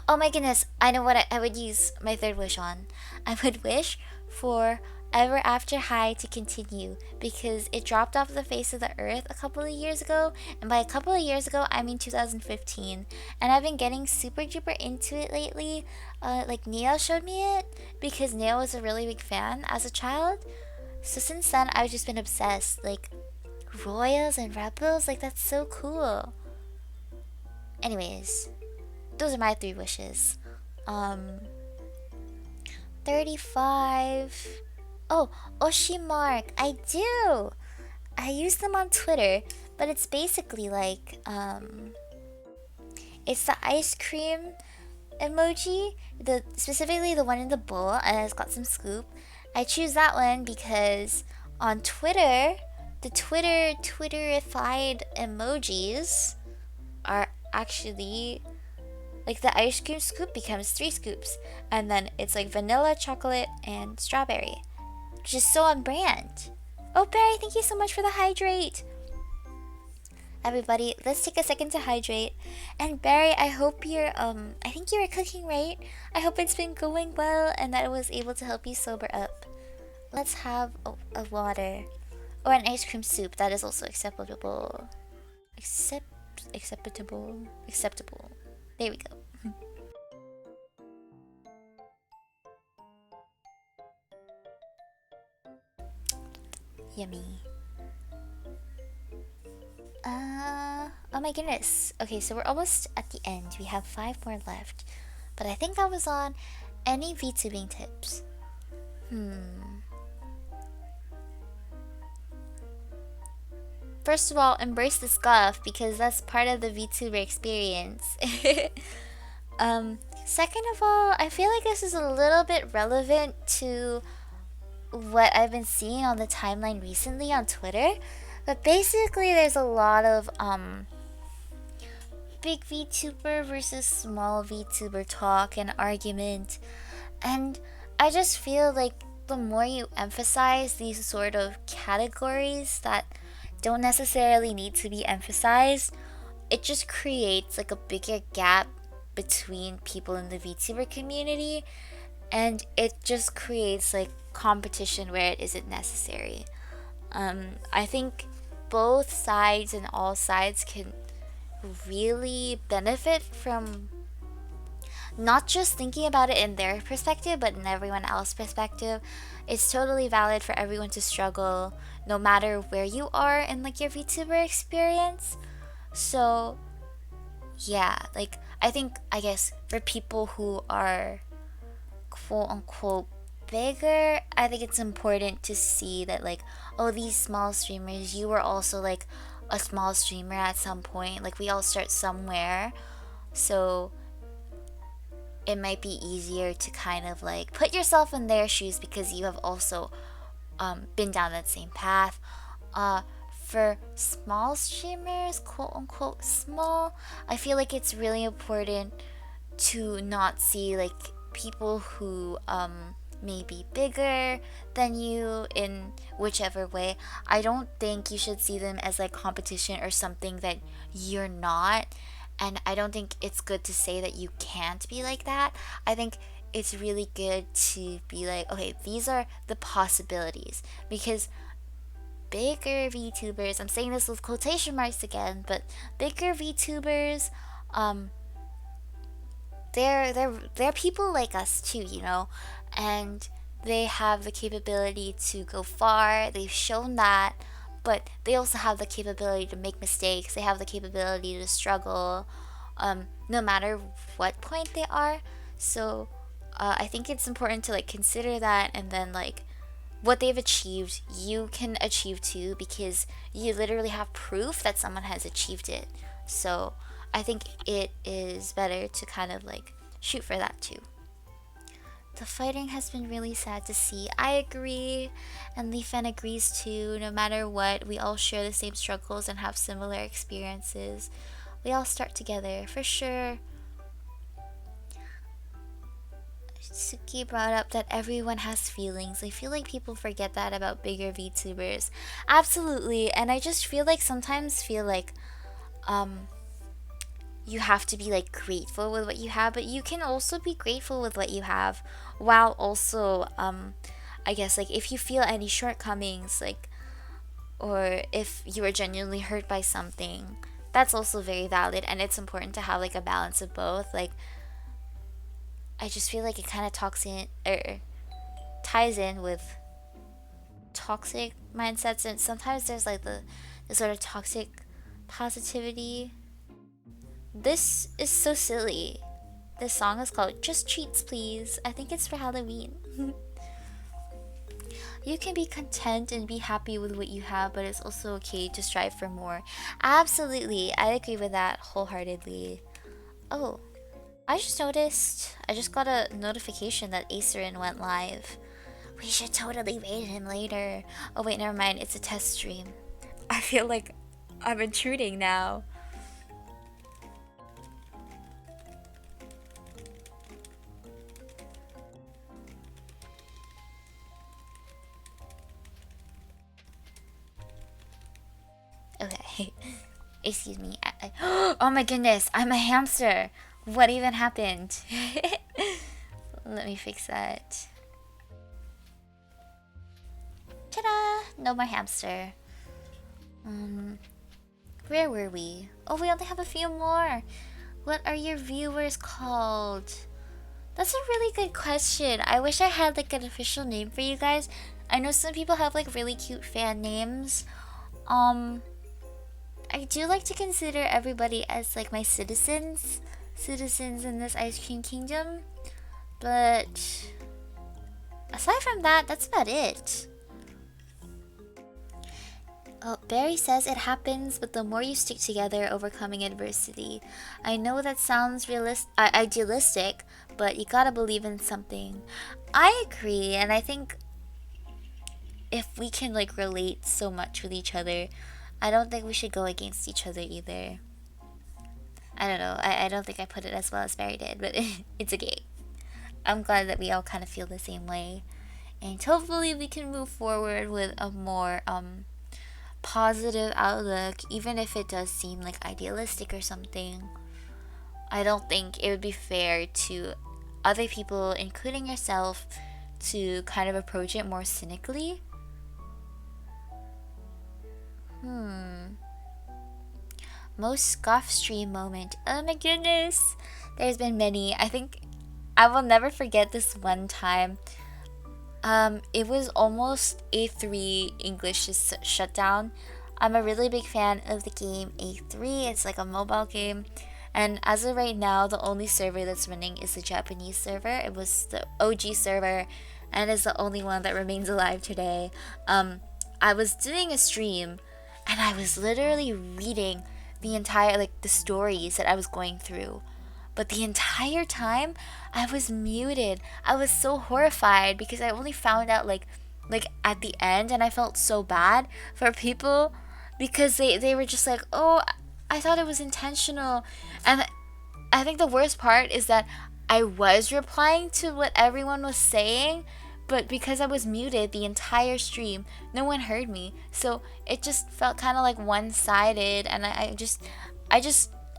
Oh my goodness, I know what I would use my third wish on. I would wish for Ever After High to continue because it dropped off the face of the earth a couple of years ago, and by a couple of years ago I mean 2015, and I've been getting super duper into it lately. Like Neil showed me it because Neil was a really big fan as a child, so since then I've just been obsessed. Like royals and rebels, like that's so cool. Anyways, those are my 3 wishes. 35. Oh, Oshimark, I do. I use them on Twitter, but it's basically like it's the ice cream emoji, specifically the one in the bowl, and it's got some scoop. I choose that one because on Twitter, the Twitterified emojis are actually like the ice cream scoop becomes 3 scoops, and then it's like vanilla, chocolate, and strawberry, which is so on brand. Oh, Barry, thank you so much for the hydrate. Everybody, let's take a second to hydrate. And Barry, I hope you're I think you were cooking, right? I hope it's been going well and that it was able to help you sober up. Let's have a water or an ice cream soup. That is also acceptable. Acceptable. There we go. Yummy. Oh my goodness. Okay, so we're almost at the end. We have 5 more left. But I think I was on any VTubing tips. First of all, embrace the scuff because that's part of the VTuber experience. Second of all, I feel like this is a little bit relevant to what I've been seeing on the timeline recently on Twitter. But basically, there's a lot of big VTuber versus small VTuber talk and argument. And I just feel like the more you emphasize these sort of categories that don't necessarily need to be emphasized, it just creates like a bigger gap between people in the VTuber community, and it just creates like competition where it isn't necessary. I think both sides and all sides can really benefit from not just thinking about it in their perspective, but in everyone else's perspective. It's totally valid for everyone to struggle, no matter where you are in like your VTuber experience. So, yeah, like I guess for people who are quote unquote bigger, I think it's important to see that like, oh, these small streamers, you were also like a small streamer at some point. Like we all start somewhere, so it might be easier to kind of like put yourself in their shoes because you have also been down that same path. For small streamers, quote unquote small, I feel like it's really important to not see like people who maybe bigger than you in whichever way. I don't think you should see them as like competition or something that you're not. And I don't think it's good to say that you can't be like that. I think it's really good to be like, okay, these are the possibilities. Because bigger VTubers, I'm saying this with quotation marks again, but bigger VTubers, um, they're people like us too, you know, and they have the capability to go far. They've shown that, but they also have the capability to make mistakes. They have the capability to struggle, no matter what point they are. So, I think it's important to like consider that, and then like what they've achieved, you can achieve too, because you literally have proof that someone has achieved it. So I think it is better to kind of like shoot for that too. The fighting has been really sad to see. I agree, and Leafan agrees too. No matter what, we all share the same struggles and have similar experiences. We all start together, for sure. Suki brought up that everyone has feelings. I feel like people forget that about bigger VTubers. Absolutely, and I just feel like sometimes feel like you have to be like grateful with what you have, but you can also be grateful with what you have while also I guess like if you feel any shortcomings, like, or if you are genuinely hurt by something, that's also very valid, and it's important to have like a balance of both. Like, I just feel like it kind of talks in or ties in with toxic mindsets, and sometimes there's like the sort of toxic positivity. This is so silly. This song is called Just Treats Please. I think it's for Halloween. You can be content and be happy with what you have, but it's also okay to strive for more. Absolutely, I agree with that wholeheartedly. Oh, I just noticed, I just got a notification that Acerin went live. We should totally raid him later. Oh wait, never mind, it's a test stream. I feel like I'm intruding now. Okay, excuse me. Oh my goodness, I'm a hamster. What even happened? Let me fix that. Ta-da! No more hamster. Where were we? Oh, we only have a few more. What are your viewers called? That's a really good question. I wish I had like an official name for you guys. I know some people have like really cute fan names. I do like to consider everybody as like my citizens in this ice cream kingdom, but aside from that, that's about it. Oh, Barry says it happens, but the more you stick together, overcoming adversity. I know that sounds idealistic, but you gotta believe in something. I agree, and I think if we can like relate so much with each other, I don't think we should go against each other either. I don't know. I don't think I put it as well as Barry did, but it's okay. I'm glad that we all kind of feel the same way. And hopefully we can move forward with a more positive outlook, even if it does seem like idealistic or something. I don't think it would be fair to other people, including yourself, to kind of approach it more cynically. Most scoff stream moment. Oh my goodness. There's been many. I think I will never forget this one time. It was almost A3 English just shut down. I'm a really big fan of the game A3. It's like a mobile game. And as of right now, the only server that's running is the Japanese server. It was the OG server, and is the only one that remains alive today. I was doing a stream, and I was literally reading the entire, like, the stories that I was going through. But the entire time, I was muted. I was so horrified because I only found out, like at the end, and I felt so bad for people because they were just like, oh, I thought it was intentional. And I think the worst part is that I was replying to what everyone was saying, but because I was muted the entire stream, no one heard me. So it just felt kind of like one-sided, and I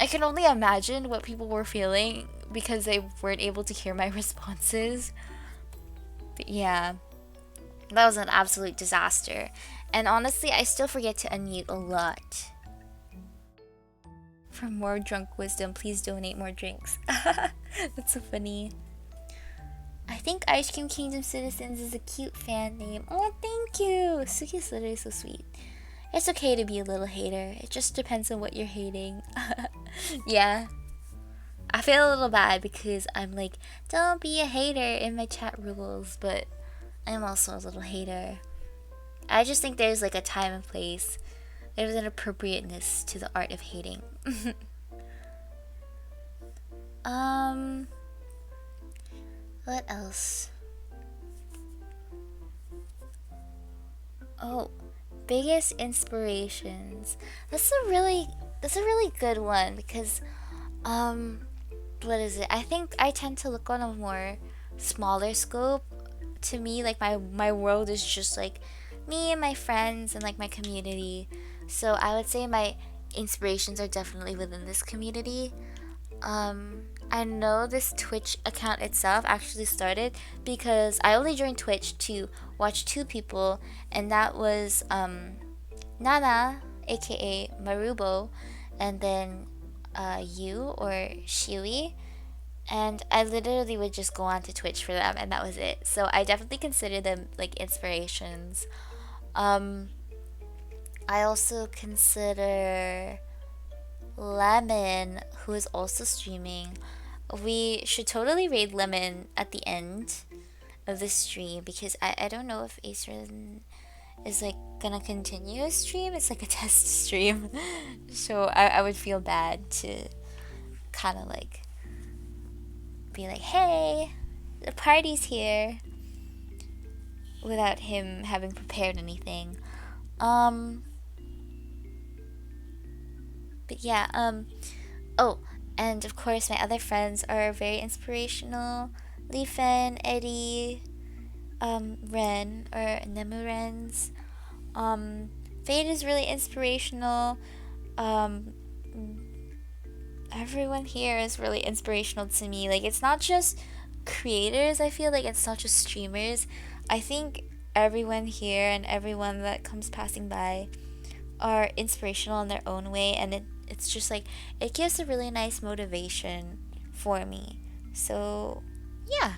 can only imagine what people were feeling because they weren't able to hear my responses. But yeah, that was an absolute disaster. And honestly, I still forget to unmute a lot. For more drunk wisdom, please donate more drinks. That's so funny. I think Ice Cream Kingdom Citizens is a cute fan name. Oh, thank you! Suki's literally so sweet. It's okay to be a little hater. It just depends on what you're hating. Yeah. I feel a little bad because I'm like, don't be a hater in my chat rules, but I'm also a little hater. I just think there's like a time and place. There's an appropriateness to the art of hating. What else? Oh, biggest inspirations. That's a really good one because what is it? I think I tend to look on a more smaller scope. To me, like my world is just like me and my friends and like my community. So I would say my inspirations are definitely within this community. I know this Twitch account itself actually started because I only joined Twitch to watch two people, and that was Nana, aka Marubo, and then you or Shiwi. And I literally would just go on to Twitch for them, and that was it. So I definitely consider them like inspirations. I also consider Lemon, who is also streaming. We should totally raid Lemon at the end of the stream because I don't know if Acer is like gonna continue a stream. It's like a test stream. So I would feel bad to kind of like be like, hey, the party's here, without him having prepared anything. But yeah, oh, and of course my other friends are very inspirational. Leafen, Eddie, Ren, or Nemurens. Fade is really inspirational. Everyone here is really inspirational to me. Like, it's not just creators, I feel like it's not just streamers. I think everyone here and everyone that comes passing by are inspirational in their own way, and it's just like it gives a really nice motivation for me. So yeah.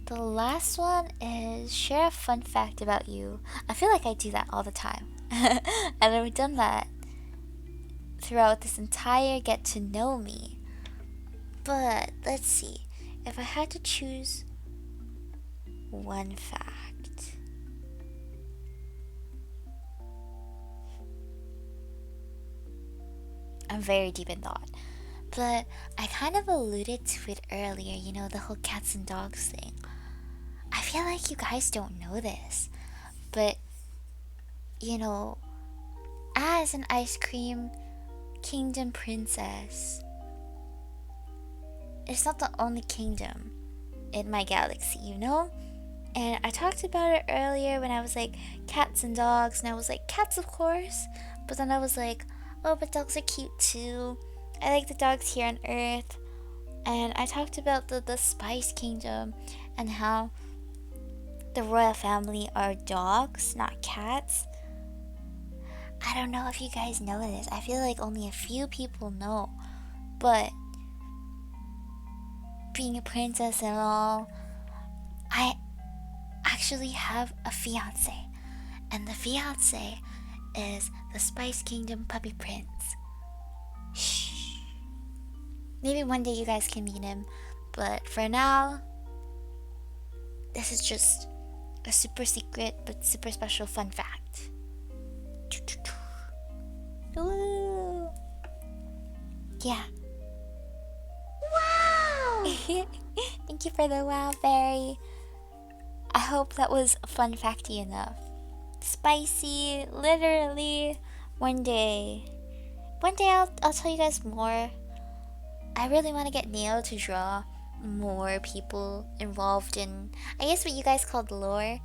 The last one is share a fun fact about you. I feel like I do that all the time. And I've done that throughout this entire get to know me. But let's see. If I had to choose one fact. I'm very deep in thought. But I kind of alluded to it earlier, you know, the whole cats and dogs thing. I feel like you guys don't know this, but, you know, as an Ice Cream Kingdom Princess, it's not the only kingdom in my galaxy, you know? And I talked about it earlier when I was like, cats and dogs, and I was like, cats of course, but then I was like, oh, but dogs are cute too. I like the dogs here on Earth. And I talked about the Spice Kingdom and how the royal family are dogs, not cats. I don't know if you guys know this. I feel like only a few people know. But being a princess and all, I actually have a fiance. And the fiance is the Spice Kingdom puppy prince. Shh. Maybe one day you guys can meet him, but for now, this is just a super secret but super special fun fact. Ooh. Yeah. Wow! Thank you for the wow, Fairy. I hope that was fun facty enough. Spicy, literally. One day I'll tell you guys more. I really want to get Neo to draw more people involved in, I guess, what you guys call the lore.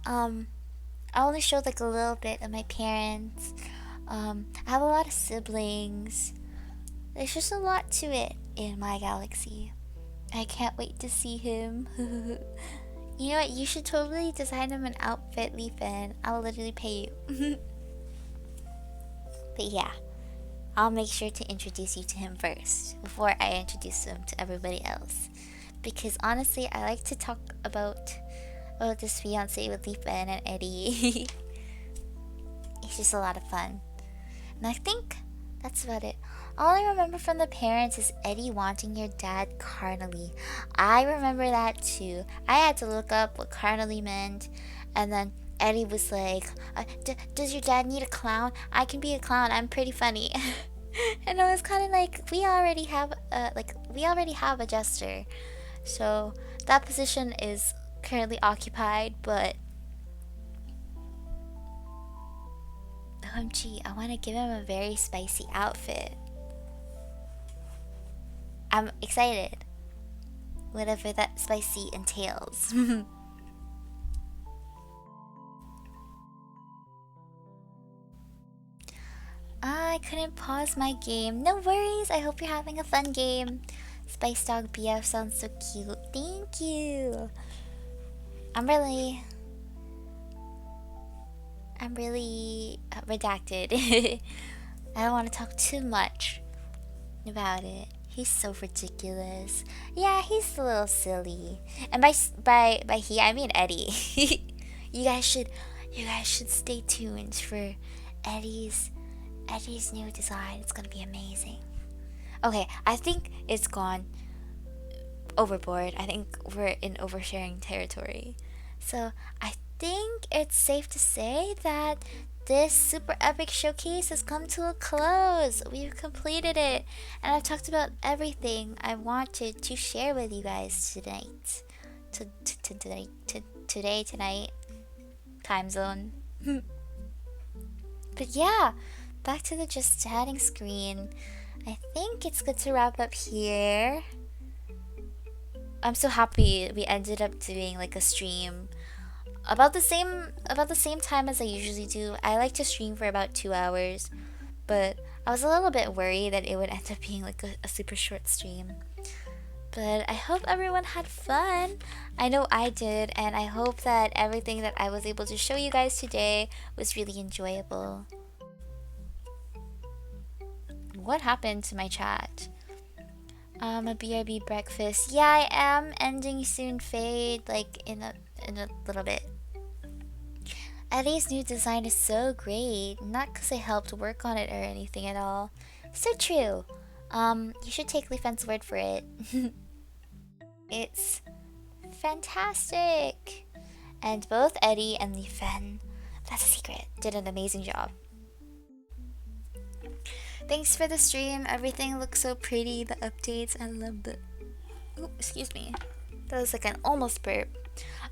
Um, I only showed like a little bit of my parents. I have a lot of siblings. There's just a lot to it in my galaxy. I can't wait to see him. You know what? You should totally design him an outfit, Leafin. I'll literally pay you. But yeah, I'll make sure to introduce you to him first before I introduce him to everybody else. Because honestly, I like to talk about this fiance with Leafin and Eddie. It's just a lot of fun. And I think that's about it. All I remember from the parents is Eddie wanting your dad carnally. I remember that too. I had to look up what carnally meant, and then Eddie was like, does your dad need a clown? I can be a clown. I'm pretty funny. And I was kind of like, we already have a jester. So that position is currently occupied, but OMG, I want to give him a very spicy outfit. I'm excited. Whatever that spicy entails. I couldn't pause my game. No worries. I hope you're having a fun game. Spice Dog BF sounds so cute. Thank you. I'm really redacted. I don't want to talk too much about it. He's so ridiculous. Yeah, he's a little silly. And by he, I mean Eddie. you guys should stay tuned for Eddie's new design. It's gonna be amazing. Okay, I think it's gone overboard. I think we're in oversharing territory. So I think it's safe to say that this super epic showcase has come to a close. We've completed it, and I've talked about everything I wanted to share with you guys tonight. Tonight, time zone. But yeah, back to the just chatting screen. I think it's good to wrap up here. I'm so happy we ended up doing like a stream about the same time as I usually do. I like to stream for about 2 hours, but I was a little bit worried that it would end up being like a super short stream. But I hope everyone had fun. I know I did, and I hope that everything that I was able to show you guys today was really enjoyable. What happened to my chat? A BRB breakfast. Yeah, I am ending soon, Fade, like in a little bit. Eddie's new design is so great. Not because I helped work on it or anything at all. So true. You should take Leafen's word for it. It's fantastic. And both Eddie and Leafen, that's a secret, did an amazing job. Thanks for the stream. Everything looks so pretty. The updates, I love the... Oh, excuse me. That was like an almost burp.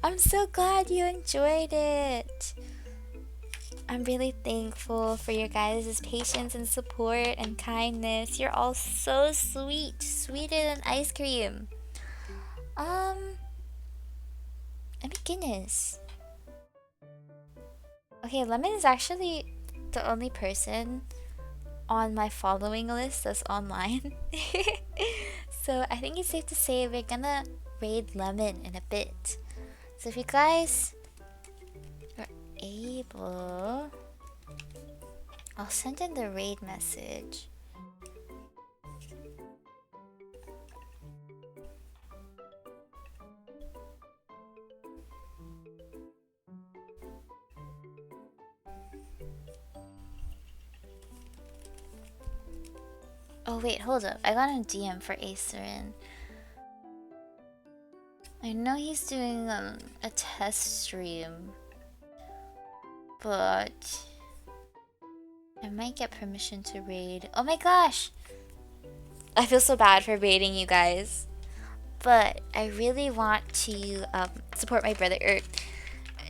I'm so glad you enjoyed it. I'm really thankful for your guys' patience and support and kindness. You're all so sweet. Sweeter than ice cream. Oh my goodness. Okay, Lemon is actually the only person on my following list that's online. So I think it's safe to say we're gonna raid Lemon in a bit. So if you guys are able, I'll send in the raid message. Oh wait, hold up. I got a DM for Acerin. I know he's doing a test stream, but I might get permission to raid. Oh my gosh! I feel so bad for raiding you guys, but I really want to support my brother, or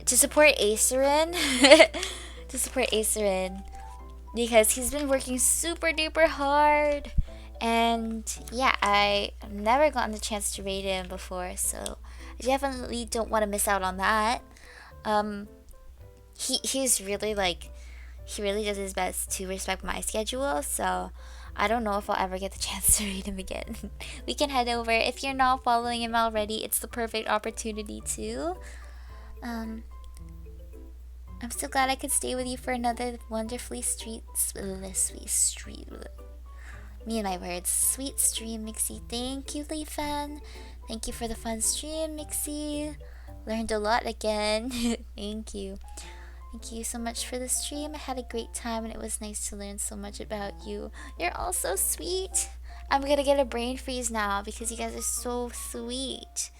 to support Acerin. To support Acerin, because he's been working super duper hard And yeah, I've never gotten the chance to raid him before, so I definitely don't want to miss out on that. Um, he's really like, he really does his best to respect my schedule, so I don't know if I'll ever get the chance to read him again. We can head over. If you're not following him already, it's the perfect opportunity to. Um, I'm so glad I could stay with you for another wonderfully sweet street. Me and my words. Sweet stream, Myxie. Thank you, Lee Fan. Thank you for the fun stream, Myxie. Learned a lot again. Thank you. Thank you so much for the stream. I had a great time and it was nice to learn so much about you. You're all so sweet. I'm gonna get a brain freeze now because you guys are so sweet.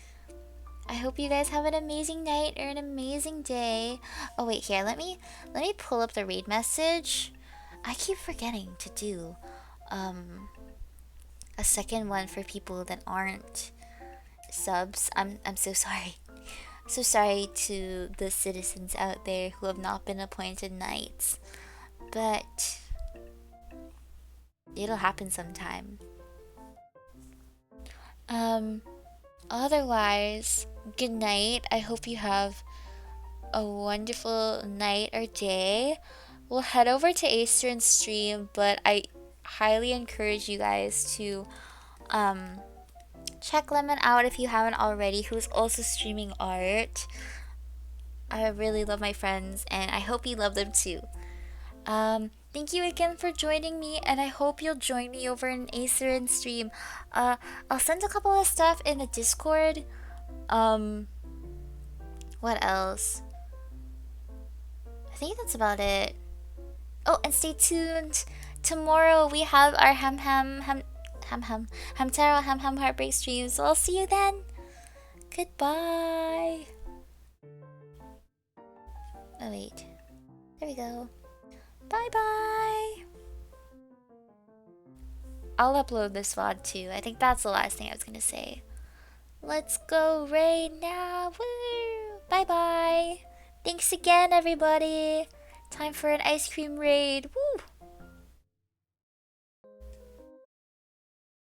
I hope you guys have an amazing night or an amazing day. Oh wait, here, let me pull up the raid message. I keep forgetting to do a second one for people that aren't subs. I'm so sorry. So sorry to the citizens out there who have not been appointed knights. But it'll happen sometime. Otherwise, good night. I hope you have a wonderful night or day. We'll head over to Acer and stream, but I highly encourage you guys to check Lemon out if you haven't already, who's also streaming art. I really love my friends and I hope you love them too. Thank you again for joining me, and I hope you'll join me over in Acer and stream. I'll send a couple of stuff in the Discord. What else? I think that's about it. Oh, and stay tuned. Tomorrow we have our Hamtaro Ham Heartbreak stream, so I'll see you then. Goodbye. Oh wait. There we go. Bye bye. I'll upload this VOD too. I think that's the last thing I was gonna say. Let's go raid now. Woo! Bye bye. Thanks again, everybody. Time for an ice cream raid. Woo!